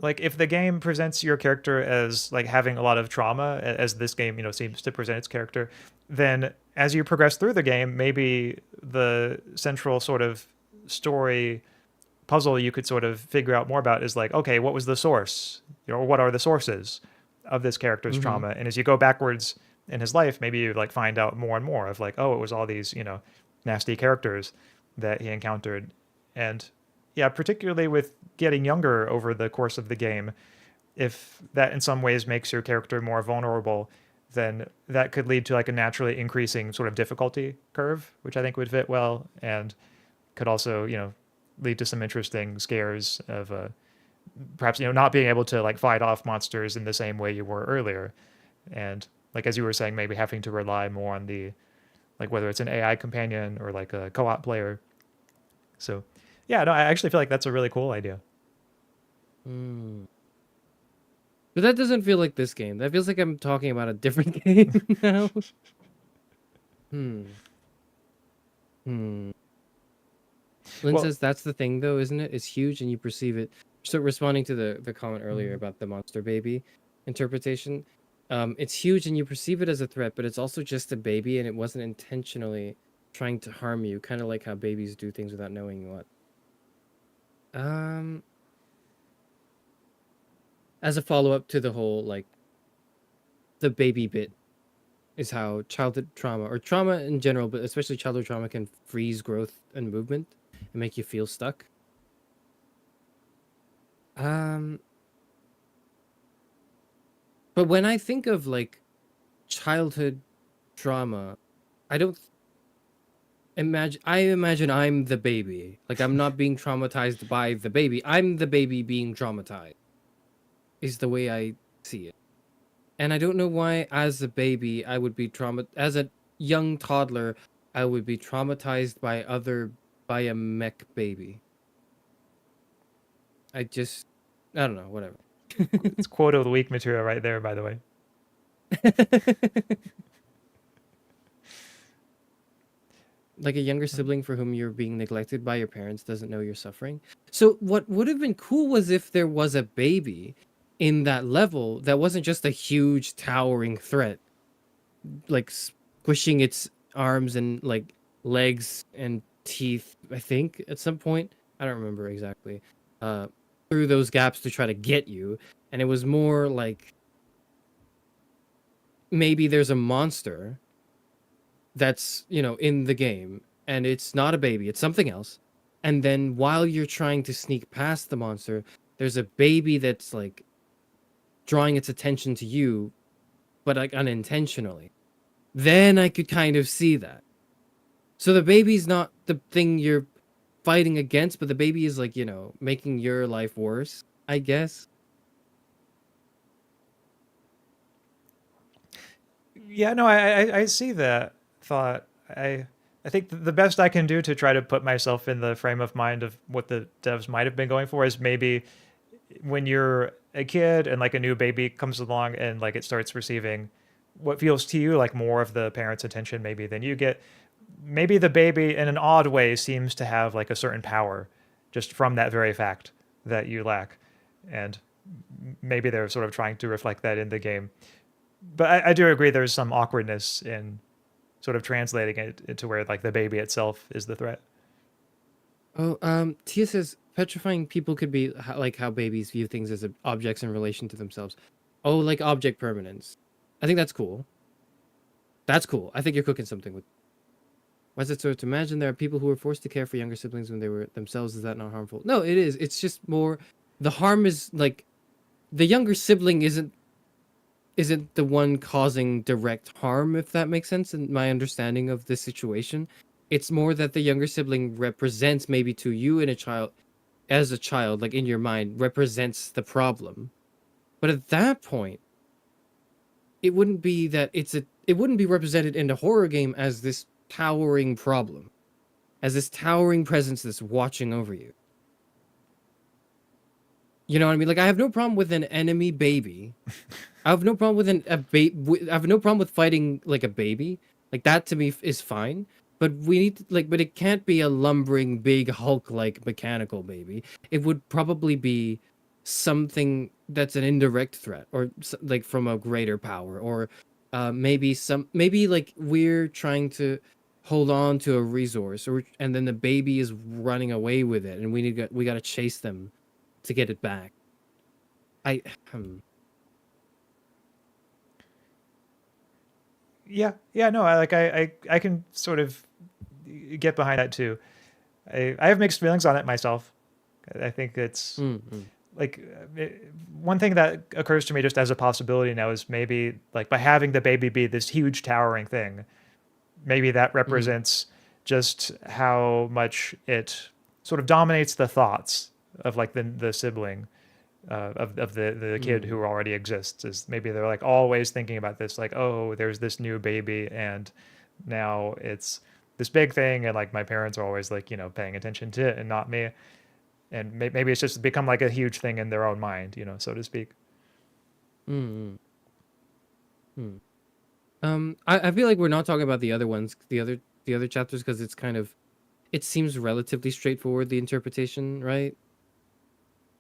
like if the game presents your character as like having a lot of trauma, as this game seems to present its character, then as you progress through the game, maybe the central sort of story puzzle you could sort of figure out more about is like, okay, what was the source? What are the sources of this character's
Hmm.
trauma? And as you go backwards in his life, maybe you like find out more and more of like, oh, it was all these, nasty characters that he encountered. And yeah, particularly with getting younger over the course of the game, if that in some ways makes your character more vulnerable, then that could lead to like a naturally increasing sort of difficulty curve, which I think would fit well and could also, lead to some interesting scares of perhaps not being able to like fight off monsters in the same way you were earlier, and like as you were saying, maybe having to rely more on the like whether it's an AI companion or like a co-op player. So yeah, no, I actually feel like that's a really cool idea.
Mm. But that doesn't feel like this game. That feels like I'm talking about a different game now. Hmm. Hmm. Lynn
Well,
says that's the thing, though, isn't it? It's huge and you perceive it. So responding to the comment earlier
mm,
about the monster baby interpretation, it's huge and you perceive it as a threat, but it's also just a baby and it wasn't intentionally trying to harm you, kind of like how babies do things without knowing what. Um, as a follow-up to the whole, like, the baby bit is how childhood trauma, or trauma in general, but especially childhood trauma, can freeze growth and movement and make you feel stuck. Um, but when I think of like childhood trauma, I don't imagine. I imagine I'm the baby. Like I'm not being traumatized by the baby. I'm the baby being traumatized. Is the way I see it. And I don't know why, as a baby, I would be as a young toddler, I would be traumatized by a mech baby. I don't know, whatever.
it's quote of the week material right there, by the way.
Like a younger sibling for whom you're being neglected by your parents doesn't know you're suffering. So what would have been cool was if there was a baby in that level that wasn't just a huge towering threat, like squishing its arms and like legs and teeth, I think at some point, I don't remember exactly, uh through those gaps to try to get you. And it was more like maybe there's a monster that's, in the game, and it's not a baby, it's something else. And then while you're trying to sneak past the monster, there's a baby that's like drawing its attention to you, but like unintentionally. Then I could kind of see that. So the baby's not the thing you're fighting against, but the baby is like, making your life worse, I guess.
Yeah, no, I see that thought. I think the best I can do to try to put myself in the frame of mind of what the devs might have been going for is maybe when you're a kid and like a new baby comes along and like it starts receiving what feels to you like more of the parent's attention maybe than you get. Maybe the baby in an odd way seems to have like a certain power just from that very fact that you lack. And maybe they're sort of trying to reflect that in the game. But I do agree there's some awkwardness in sort of translating it into where like the baby itself is the threat.
Oh, Tia says petrifying people could be like how babies view things as objects in relation to themselves. Oh, like object permanence. I think that's cool. That's cool. I think you're cooking something with. Why is it so to imagine there are people who were forced to care for younger siblings when they were themselves? Is that not harmful? No, it is. It's just more. The harm is like the younger sibling isn't the one causing direct harm, if that makes sense in my understanding of this situation. It's more that the younger sibling represents, maybe to you in a child, as a child, like in your mind, represents the problem. But at that point, it wouldn't be that it wouldn't be represented in the horror game as this towering problem, as this towering presence that's watching over you. You know what I mean? Like, I have no problem with an enemy baby. I have no problem with I have no problem with fighting like a baby. Like that to me is fine. But we need to, but it can't be a lumbering big Hulk like mechanical baby. It would probably be something that's an indirect threat, or like from a greater power, or maybe like we're trying to hold on to a resource, and then the baby is running away with it, and we got to chase them to get it back. I
Yeah, no, I can sort of get behind that too. I have mixed feelings on it myself. I think it's like one thing that occurs to me just as a possibility now is maybe like by having the baby be this huge towering thing, maybe that represents just how much it sort of dominates the thoughts of like the sibling of the kid who already exists. Is maybe they're like always thinking about this, like, oh, there's this new baby and now it's this big thing, and like my parents are always like, paying attention to it and not me. And maybe it's just become like a huge thing in their own mind, so to speak.
I feel like we're not talking about the other ones, the other the other chapters because it's kind of, it seems relatively straightforward, the interpretation, right?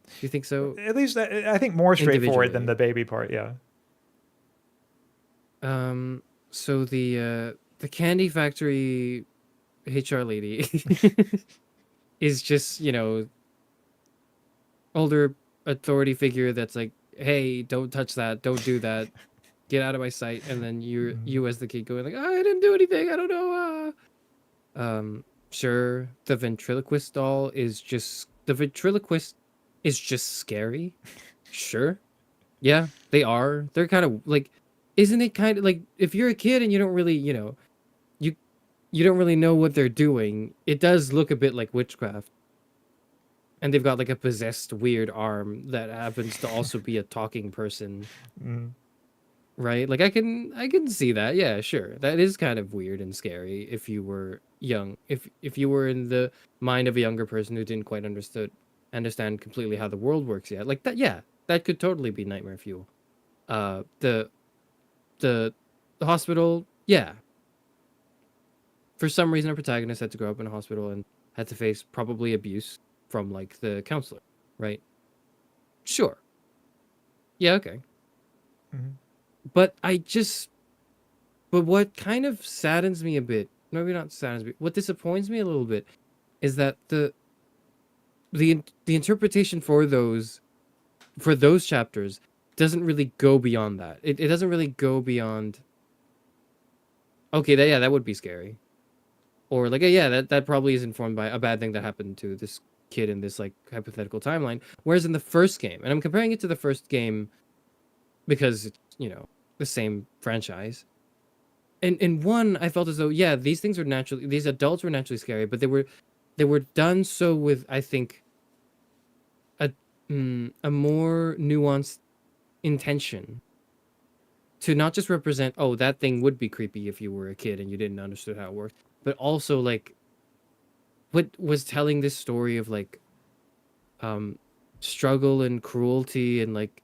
Do you think so?
At least I think more straightforward than the baby part. Yeah.
So the candy factory HR lady is just, you know, older authority figure that's like, hey, don't touch that, don't do that, get out of my sight. And then you as the kid going like, oh, I didn't do anything, I don't know. Sure, the ventriloquist doll is just, the ventriloquist is just scary. Sure. Yeah, they are. They're kind of like, isn't it kind of like, if you're a kid and you don't really, you know, you don't really know what they're doing, it does look a bit like witchcraft. And they've got like a possessed weird arm that happens to also be a talking person. Right? Like I can see that. Yeah, sure. That is kind of weird and scary if you were young. If you were in the mind of a younger person who didn't quite understand completely how the world works yet. Like that, yeah, that could totally be nightmare fuel. The hospital, yeah. For some reason, our protagonist had to grow up in a hospital and had to face probably abuse from like the counselor, right? Sure. Yeah, okay. But what kind of saddens me a bit, maybe not saddens me, what disappoints me a little bit is that the interpretation for those chapters doesn't really go beyond that. It doesn't really go beyond, okay, that would be scary. Or like, yeah, that probably is informed by a bad thing that happened to this kid in this like hypothetical timeline. Whereas in the first game, and I'm comparing it to the first game because it's, you know, the same franchise. And in one, I felt as though, yeah, these adults were naturally scary, but they were done so with, I think, a more nuanced intention to not just represent, oh, that thing would be creepy if you were a kid and you didn't understand how it worked, but also like what was telling this story of like struggle and cruelty and like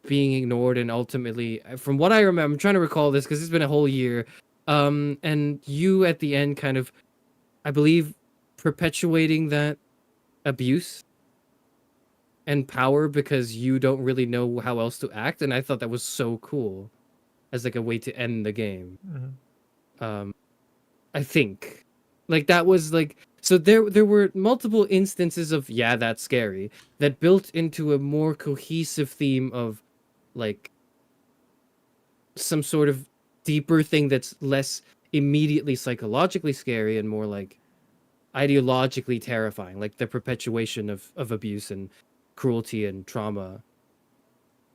being ignored, and ultimately, from what I remember, I'm trying to recall this because it's been a whole year, and you at the end kind of, I believe, perpetuating that abuse and power because you don't really know how else to act, and I thought that was so cool as like a way to end the game. I think like that was like, so there were multiple instances of, yeah, that's scary, that built into a more cohesive theme of like some sort of deeper thing that's less immediately psychologically scary and more like ideologically terrifying, like the perpetuation of abuse and cruelty and trauma,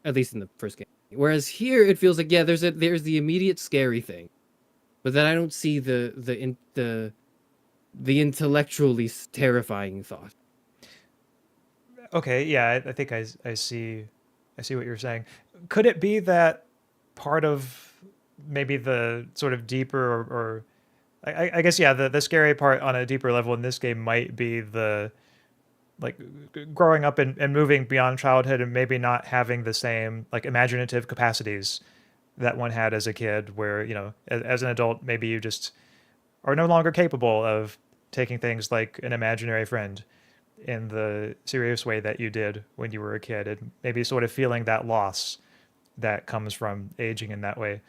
at least in the first game. Whereas here it feels like, yeah, there's the immediate scary thing, but then I don't see the intellectually terrifying thought.
Okay, yeah, I think I see what you're saying. Could it be that part of maybe the sort of deeper or I guess, yeah, the scary part on a deeper level in this game might be the like growing up and moving beyond childhood and maybe not having the same like imaginative capacities that one had as a kid, where, you know, as an adult, maybe you just are no longer capable of taking things like an imaginary friend in the serious way that you did when you were a kid, and maybe sort of feeling that loss that comes from aging in that way.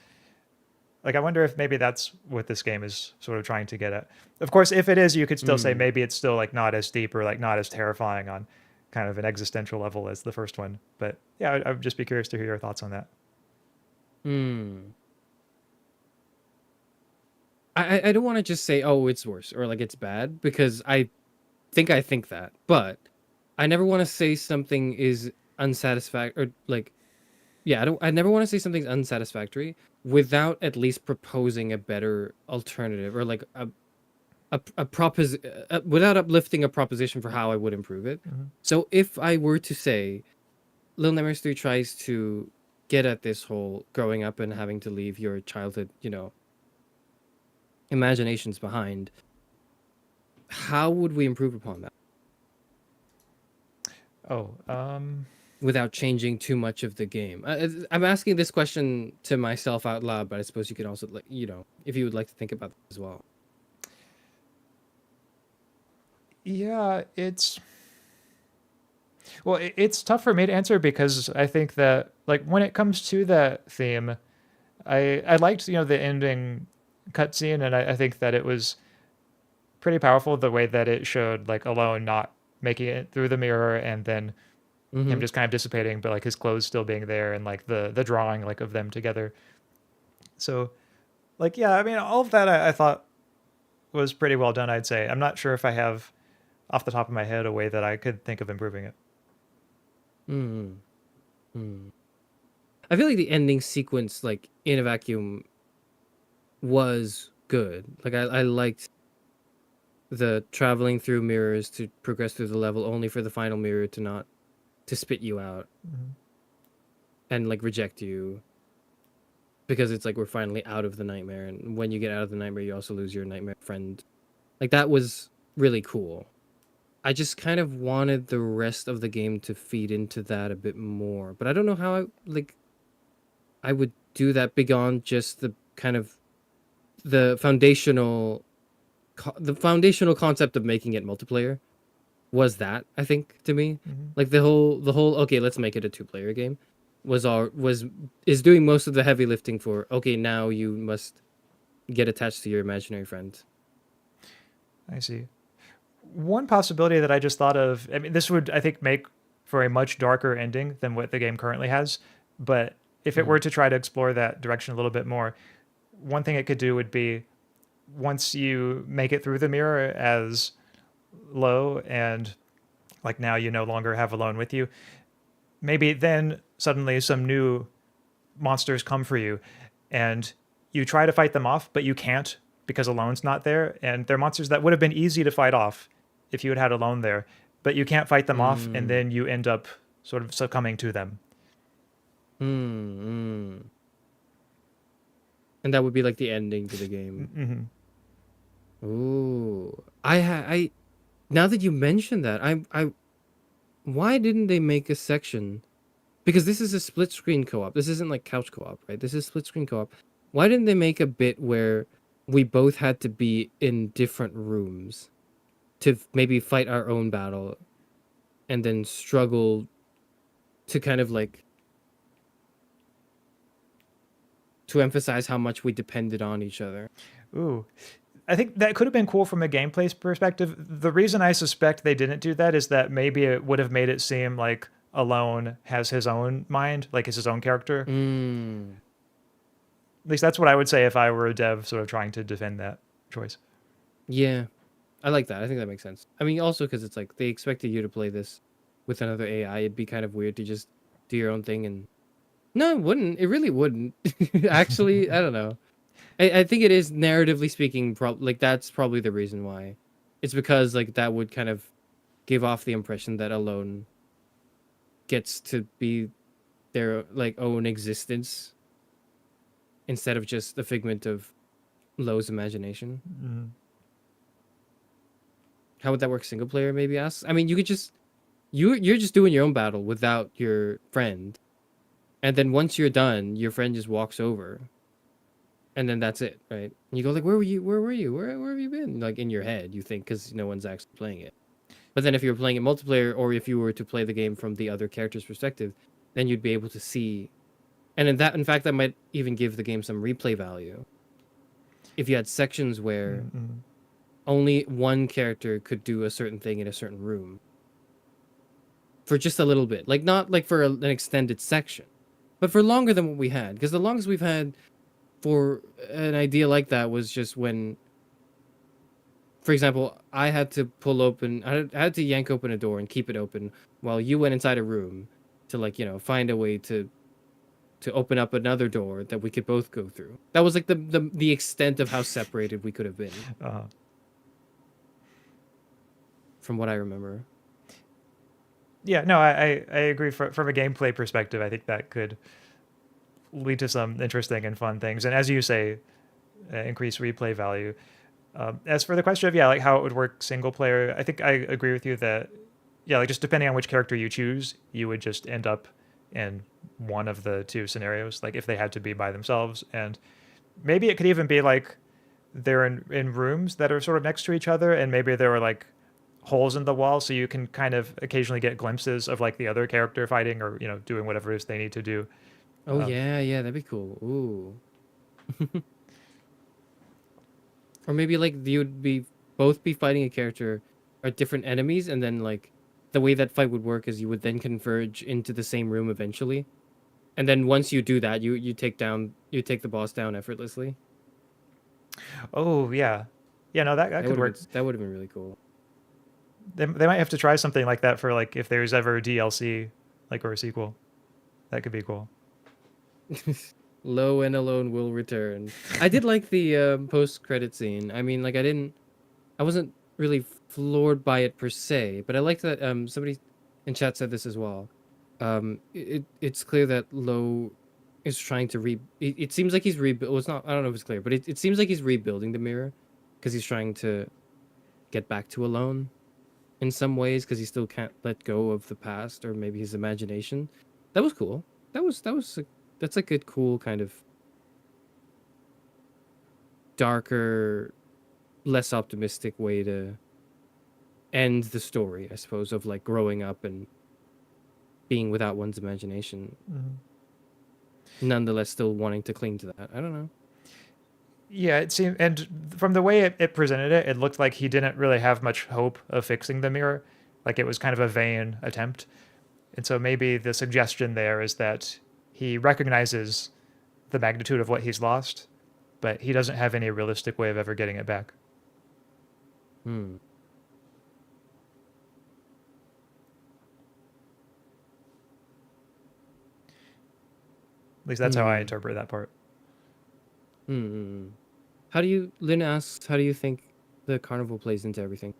Like, I wonder if maybe that's what this game is sort of trying to get at. Of course, if it is, you could still say maybe it's still like not as deep or like not as terrifying on kind of an existential level as the first one. But yeah, I'd just be curious to hear your thoughts on that.
I don't want to just say, oh, it's worse or like it's bad, because I think that, but I never want to say something is unsatisfactory, or like, yeah, I never want to say something's unsatisfactory without at least proposing a better alternative, or like without uplifting a proposition for how I would improve it. So if I were to say Little Nightmares 3 tries to get at this whole growing up and having to leave your childhood, you know, imaginations behind, how would we improve upon that?
Oh,
without changing too much of the game? I'm asking this question to myself out loud, but I suppose you could also, like, if you would like to think about this as well.
Yeah, it's tough for me to answer because I think that like when it comes to that theme, I liked the ending cutscene, and I think that it was pretty powerful the way that it showed like Alone not making it through the mirror, and then him
Mm-hmm.
just kind of dissipating, but like his clothes still being there, and like the drawing like of them together. So like yeah, I mean all of that I thought was pretty well done. I'd say I'm not sure if I have off the top of my head a way that I could think of improving it.
Mm-hmm. I feel like the ending sequence, like in a vacuum, was good. Like I liked the traveling through mirrors to progress through the level, only for the final mirror to spit you out
Mm-hmm.
and like reject you, because it's like we're finally out of the nightmare, and when you get out of the nightmare, you also lose your nightmare friend. Like that was really cool. I just kind of wanted the rest of the game to feed into that a bit more, but I don't know how I would do that beyond just the kind of the foundational concept of making it multiplayer was that, I think, to me.
Mm-hmm.
Like the whole okay, let's make it a two-player game is doing most of the heavy lifting for, okay, now you must get attached to your imaginary friend.
I see. One possibility that I just thought of, I mean, this would, I think, make for a much darker ending than what the game currently has. But if it were
Mm.
to try to explore that direction a little bit more, one thing it could do would be once you make it through the mirror as low and like now you no longer have Alone with you, maybe then suddenly some new monsters come for you and you try to fight them off, but you can't because Alone's not there. And they're monsters that would have been easy to fight off if you had had Alone there, but you can't fight them off, and
Mm.
then you end up sort of succumbing to them.
Mm. Mm. And that would be like the ending to the game.
Mm-hmm.
Ooh. I now that you mention that, I why didn't they make a section? Because this is a split screen co-op. This isn't like couch co-op, right? This is split screen co-op. Why didn't they make a bit where we both had to be in different rooms to maybe fight our own battle and then struggle to kind of like to emphasize how much we depended on each other?
Ooh. I think that could have been cool from a gameplay perspective. The reason I suspect they didn't do that is that maybe it would have made it seem like Alone has his own mind, like it's his own character.
Mm.
At least that's what I would say if I were a dev sort of trying to defend that choice.
Yeah. I like that. I think that makes sense. I mean, also because it's like they expected you to play this with another AI. It'd be kind of weird to just do your own thing. And no, it wouldn't. It really wouldn't. Actually, I don't know. I think it is, narratively speaking, like that's probably the reason why. It's because like that would kind of give off the impression that Alone gets to be their like own existence instead of just a figment of Lowe's imagination.
Mm-hmm.
How would that work single player, maybe ask? I mean, you could just you're just doing your own battle without your friend. And then once you're done, your friend just walks over. And then that's it, right? And you go like, "Where were you? Where were you? Where have you been?" Like in your head, you think, cuz no one's actually playing it. But then if you were playing it multiplayer, or if you were to play the game from the other character's perspective, then you'd be able to see, and in fact that might even give the game some replay value. If you had sections where
Mm-hmm.
only one character could do a certain thing in a certain room for just a little bit, like not like for an extended section, but for longer than what we had, because the longest we've had for an idea like that was just when, for example, I had to I had to yank open a door and keep it open while you went inside a room to like, find a way to open up another door that we could both go through. That was like the extent of how separated we could have been,
Uh-huh.
from what I remember.
Yeah, no, I agree. From a gameplay perspective, I think that could lead to some interesting and fun things. And as you say, increase replay value. As for the question of, yeah, like how it would work single player, I think I agree with you that yeah, like just depending on which character you choose, you would just end up in one of the two scenarios, like if they had to be by themselves. And maybe it could even be like they're in rooms that are sort of next to each other, and maybe there were like holes in the wall, so you can kind of occasionally get glimpses of like the other character fighting or, you know, doing whatever it is they need to do.
Oh yeah, yeah, that'd be cool. Ooh. Or maybe like you'd be both be fighting a character or different enemies, and then like the way that fight would work is you would then converge into the same room eventually. And then once you do that, you take the boss down effortlessly.
Oh yeah, yeah. No, that could work.
That would have been really cool.
They might have to try something like that for like if there's ever a DLC, like or a sequel. That could be cool.
Low and Alone will return. I did like the post credit scene. I mean, like I wasn't really floored by it per se, but I liked that somebody in chat said this as well. It's clear that Low is trying to it seems like he's well, it's not, I don't know if it's clear, but it seems like he's rebuilding the mirror because he's trying to get back to Alone in some ways because he still can't let go of the past or maybe his imagination. That was cool. That's like a cool kind of darker, less optimistic way to end the story, I suppose, of like growing up and being without one's imagination.
Mm-hmm.
Nonetheless, still wanting to cling to that. I don't know.
Yeah, it seemed, and from the way it presented it, it looked like he didn't really have much hope of fixing the mirror. Like it was kind of a vain attempt. And so maybe the suggestion there is that he recognizes the magnitude of what he's lost, but he doesn't have any realistic way of ever getting it back.
Hmm.
At least that's how I interpret that part.
Hmm. Lynn asks, how do you think the carnival plays into everything?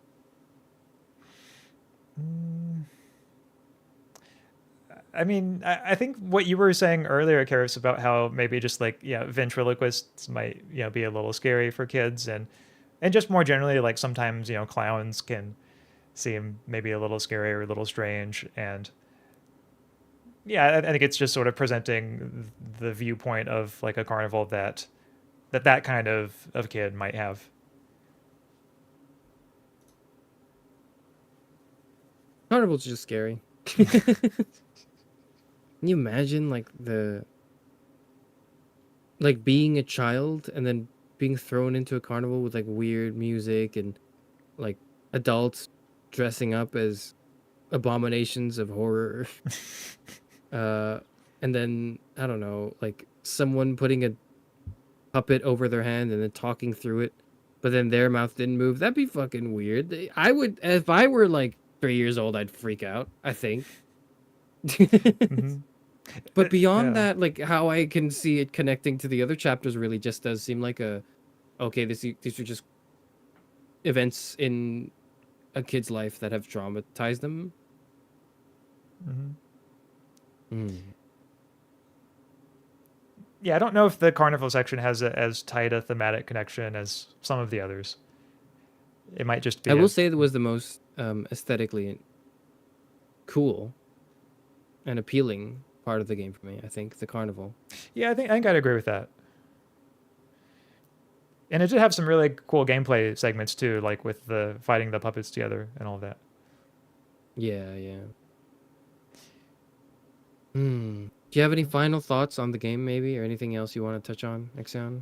I mean, I think what you were saying earlier, Karis, about how maybe just like, yeah, ventriloquists might, you know, be a little scary for kids, and just more generally, like sometimes, you know, clowns can seem maybe a little scary or a little strange. And yeah, I think it's just sort of presenting the viewpoint of like a carnival that kind of kid might have.
Carnival's just scary. Can you imagine like being a child and then being thrown into a carnival with like weird music and like adults dressing up as abominations of horror? And then I don't know, like someone putting a puppet over their hand and then talking through it, but then their mouth didn't move. That'd be fucking weird. I would, if I were like 3 years old, I'd freak out, I think.
Mm-hmm.
But beyond
Yeah.
that, like how I can see it connecting to the other chapters really just does seem like okay, these are just events in a kid's life that have traumatized them.
Mm-hmm. Yeah, I don't know if the carnival section has as tight a thematic connection as some of the others. It might just be.
I will say it was the most aesthetically cool and appealing part of the game for me. I think the carnival.
Yeah, I think I'd agree with that. And it did have some really cool gameplay segments too, like with the fighting the puppets together and all of that.
Yeah, yeah. Do you have any final thoughts on the game, maybe, or anything else you want to touch on, Axaeon?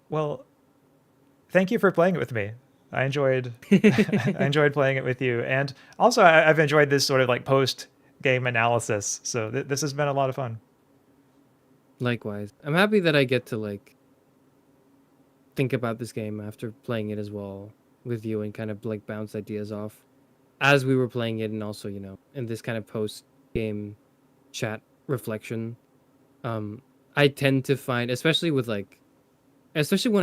Well, thank you for playing it with me. I enjoyed I enjoyed playing it with you, and also I've enjoyed this sort of like post game analysis. So this has been a lot of fun.
Likewise, I'm happy that I get to like think about this game after playing it as well with you and kind of like bounce ideas off as we were playing it, and also, you know, in this kind of post game chat reflection. I tend to find, especially when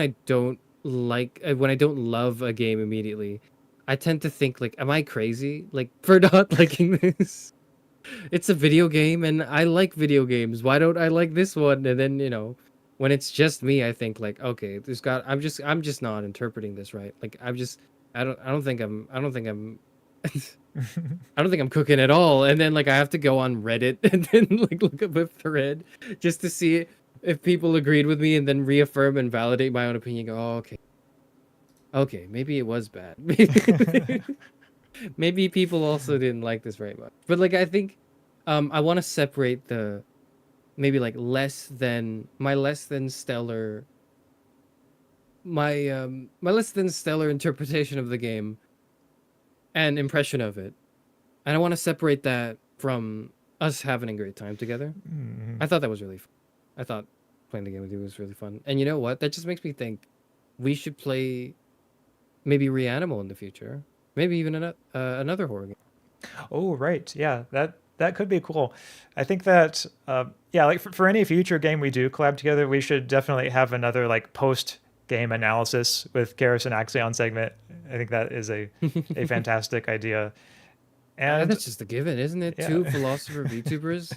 I don't love a game immediately, I tend to think like, am I crazy like for not liking this? It's a video game and I like video games. Why don't I like this one? And then, you know, when it's just me, I think like, okay, I'm just not interpreting this right. Like I don't think I'm I don't think I'm cooking at all. And then like I have to go on Reddit and then like look up a thread just to see if people agreed with me and then reaffirm and validate my own opinion. Go, oh, okay. Okay, maybe it was bad. Maybe people also didn't like this very much. But like I think I want to separate the maybe like less than stellar my less than stellar interpretation of the game and impression of it. And I want to separate that from us having a great time together. I thought that was really fun. I thought playing the game with you was really fun. And you know what? That just makes me think we should play maybe Reanimal in the future. Maybe even another horror game.
Oh, right. Yeah, that could be cool. I think that yeah, like for any future game we do collab together, we should definitely have another like post game analysis with Karis and Axaeon segment. I think that is a fantastic idea. And
that's just a given, isn't it?
Yeah.
2 Philosopher VTubers.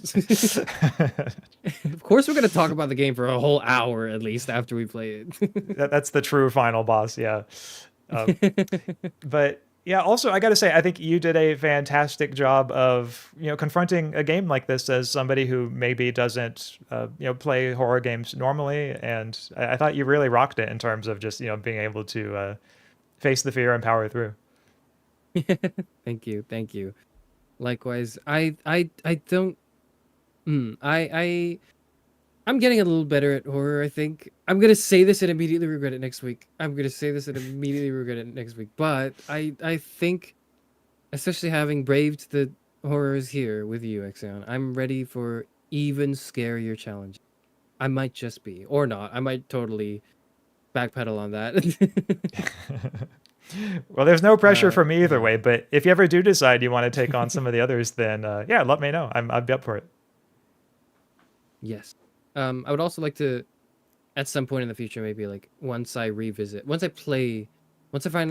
Of course, we're gonna talk about the game for a whole hour at least after we play it.
That's the true final boss. Yeah. But yeah, also I got to say, I think you did a fantastic job of confronting a game like this as somebody who maybe doesn't play horror games normally, and I thought you really rocked it in terms of just being able to face the fear and power through.
Thank you. Likewise, I don't. I'm getting a little better at horror, I think. I'm gonna say this and immediately regret it next week. But I think, especially having braved the horrors here with you, Axaeon, I'm ready for even scarier challenges. I might just be, or not. I might totally backpedal on that.
Well, there's no pressure from me either way, but if you ever do decide you want to take on some of the others, then yeah, let me know. I'd be up for it.
Yes. I would also like to, at some point in the future, maybe like once I finally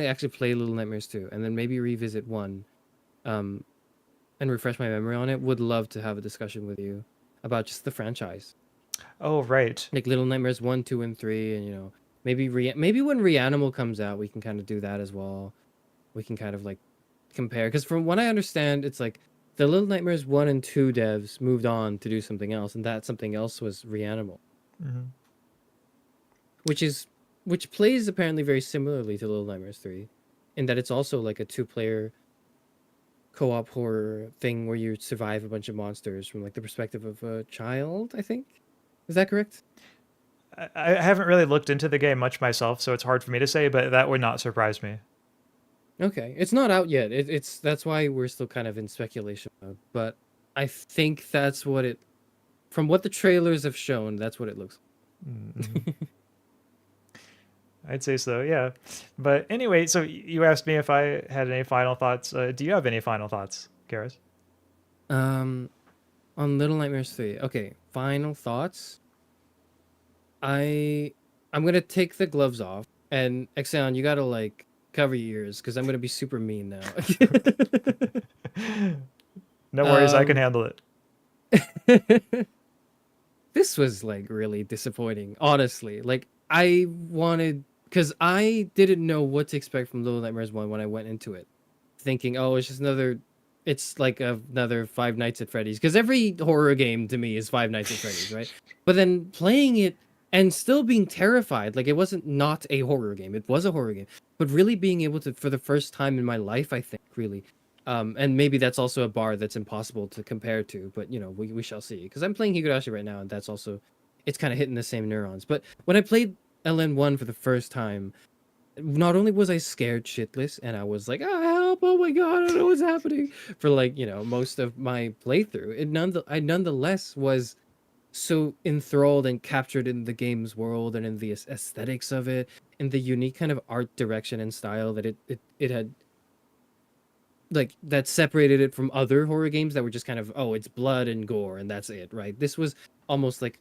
actually play Little Nightmares 2, and then maybe revisit 1, and refresh my memory on it, would love to have a discussion with you about just the franchise.
Oh, right.
Like Little Nightmares 1, 2, and 3, and maybe when Reanimal comes out, we can kind of do that as well. We can kind of like compare, because from what I understand, it's like the Little Nightmares 1 and 2 devs moved on to do something else, and that something else was Reanimal.
Mm-hmm.
Which plays apparently very similarly to Little Nightmares 3, in that it's also like a 2-player co-op horror thing where you survive a bunch of monsters from like the perspective of a child, I think. Is that correct?
I haven't really looked into the game much myself, so it's hard for me to say, but that would not surprise me.
Okay, it's not out yet. That's why we're still kind of in speculation mode. But I think that's what it, from what the trailers have shown, that's what it looks like.
Mm-hmm. I'd say so, yeah. But anyway, so you asked me if I had any final thoughts. Do you have any final thoughts, Karis?
On Little Nightmares 3. Okay, final thoughts. I'm gonna take the gloves off, and Axaeon, you gotta like cover your ears because I'm gonna be super mean now.
No worries, I can handle
it. This was like really disappointing, honestly. Like because I didn't know what to expect from Little Nightmares 1 when I went into it, thinking, oh, it's like another Five Nights at Freddy's, because every horror game to me is Five Nights at Freddy's, right? But then playing it and still being terrified, like it wasn't not a horror game, it was a horror game, but really being able to, for the first time in my life, I think, really, and maybe that's also a bar that's impossible to compare to, but we shall see, because I'm playing Higurashi right now, and that's also, it's kind of hitting the same neurons. But when I played LN1 for the first time, not only was I scared shitless, and I was like, oh, help, oh my god, I don't know what's happening, for like, most of my playthrough, I nonetheless was so enthralled and captured in the game's world and in the aesthetics of it, and the unique kind of art direction and style that it had, like, that separated it from other horror games that were just kind of, oh, it's blood and gore and that's it, right? This was almost like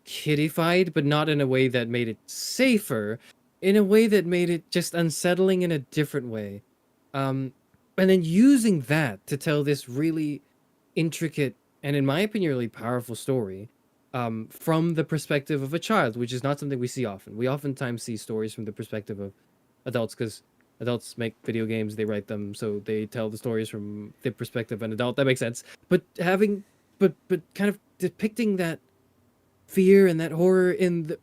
kiddified, but not in a way that made it safer, in a way that made it just unsettling in a different way. And then using that to tell this really intricate and, in my opinion, really powerful story, from the perspective of a child, which is not something we see often. We oftentimes see stories from the perspective of adults, because adults make video games, they write them, so they tell the stories from the perspective of an adult. That makes sense. But kind of depicting that fear and that horror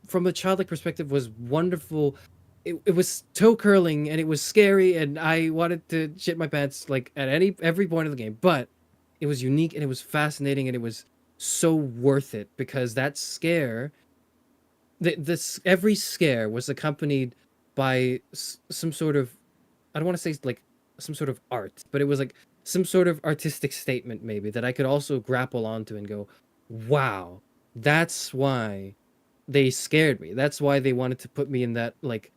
from a childlike perspective was wonderful. It was toe curling and it was scary, and I wanted to shit my pants like at every point of the game. But it was unique and it was fascinating and it was so worth it, because that scare, this every scare was accompanied by some sort of, I don't want to say like some sort of art, but it was like some sort of artistic statement maybe that I could also grapple onto and go, wow, that's why they scared me. That's why they wanted to put me in that like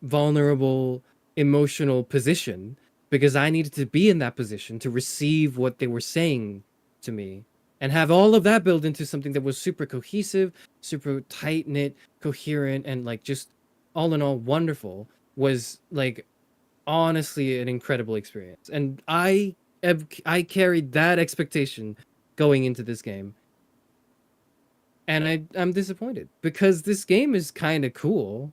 vulnerable emotional position, because I needed to be in that position to receive what they were saying to me, and have all of that built into something that was super cohesive, super tight knit, coherent, and like just all in all wonderful. Was like honestly an incredible experience, and I carried that expectation going into this game, and I'm disappointed because this game is kind of cool.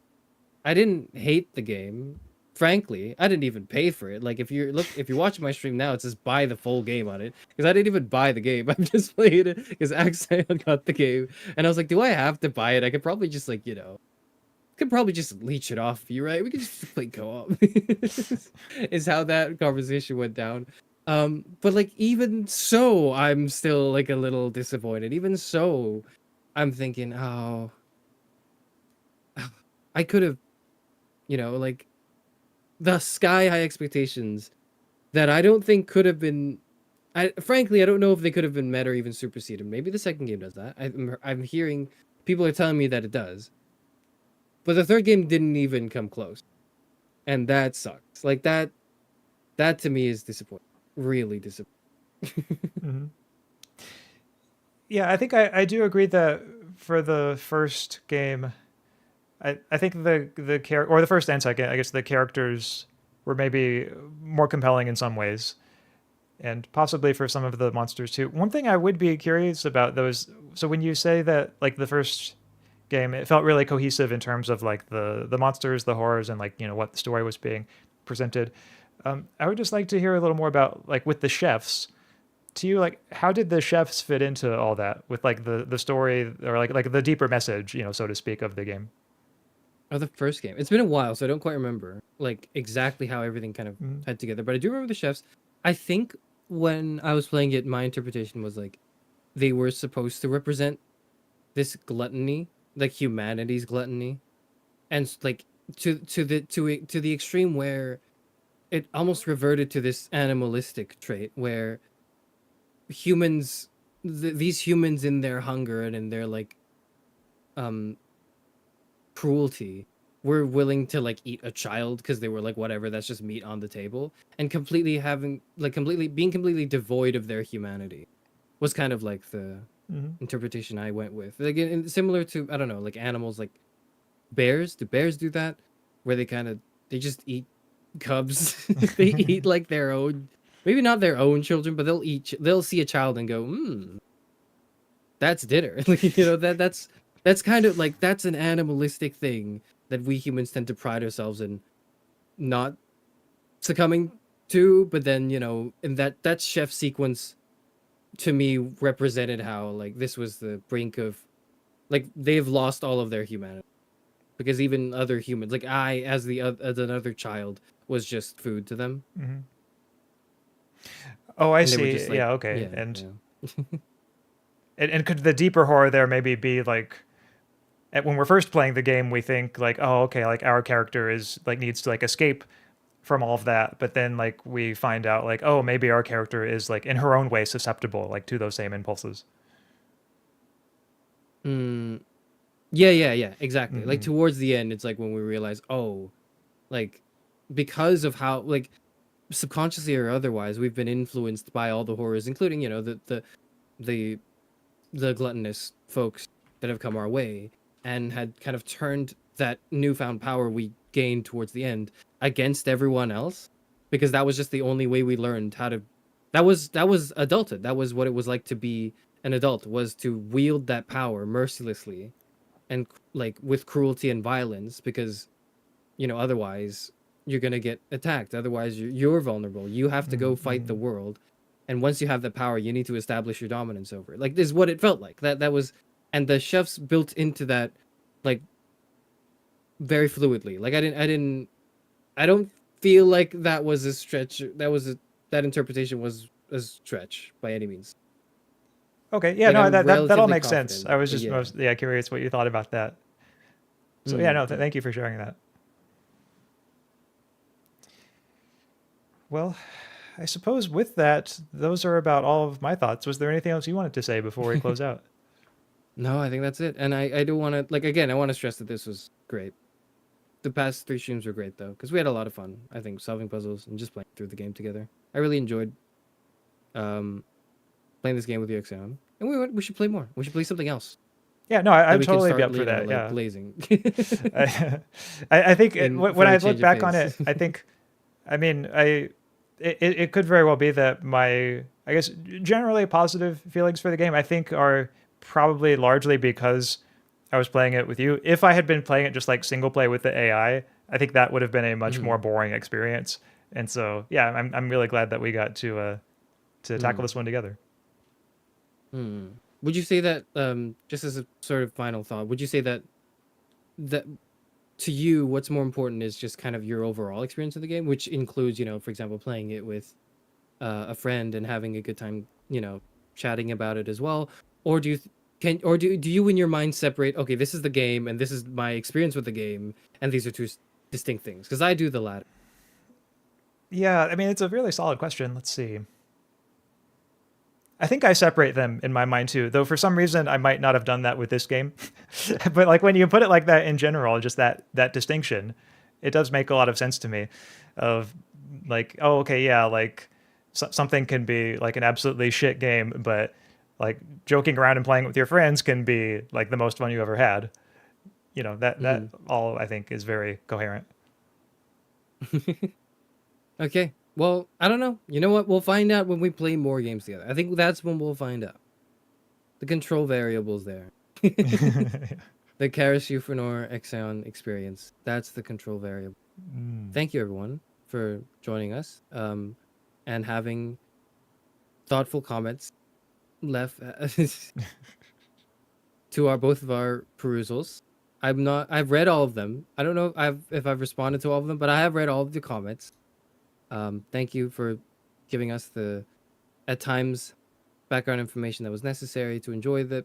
I didn't hate the game. Frankly, I didn't even pay for it. Like if you're watching my stream now, it says buy the full game on it, because I didn't even buy the game. I'm just playing it because Axaeon got the game, and I was like, do I have to buy it? I could probably just like could probably just leech it off of you, right? We could just play co-op. Is how that conversation went down. But like even so, I'm still like a little disappointed. Even so, I'm thinking, oh, I could have, like the sky high expectations that I don't think could have been. Frankly, I don't know if they could have been met or even superseded. Maybe the second game does that. I'm hearing people are telling me that it does, but the third game didn't even come close, and that sucks. Like that to me is disappointing. Really disappointing.
Mhm. Yeah, I think I do agree that for the first game, I think the character, or the first and second, I guess the characters were maybe more compelling in some ways, and possibly for some of the monsters too. One thing I would be curious about those. So when you say that like the first game, it felt really cohesive in terms of like the monsters, the horrors, and like what the story was being presented. I would just like to hear a little more about like with the chefs. To you, like how did the chefs fit into all that with like the story, or like the deeper message, so to speak, of the game?
Oh, the first game. It's been a while, so I don't quite remember like exactly how everything kind of
Mhm.
tied together. But I do remember the chefs. I think when I was playing it, my interpretation was like they were supposed to represent this gluttony, like humanity's gluttony, and like to the extreme where it almost reverted to this animalistic trait where humans, these humans in their hunger and in their like um cruelty, were willing to like eat a child because they were like, whatever, that's just meat on the table, and completely being completely devoid of their humanity was kind of like the
Mhm.
interpretation I went with. Like similar to, I don't know, like animals like bears. Do bears do that? Where they just eat cubs. They eat like their own, maybe not their own children, but they'll see a child and go, that's dinner. Like, that's kind of like, that's an animalistic thing that we humans tend to pride ourselves in not succumbing to. But then, in that chef sequence to me represented how like this was the brink of, like, they've lost all of their humanity, because even other humans, like I as another child, was just food to them,
Mhm. Oh, I
and they were just
see.
like,
Yeah, okay.
yeah,
And
yeah.
and could the deeper horror there maybe be like when we're first playing the game, we think like, oh, okay, like our character is like needs to like escape from all of that, but then like we find out like, oh, maybe our character is like in her own way susceptible like to those same impulses.
Mm, yeah, exactly. Like
Mm-hmm.
towards the end, it's like when we realize, oh, like because of how, like, subconsciously or otherwise, we've been influenced by all the horrors, including the the gluttonous folks that have come our way, and had kind of turned that newfound power we gained towards the end against everyone else, because that was just the only way we learned how to. That was adulthood. That was what it was like to be an adult, was to wield that power mercilessly and like with cruelty and violence, because otherwise you're gonna get attacked. Otherwise, you're vulnerable. You have to go fight the world, and once you have the power, you need to establish your dominance over it. Like this is what it felt like. That was, and the chefs built into that, like very fluidly. Like I don't feel like that was a stretch. That interpretation was a stretch by any means.
Okay, yeah,
Like,
no,
I'm
that all
relatively
makes sense.
confident,
I was
but
just
yeah.
curious what you thought about that. So yeah, no, thank you for sharing that. Well, I suppose with that, those are about all of my thoughts. Was there anything else you wanted to say before we close out?
No, I think that's it. And I do want to, like, again, I want to stress that this was great. The past 3 streams were great though, because we had a lot of fun. I think solving puzzles and just playing through the game together. I really enjoyed playing this game with you, Axaeon. And we should play more. We should play something else.
Yeah, no,
That
I'd
we can
totally be
start,
up for that.
like,
Yeah.
blazing.
I think when
For
I
a
look
change of
back on
pace.
it, I think, I mean, it could very well be that my, I guess, generally positive feelings for the game, I think, are probably largely because I was playing it with you. If I had been playing it just like single play with the AI, I think that would have been a much more boring experience. And so, yeah, I'm really glad that we got to tackle this one together.
Would you say that, just as a sort of final thought, would you say that to you, what's more important is just kind of your overall experience of the game, which includes, for example, playing it with a friend and having a good time, chatting about it as well? Or do you in your mind separate, okay, this is the game and this is my experience with the game, and these are two distinct things? Because I do the latter.
Yeah, I mean, it's a really solid question. Let's see. I think I separate them in my mind too, though for some reason I might not have done that with this game. But like when you put it like that in general, just that distinction, it does make a lot of sense to me of like, oh, okay, yeah, like something can be like an absolutely shit game, but like joking around and playing it with your friends can be like the most fun you ever had. That all I think is very coherent.
Okay. Well, I don't know. You know what? We'll find out when we play more games together. I think that's when we'll find out. The control variables there. The Karis Euphranor Axaeon experience. That's the control variable. Thank you, everyone, for joining us and having thoughtful comments left to both of our perusals. I've read all of them. I don't know if I've responded to all of them, but I have read all of the comments. Thank you for giving us at times, background information that was necessary to enjoy to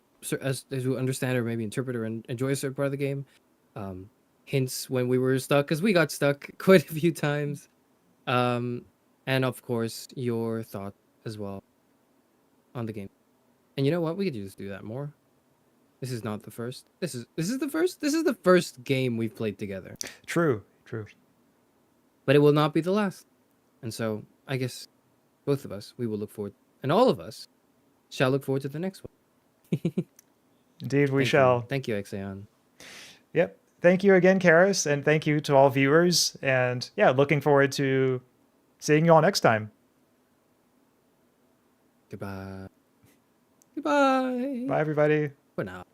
understand or maybe interpret or enjoy a certain part of the game. Hints when we were stuck, because we got stuck quite a few times. And of course, your thought as well on the game. And you know what? We could just do that more. This is not the first. This is the first game we've played together.
True.
But it will not be the last. And so I guess both of us, we will look forward, and all of us shall look forward to the next one.
Indeed, we shall.
Thank you, Axaeon.
Yep. Thank you again, Karis, and thank you to all viewers. And yeah, looking forward to seeing you all next time.
Goodbye. Goodbye.
Bye, everybody.
For now.